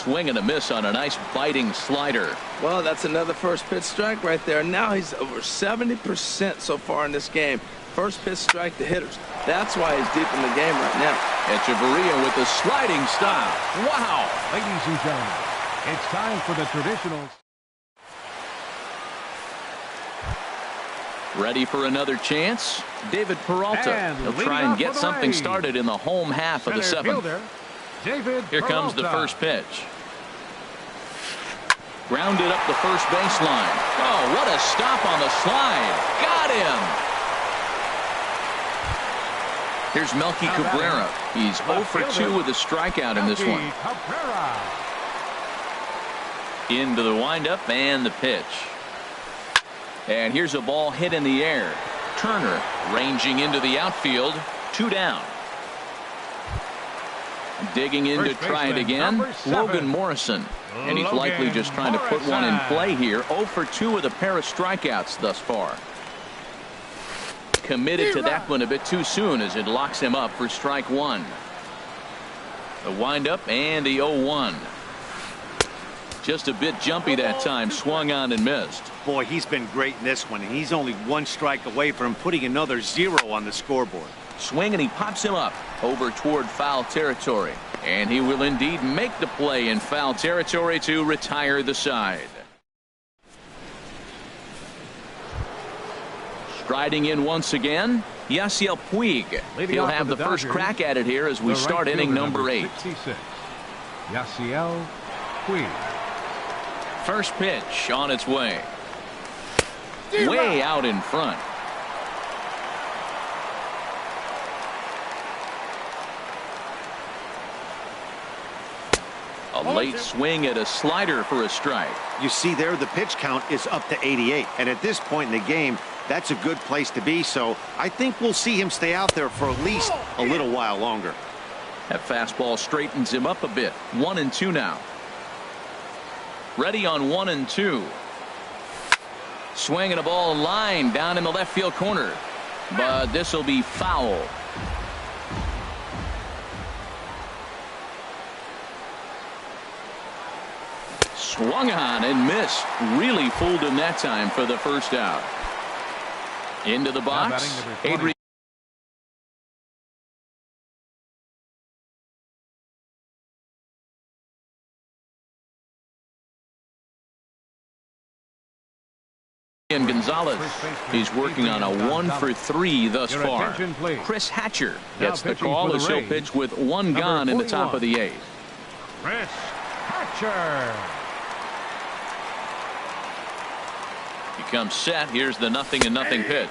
Swing and a miss on a nice biting slider. Well, that's another first pitch strike right there. Now he's over 70% so far in this game. First pitch strike to hitters. That's why he's deep in the game right now. Echeverria with the sliding style. Wow. Ladies and gentlemen, it's time for the traditional. Ready for another chance? David Peralta. And He'll try and get leading off for the something Rays, started in the home half of the center seventh. fielder, David Here comes the Peralta. first pitch. Grounded up the first baseline. Oh, what a stop on the slide. Got him. Here's Melky Cabrera. He's 0 for 2 with a strikeout in this one. Cabrera. Into the windup and the pitch. And here's a ball hit in the air. Turner ranging into the outfield. 2 down. Digging in to try it again. Logan Morrison. And he's likely just trying to put one in play here. 0 for 2 with a pair of strikeouts thus far. Committed to that one a bit too soon as it locks him up for strike one. The windup and the 0-1. Just a bit jumpy that time. Swung on and missed. Boy, he's been great in this one, and he's only 1 strike away from putting another 0 on the scoreboard. Swing and he pops him up over toward foul territory. And he will indeed make the play in foul territory to retire the side. Striding in once again, Yasiel Puig. He'll have the first crack at it here as we start inning number 8. 66, Yasiel Puig. First pitch on its way. Way out in front. A late swing at a slider for a strike. You see there, the pitch count is up to 88. And at this point in the game, that's a good place to be. So I think we'll see him stay out there for at least a little while longer. That fastball straightens him up a bit. 1-2 now. Ready on 1-2. Swinging a ball line down in the left field corner. But this will be foul. Swung on and missed. Really fooled him that time for the first out. Into the box. Adrian Gonzalez. He's working on a 1 for 3 thus far. Chris Hatcher gets the call as he'll pitch with 1 gone in the top of the 8th. Chris Hatcher. He comes set. Here's the 0-0 pitch.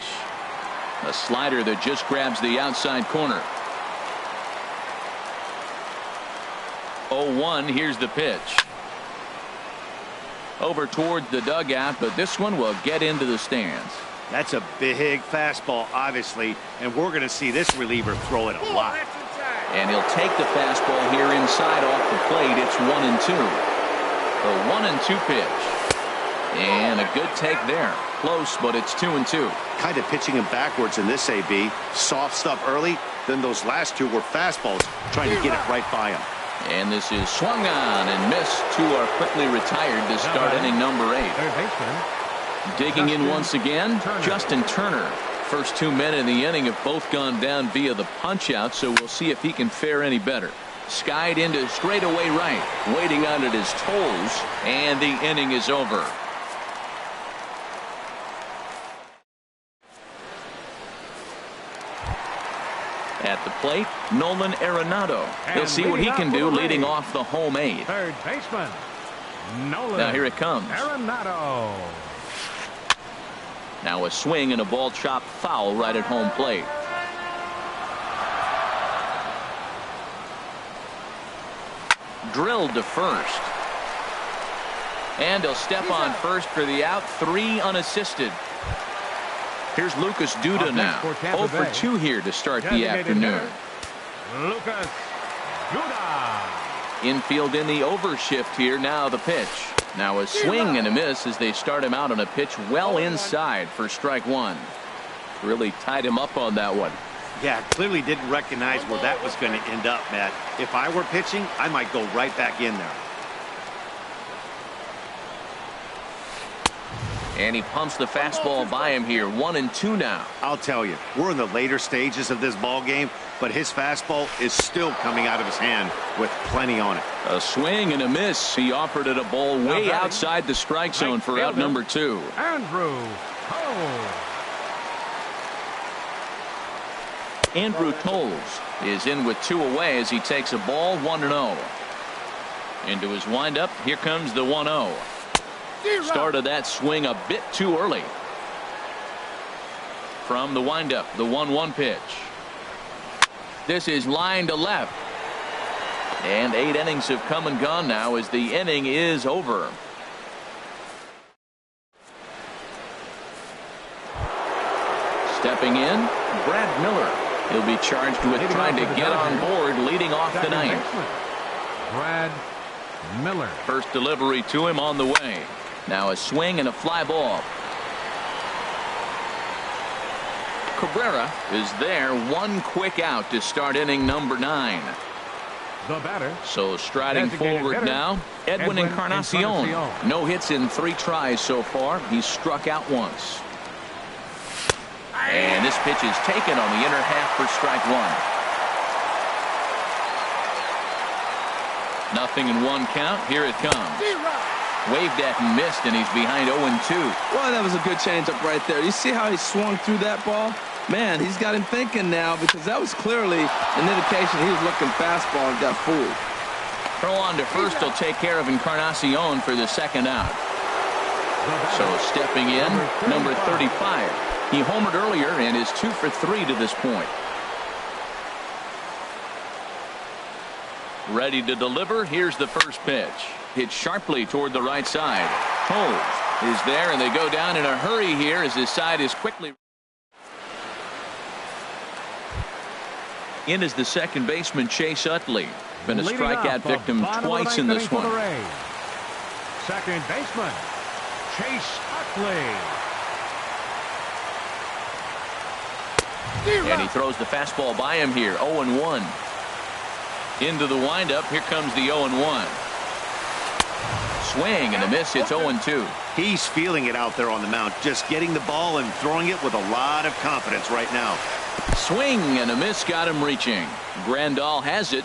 A slider that just grabs the outside corner. 0-1. Here's the pitch. Over towards the dugout, but this one will get into the stands. That's a big fastball, obviously, and we're going to see this reliever throw it a lot. And he'll take the fastball here inside off the plate. It's 1-2. The 1-2 pitch. And a good take there. Close, but it's 2-2. Kind of pitching him backwards in this AB. Soft stuff early, then those last 2 were fastballs, trying to get it right by him. And this is swung on and missed. 2 are quickly retired to start inning number 8. Digging in once again, Justin Turner. First 2 men in the inning have both gone down via the punch out, so we'll see if he can fare any better. Skied into straightaway right, waiting on at his toes, and the inning is over. At the plate, Nolan Arenado. He'll see what he can do leading off the home 8th. Third baseman, Nolan. Now here it comes. Arenado. Now a swing and a ball chopped foul right at home plate. Drilled to first. And he'll step on first for the out. 3 unassisted. Here's Lucas Duda now. 0 for 2 here to start the afternoon. Lucas Duda. Infield in the overshift here. Now the pitch. Now a swing and a miss as they start him out on a pitch well inside for strike 1. Really tied him up on that one. Yeah, clearly didn't recognize where that was going to end up, Matt. If I were pitching, I might go right back in there. And he pumps the fastball by him here. 1-2 now. I'll tell you, we're in the later stages of this ball game, but his fastball is still coming out of his hand with plenty on it. A swing and a miss. He offered it a ball way outside the strike zone for out number 2. Andrew Cole. Andrew Tolles is in with 2 away as he takes a ball 1-0. Into his windup, here comes the 1-0. Started that swing a bit too early. From the windup, the 1-1 pitch. This is line to left. And 8 innings have come and gone now as the inning is over. Stepping in, Brad Miller. He'll be charged with trying to get on board leading off the ninth. Brad Miller. First delivery to him on the way. Now a swing and a fly ball. Cabrera is there, 1 quick out to start inning number 9. The batter. So striding forward now, Edwin Encarnacion. No hits in 3 tries so far. He's struck out once. And this pitch is taken on the inner half for strike 1. Nothing in 1 count. Here it comes. Waved at and missed, and he's behind 0-2. Well, that was a good changeup right there. You see how he swung through that ball? Man, he's got him thinking now, because that was clearly an indication he was looking fastball and got fooled. Throw on to first will take care of Encarnacion for the 2nd out. So stepping in, number 35. He homered earlier and is 2 for 3 to this point. Ready to deliver. Here's the first pitch. Hit sharply toward the right side. Tolles is there, and they go down in a hurry here as his side is quickly. In is the second baseman, Chase Utley. Been a strikeout victim twice in this one. Second baseman, Chase Utley. And he throws the fastball by him here. 0-1. Into the windup. Here comes the 0-1. Swing and a miss. It's 0-2. He's feeling it out there on the mound, just getting the ball and throwing it with a lot of confidence right now. Swing and a miss, got him reaching. Grandal has it,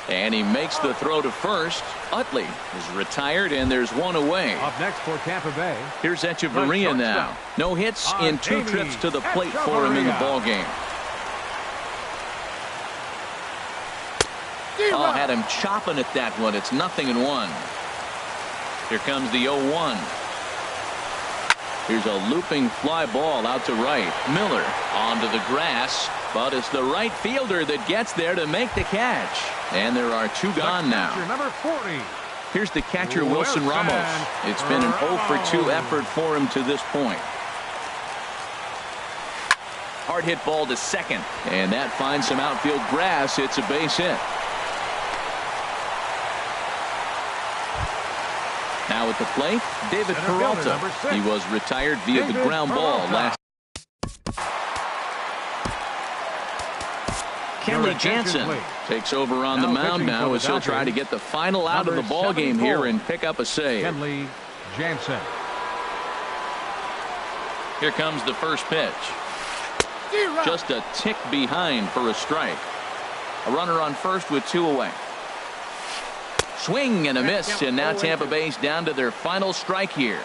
and he makes the throw to first. Utley is retired, and there's 1 away. Up next for Tampa Bay. Here's Echeverria now. No hits in 2 trips to the plate for him in the ballgame. Oh, had him chopping at that one. It's 0-1. Here comes the 0-1. Here's a looping fly ball out to right. Miller onto the grass, but it's the right fielder that gets there to make the catch. And there are 2 gone now. Number 40. Here's the catcher, Wilson Ramos. It's been an 0 for 2 effort for him to this point. Hard hit ball to second, and that finds some outfield grass. It's a base hit. Now at the plate, David Peralta. He was retired via the ground ball last. Kenley Jansen takes over on the mound now as he'll try to get the final out of the ball game here and pick up a save. Kenley Jansen. Here comes the first pitch. Just a tick behind for a strike. A runner on first with 2 away. Swing and a miss, and now Tampa Bay's down to their final strike here.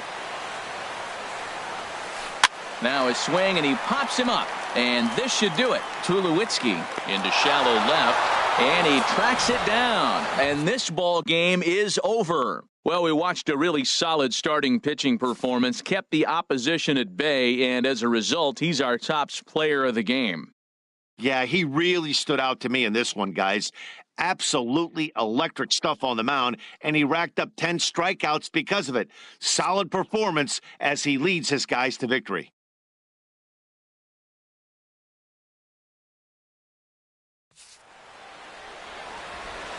Now a swing, and he pops him up, and this should do it. Tulowitzki into shallow left, and he tracks it down, and this ball game is over. Well, we watched a really solid starting pitching performance, kept the opposition at bay, and as a result, he's our top player of the game. Yeah, he really stood out to me in this one, guys. Absolutely electric stuff on the mound, and he racked up 10 strikeouts because of it. Solid performance as he leads his guys to victory.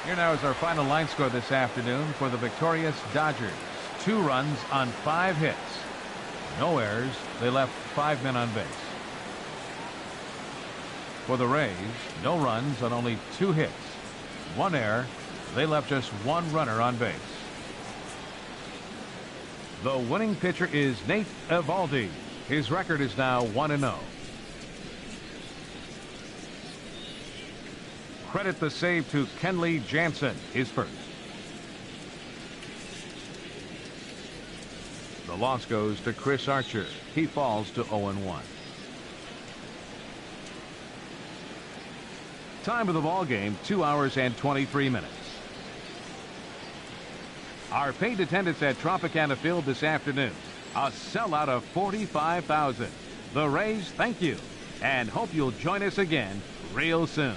Here now is our final line score this afternoon for the victorious Dodgers. 2 runs on 5 hits. No errors. They left 5 men on base. For the Rays, no runs on only 2 hits. 1 error. They left just 1 runner on base. The winning pitcher is Nate Eovaldi. His record is now 1-0. Credit the save to Kenley Jansen, his first. The loss goes to Chris Archer. He falls to 0-1. Time of the ball game, 2 hours and 23 minutes. Our paid attendance at Tropicana Field this afternoon, a sellout of 45,000. The Rays thank you and hope you'll join us again real soon.